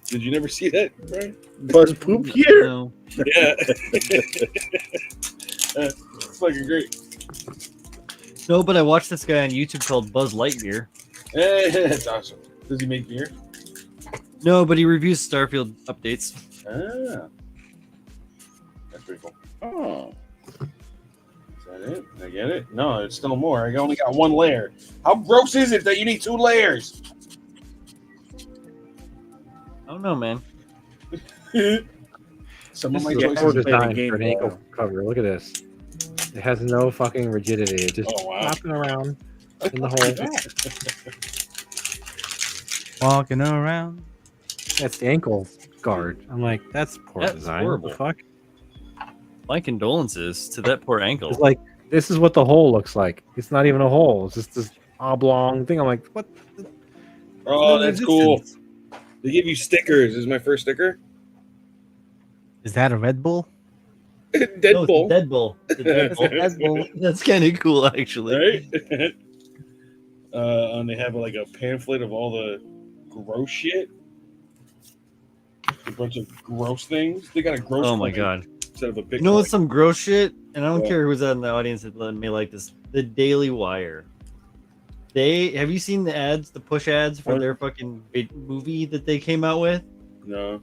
Did you never see that, Brian?
Buzz Poop here.
No.
Yeah. It's fucking great.
No, but I watched this guy on YouTube called Buzz Lightyear.
That's awesome. Does he make beer?
No, but he reviews Starfield updates.
Ah. That's pretty cool.
Oh.
Is that it? Did I get it? No, it's still more. I only got 1 layer. How gross is it that you need 2 layers?
I don't know, man.
Some of
This
my
is a
choices
poor
play the
design
game
for an ankle cover. Look at this. It has no fucking rigidity. It's just
Oh, wow.
flopping around in the hole.
Walking around.
That's the ankle guard. I'm like, that's poor
That's
design.
horrible.
What the fuck?
My condolences to that poor ankle.
It's like, this is what the hole looks like. It's not even a hole. It's just this oblong thing. I'm like, what?
Oh,
No
that's cool.
resistance.
They give you stickers. This is my first sticker.
Is that a Red Bull?
Deadpool.
No, it's Deadpool. The Deadpool. Deadpool. That's kind of cool, actually.
Right? And they have like a pamphlet of all the gross shit. A bunch of gross things. They got a gross.
Oh my
coin
god!
Instead of a big.
You know what's some gross shit? And I don't
What?
care who's in the audience that may like this. The Daily Wire. Have you seen the ads, the push ads for
What?
their fucking movie that they came out with?
No.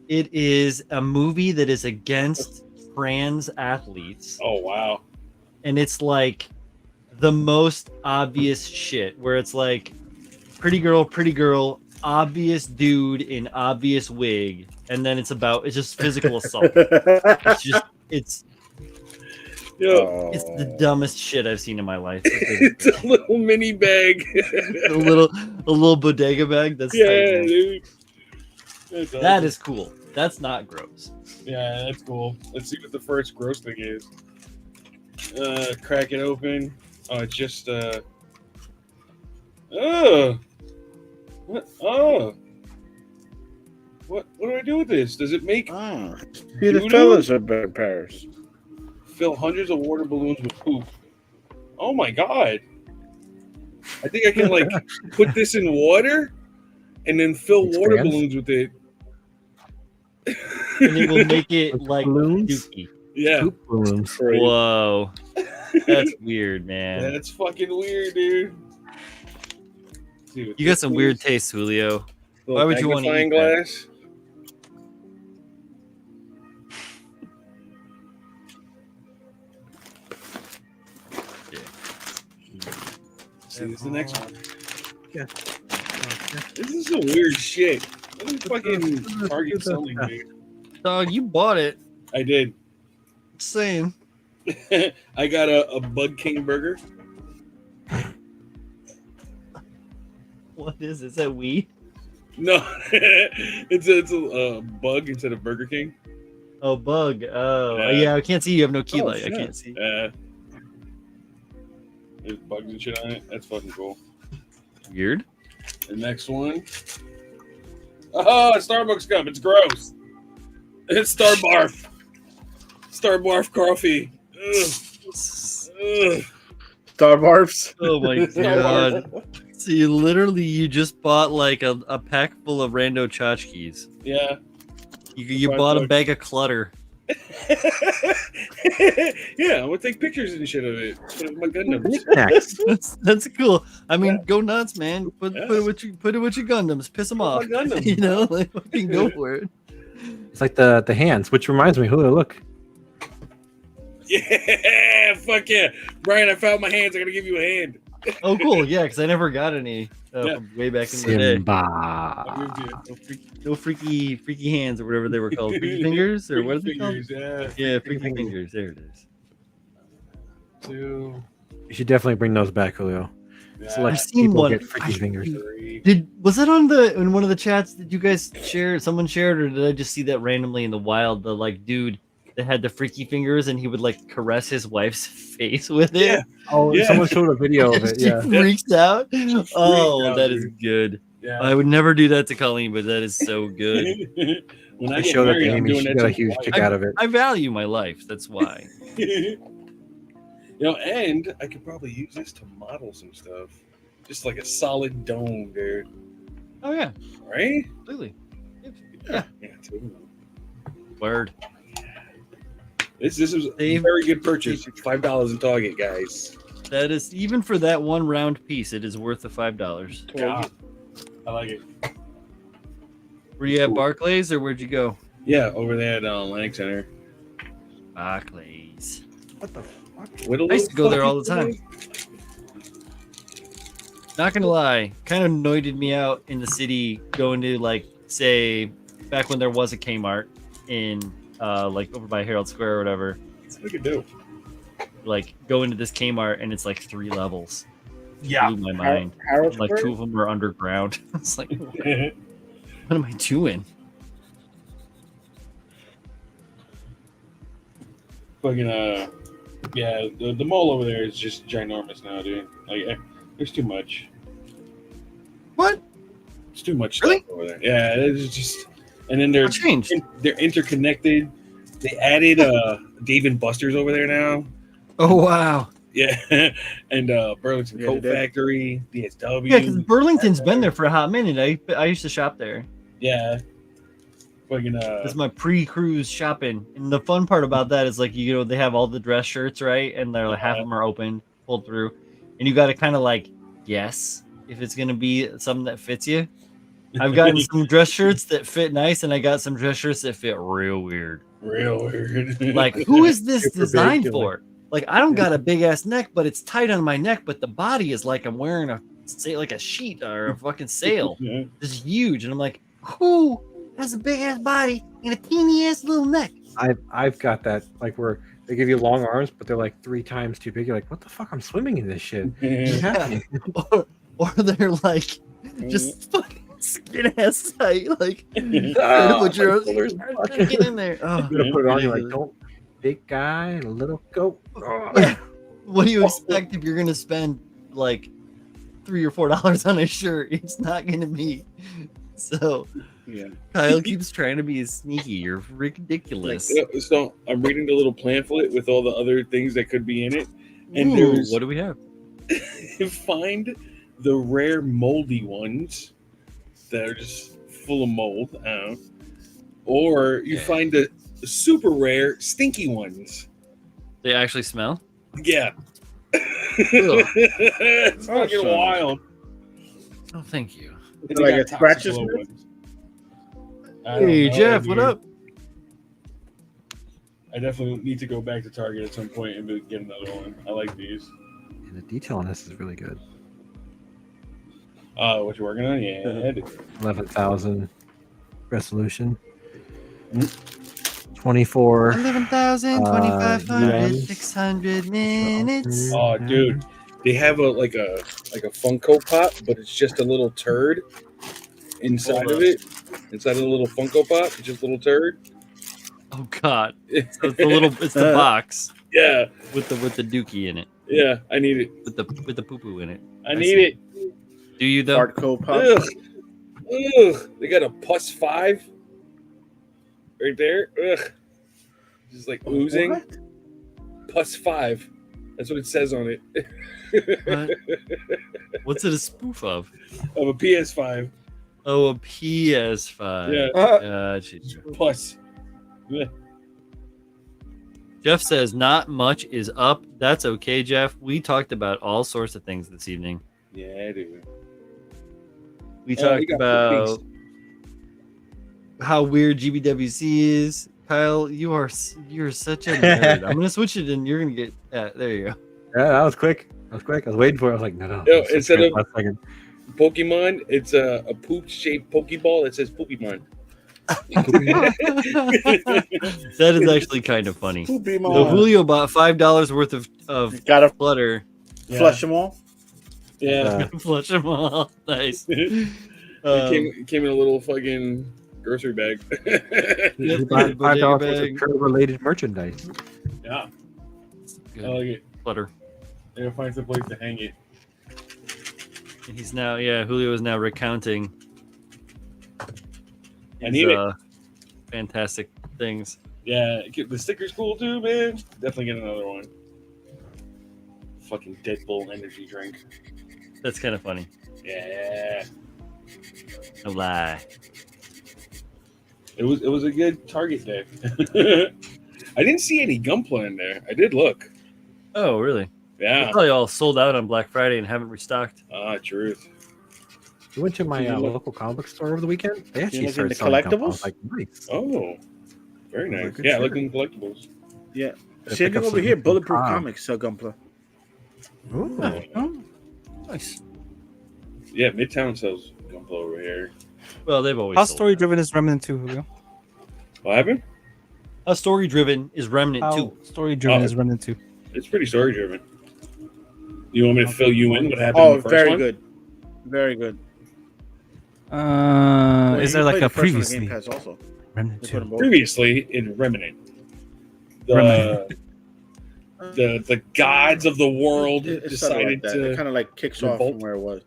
It is a movie that is against trans athletes.
Oh wow.
And it's like the most obvious shit where it's like pretty girl, obvious dude in obvious wig, and then it's just physical assault. It's
Yo,
it's the dumbest shit I've seen in my life.
it's a little mini bag.
a little bodega bag. That's
Yeah,
tight, man.
dude. That's
That
awesome.
is cool. That's not gross.
Yeah, that's cool. Let's see what the first gross thing is. Crack it open. Oh, it's just oh. What? Oh. What do I do with this? Does it make
Ah. See, the
Doo-doo?
fellas are better Paris.
fill hundreds of water balloons with poop? Oh my god. I think I can like put this in water and then fill water
Expands?
balloons with it.
And it will make it
With
like
balloons?
dookie.
Yeah.
Poop balloons.
Whoa. That's weird, man.
That's fucking weird, dude.
You got some weird taste, Julio. Why would you wanna eat
magnifying
that?
glass? See, this is the next one.
Yeah.
This is some weird shit. What is fucking Target selling, dude?
Dog, you bought it.
I did.
Just saying.
I got a Bug King burger.
What is it? Is that weed?
No, it's a bug instead of Burger King.
Oh, bug. Oh,
Yeah.
yeah. I can't see. You have no key
Oh,
light. I
shit.
can't see.
There's bugs and shit on it. That's fucking cool.
Weird.
The next one. Oh, it's Starbucks cup. It's gross. It's Star Barf. Star Barf coffee. Ugh. Ugh.
Star Barfs.
Oh my god. So you just bought like a pack full of rando tchotchkes.
Yeah.
You bought a bag of clutter.
Yeah, I'm gonna take pictures and shit of it. Put it with my Gundams.
Knickknacks.
That's cool. I mean, go nuts, man. Put
Yeah.
it with your Gundams. Piss them
Put
off.
my Gundams.
You know, like fucking go for it.
It's like the hands, which reminds me, Julio, look.
Yeah, fuck yeah. Brian, I found my hands. I gotta give you a hand.
Oh, cool. Yeah, because I never got any
Yeah.
from way back in the day.
Simba.
No freaky hands or whatever they were called. Freaky fingers or what are they called?
Fingers, yeah.
Yeah, freaky fingers. There it is.
Two.
You should definitely bring those back, Julio. So let
I've seen
people
one.
get freaky fingers.
Was it on in one of the chats? Did you guys share? Someone shared, or did I just see that randomly in the wild? The like dude that had the freaky fingers, and he would like caress his wife's face with it.
Yeah.
Oh,
Yeah.
someone showed a video of
And
it.
she
Yeah.
freaks out. Oh,
out,
that is
dude.
good.
Yeah.
I would never do that to Colleen, but that is so good.
When I
I
get
showed it to
married, I'm
Amy.
doing
She
that
got
to
a
my
huge
wife.
kick out of it.
I value my life. That's why.
And I could probably use this to model some stuff. Just like a solid dome, dude.
Oh yeah,
Right?
completely.
Yeah. Too.
Word.
This is a
Save-
very good purchase. $5 in Target, guys.
That is even for that one round piece. It is worth the $5.
Yeah. I like it.
Were you at Barclays or where'd you go?
Yeah, over there at Atlantic Center.
Barclays.
What the fuck?
I used to go there all the time. Not gonna lie, kind of noited me out in the city going to like say back when there was a Kmart in like over by Herald Square or whatever.
Look at do.
Like go into this Kmart and it's like 3 levels.
Yeah.
Blew my mind.
Harold
Like
Square?
2 of them are underground. It's like what am I doing?
Fucking yeah, the mall over there is just ginormous now, dude. Like there's too much.
What?
It's too much
Really?
stuff over there. Yeah, it's just and then
What changed?
they're interconnected. They added Dave & Buster's over there now.
Oh wow.
Yeah. And Burlington
Yeah,
Coat
they did.
Factory, DSW.
Yeah, because Burlington's been there for a hot minute. I used to shop there.
Yeah. Fucking
This is my pre-cruise shopping, and the fun part about that is like they have all the dress shirts, right? And they're like half of them are open, pulled through, and you got to kind of like guess if it's gonna be something that fits you. I've gotten some dress shirts that fit nice, and I got some dress shirts that fit real weird.
real weird.
Like, who is this
Super big,
designed
you're
for? Like, I don't got a big ass neck, but it's tight on my neck, but the body is like I'm wearing like a sheet or a fucking sail.
Yeah.
It's huge, and I'm like, who has a big ass body and a teeny ass little neck?
I've got that, like, where they give you long arms, but they're like 3 times too big. You're like, what the fuck? I'm swimming in this shit. What's happening?
or they're like just fucking skin ass tight, like
Ah,
put your
my shoulders
get in there. Oh,
You're gonna put it on. You're like, don't big guy and a little goat.
yeah. What do you expect if you're gonna spend like $3 or $4 on a shirt? It's not gonna be. So
Yeah.
Kyle keeps trying to be sneaky. You're ridiculous.
So I'm reading the little pamphlet with all the other things that could be in it, and
Ooh,
there's
what do we have?
find the rare moldy ones that are just full of mold, or you find the super rare stinky ones.
They actually smell.
Yeah. It's fucking
Awesome.
wild.
Oh, thank you.
And
Like
they
a
got
scratches
toxic
mix?
ones. I don't
Hey
know,
Jeff, what
dude.
up?
I definitely need to go back to Target at some point and get another one. I like these.
And the detail on this is really good.
What you working on? Yeah.
11,000 resolution. 24.
11,000, 2,500,
yes.
600 minutes.
Oh, dude, they have like a Funko Pop, but it's just a little turd inside of it. Inside of the little Funko Pop, it's just a little turd.
Oh God! So it's the box
Yeah,
with the dookie in it,
yeah, I need it.
with the poo poo in it.
I need it.
Do you though?
Hardcore pop.
Ugh. Ugh. They got a +5 right there. Ugh. Just like oozing.
What?
+5. That's what it says on it.
What? What's it a spoof of?
Of a PS5.
Oh, a PS5.
Yeah.
Gotcha.
Plus. Yeah.
Jeff says not much is up. That's okay, Jeff. We talked about all sorts of things this evening.
Yeah, dude.
We
Oh,
talked
you got
about how weird GBWC is. Kyle, you're such a nerd. I'm gonna switch it, and you're gonna get. There you go.
Yeah, that was quick. I was quick. for it. I was like, no.
Yo,
It's
instead of-
last second.
Pokemon, it's a poop-shaped Pokeball that says Pookemon.
That is actually kind of funny.
Who be
So
my
Julio bought $5 worth of
gotta
clutter.
Yeah.
flush them all?
Yeah.
Flush them all. Nice.
It came in a little fucking grocery bag.
He
Yep,
bought
bodega
$5 worth
bag.
of trail-related merchandise.
Yeah.
Good.
I like it.
Clutter.
I gotta find some place to hang it.
And he's now, Julio is now recounting
I
his,
need it.
fantastic things.
Yeah, the sticker's cool too, man. Definitely get another one. Fucking Deadpool energy drink.
That's kind of funny.
Yeah.
No lie.
It was a good Target day. I didn't see any Gunpla in there. I did look.
Oh, really? They're
Yeah.
probably all sold out on Black Friday and haven't restocked.
Ah, truth.
We went to my
Did you look-
local comic book store over the weekend. They actually
look
started
into
selling Gunpla. I
collectibles?
was like, nice.
Oh, very
Well,
nice.
good
Yeah,
shit.
looking collectibles.
Yeah.
Gotta
Same
pick
thing
up
over
some
here. Bulletproof
Gunpla.
Comics sell Gunpla.
Ooh.
Oh, nice.
Yeah, Midtown sells Gunpla over here.
Well, they've always
How
sold
story
out.
driven is Remnant 2, Julio?
What happened?
How story driven is Remnant
How
2?
story driven
Oh.
is Remnant 2?
It's pretty story driven. You want me to fill you in what happened in
Oh,
the first
very
one?
good. Very good.
Is
you
there like
played
a
the first one on
previously
Game Pass also.
Remnant
They put
2?
them both.
Previously in Remnant.
Remnant.
The gods of the world
It's sort of
decided
like that. It
to
kind of like kicks off
revolt.
from where it was.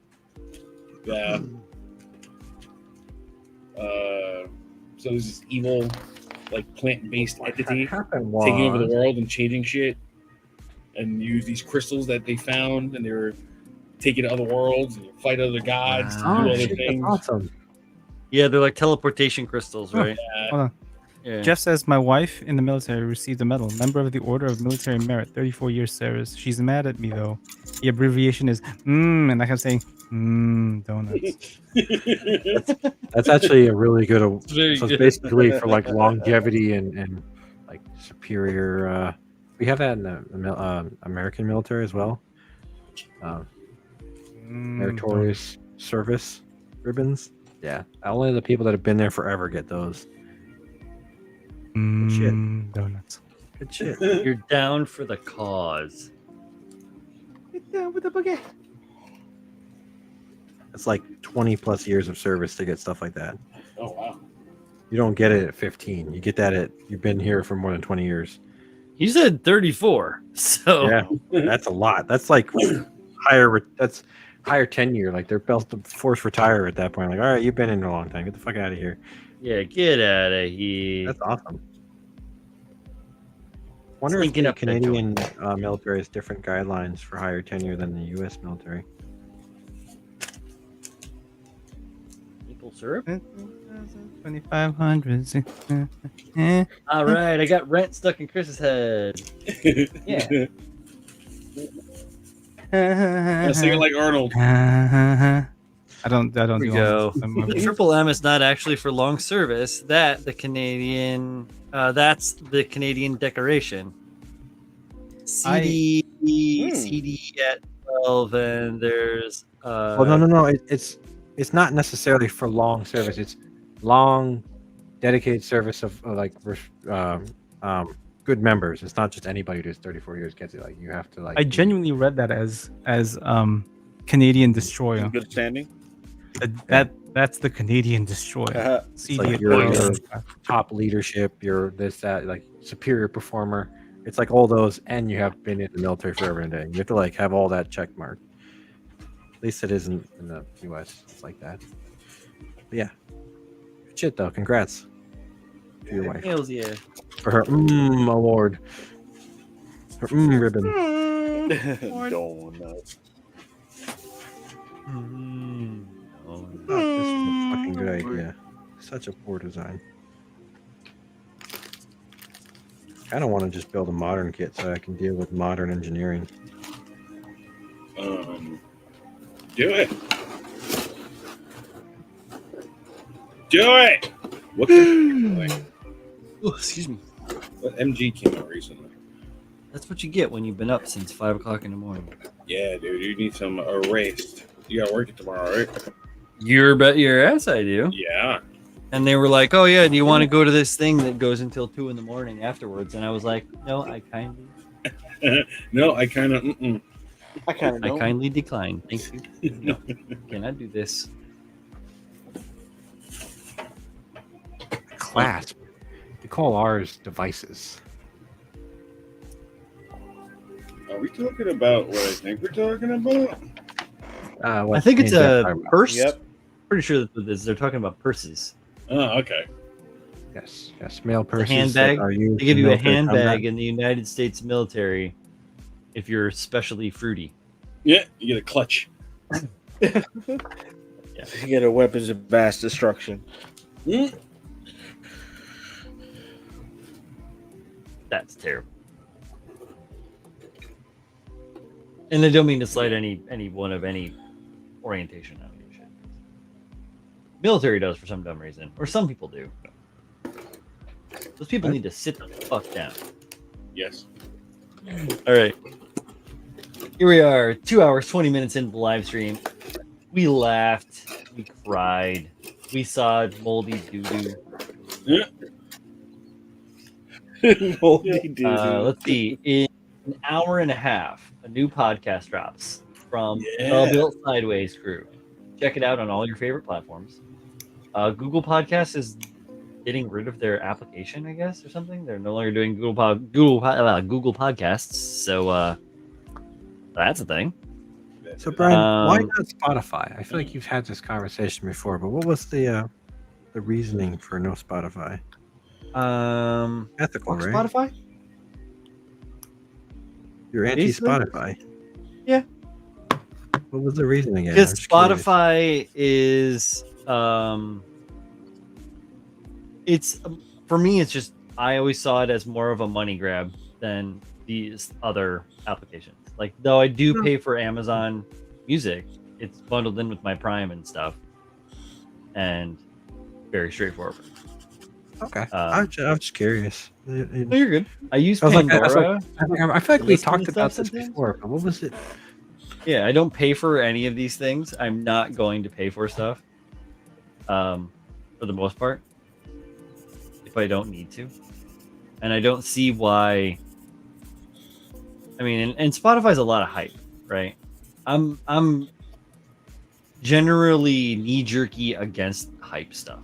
yeah. So there's this evil, like plant-based entity
What happened
taking over the
was-
world and changing shit, and use these crystals that they found, and they were taking to other worlds and fight other gods,
Wow.
do
Oh,
other
shit, that's
things.
awesome.
Yeah, they're like teleportation crystals, right?
Hold on.
Yeah.
Jeff says, my wife in the military received a medal, member of the Order of Military Merit, 34 years service. She's mad at me, though. The abbreviation is and I kept saying, donuts.
That's actually a really good.
very
So it's
good.
basically for like longevity and like superior. We have that in the American military as well. Meritorious service ribbons. Yeah, only the people that have been there forever get those. shit.
Donuts.
Good shit.
You're down for the cause.
Get down with the boogie.
It's like 20 plus years of service to get stuff like that.
Oh wow.
You don't get it at 15. You get that at you've been here for more than 20 years.
You said 34, so
Yeah, that's a lot. That's like higher. That's higher tenure. Like they're forced retire at that point. Like, all right, you've been in a long time. Get the fuck out of here.
yeah, get out of here.
That's awesome. Wonder if
Sneaking
the
up that
Canadian military has different guidelines for higher tenure than the U.S. military.
Maple syrup.
2,500.
All right, I got rent stuck in Chris's head. Yeah.
Let's sing it like Arnold.
I don't
Here we
do
go.
all this.
The triple M is not actually for long service. That's the Canadian decoration. CD CD at 12, and there's
Well, no. It's not necessarily for long service. It's long, dedicated service of good members. It's not just anybody who's 34 years gets it. Like you have to like.
I genuinely read that as Canadian Destroyer.
Good standing.
That's the Canadian Destroyer. CD
like
at
you're
12.
top leadership. You're this that like superior performer. It's like all those, and you have been in the military forever and a day. You have to like have all that check mark. At least it isn't in the U.S. It's like that. But yeah, good shit though. Congrats to your wife
Hells yeah.
for her award, her ribbon.
Donuts.
Oh,
This is a fucking good idea. Such a poor design. I don't want to just build a modern kit so I can deal with modern engineering.
Do it. Do it. What
oh, excuse me.
what MG came out recently?
That's what you get when you've been up since 5 o'clock in the morning.
Yeah, dude, you need some erased. You gotta work it tomorrow, right?
You bet your ass I do.
Yeah.
And they were like, "Oh yeah, do you want to go to this thing that goes until 2 in the morning afterwards?" And I was like, "No, I kind of."
No, I kind of.
I kind of
I
know.
kindly decline. Thank you. No, cannot do this.
Clasp. We call ours devices.
Are we talking about what I think we're talking about?
What
I think it's
me and Jeff
a
talking about.
purse.
Yep.
Pretty sure that's what it is. They're talking about purses.
Oh, okay.
Yes, male
The
purses.
handbag.
That are used
They give
in
you a
military
handbag
combat.
in the United States military if you're especially fruity.
Yeah, you get a clutch.
You get a weapons of mass destruction.
That's terrible. And I don't mean to slight anyone of any orientation. I don't give a shit. Military does for some dumb reason, or some people do. Those people need to sit the fuck down.
Yes.
All right. Here we are, 2 hours, 20 minutes into the live stream. We laughed. We cried. We saw moldy doo-doo.
Moldy doo-doo.
Let's see. In an hour and a half, a new podcast drops from
Yeah.
the Built Sideways crew. Check it out on all your favorite platforms. Google Podcasts is getting rid of their application, I guess, or something. They're no longer doing Google Podcasts. So that's a thing.
So Brian, why
Um,
not Spotify? I feel like you've had this conversation before, but what was the reasoning for no Spotify? Ethical,
fuck
right?
Spotify?
You're
Basically.
anti-Spotify.
Yeah.
What was the reasoning again?
Because
I'm just curious.
Spotify is it's for me, it's just I always saw it as more of a money grab than these other applications. Like, though I do pay for Amazon Music, it's bundled in with my Prime and stuff, and very straightforward.
Okay, I'm just curious.
No, you're good. I use
I was like- I was
Pandora.
I feel like we
Listen to
talked about
stuff
this
sometimes?
before, but what was it?
Yeah, I don't pay for any of these things. I'm not going to pay for stuff, for the most part, if I don't need to, and I don't see why. I mean, and Spotify's a lot of hype, right? I'm generally knee jerky against hype stuff.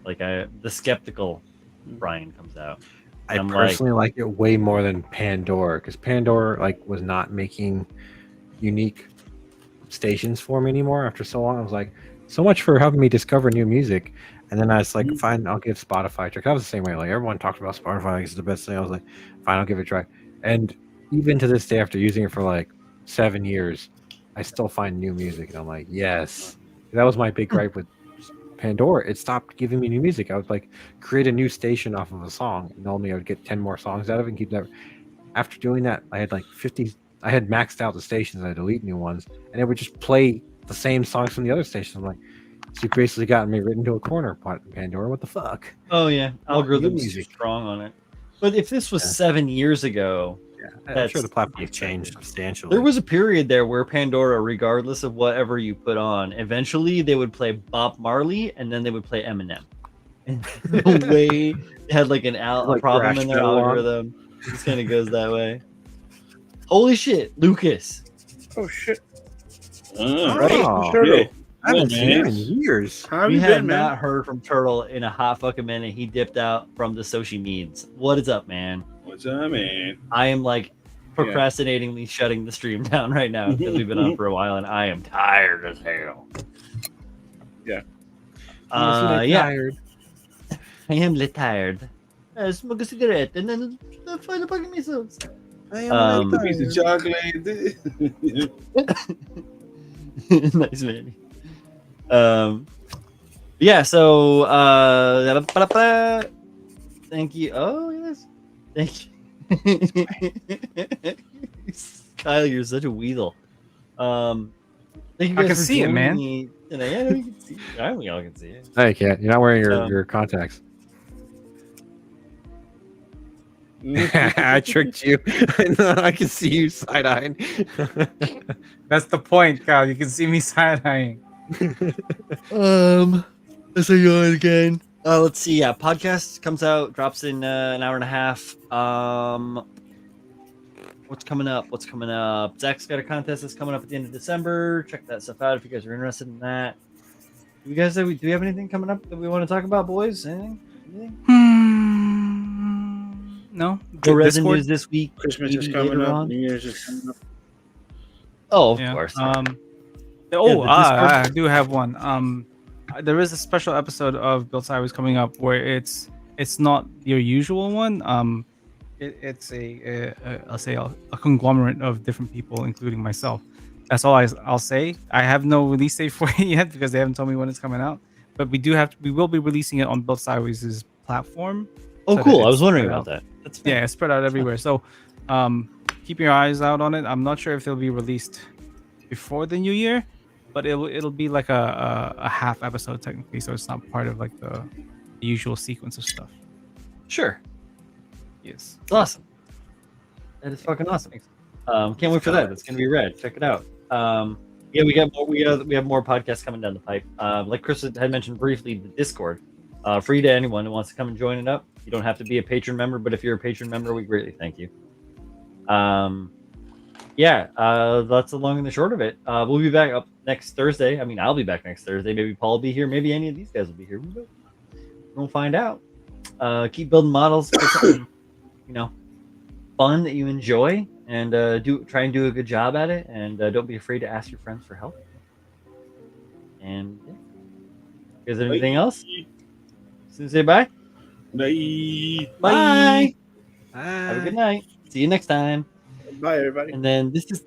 Like the skeptical Brian comes out.
I
I'm
personally like it way more than Pandora, because Pandora was not making unique stations for me anymore after so long. I was like, so much for helping me discover new music. And then I was like, fine, I'll give Spotify a try. I was the same way. Like, everyone talked about Spotify, like it's the best thing. I was like, fine, I'll give it a try. And even to this day, after using it for like 7 years, I still find new music. And I'm like, yes. That was my big gripe with Pandora. It stopped giving me new music. I would like create a new station off of a song, and normally I would get 10 more songs out of it and keep that. After doing that, I had like 50. I had maxed out the stations. I delete new ones, and it would just play the same songs from the other stations. I'm like, so you basically got me written to a corner, Pandora. What the fuck?
oh yeah,
Well, new
algorithms
music.
strong on it. But if this was
Yeah.
7 years ago,
I'm sure the platform
that's
changed substantially.
there was a period there where Pandora, regardless of whatever you put on, eventually they would play Bob Marley and then they would play Eminem. And the way they had like a
Like
problem
thrash
in their
metal on.
algorithm, it just kind of goes that way. Holy shit, Lucas!
Oh shit!
Right?
Oh,
Turtle.
I haven't
Yeah,
seen him in
man.
years.
How have
We
you
have
been, man?
not heard from Turtle in a hot fucking minute. He dipped out from the Sochi Meads. What is up, man?
What's up, man?
I am like procrastinatingly shutting the stream down right now because we've been on for a while and I am tired as hell.
Yeah.
Yeah,
Tired.
I am lit tired. I smoke a cigarette and then find the fucking missiles.
I
Um,
A piece of chocolate.
Nice man. Yeah, so thank you. Oh yes. Thank you. Kyle, you're such a weasel. Thank you
I
guys
can
for
see it,
joining
man.
me tonight. Yeah, we can see it. I don't think y'all can see it.
No, you can't. You're not wearing your,
Um,
your contacts. I tricked you. I can see you side-eyeing.
That's the point, Kyle. You can see me side eyeing.
Let's say you on again. Let's see. Yeah, podcast comes out, drops in an hour and a half. What's coming up? What's coming up? Zach's got a contest that's coming up at the end of December. Check that stuff out if you guys are interested in that. Do we have anything coming up that we want to talk about, boys? Anything?
No.
No Resin
Discord?
news this week.
Christmas is
maybe
coming
later
up.
on.
New Year's is coming up.
Oh, of
Yeah.
course.
Oh,
the Discord.
I do have one. There is a special episode of Built Sideways coming up where it's not your usual one. It's I'll say a conglomerate of different people, including myself. That's all I'll say. I have no release date for it yet because they haven't told me when it's coming out. But we will be releasing it on Built Sideways' platform.
Oh,
so
cool.
that
I was
it's
wondering
spread
about
out.
that. That's fine.
Yeah, it's spread out everywhere. So keep your eyes out on it. I'm not sure if they'll be released before the new year, but it'll be like a half episode technically, so it's not part of like the usual sequence of stuff.
Sure.
Yes.
It's awesome. That is fucking awesome. Can't wait for that. That's gonna be rad. Check it out. Yeah, we have more podcasts coming down the pipe. Like Chris had mentioned briefly, the Discord. Free to anyone who wants to come and join it up. You don't have to be a patron member, but if you're a patron member, we greatly thank you. That's the long and the short of it. We'll be back up next Thursday. I mean, I'll be back next Thursday. Maybe Paul will be here. Maybe any of these guys will be here. We'll find out. Keep building models. Get something, fun that you enjoy, and try and do a good job at it. And don't be afraid to ask your friends for help. And is there anything else? So say bye.
Bye.
Bye. Have a good night. See you next time.
Bye, everybody.
And then this is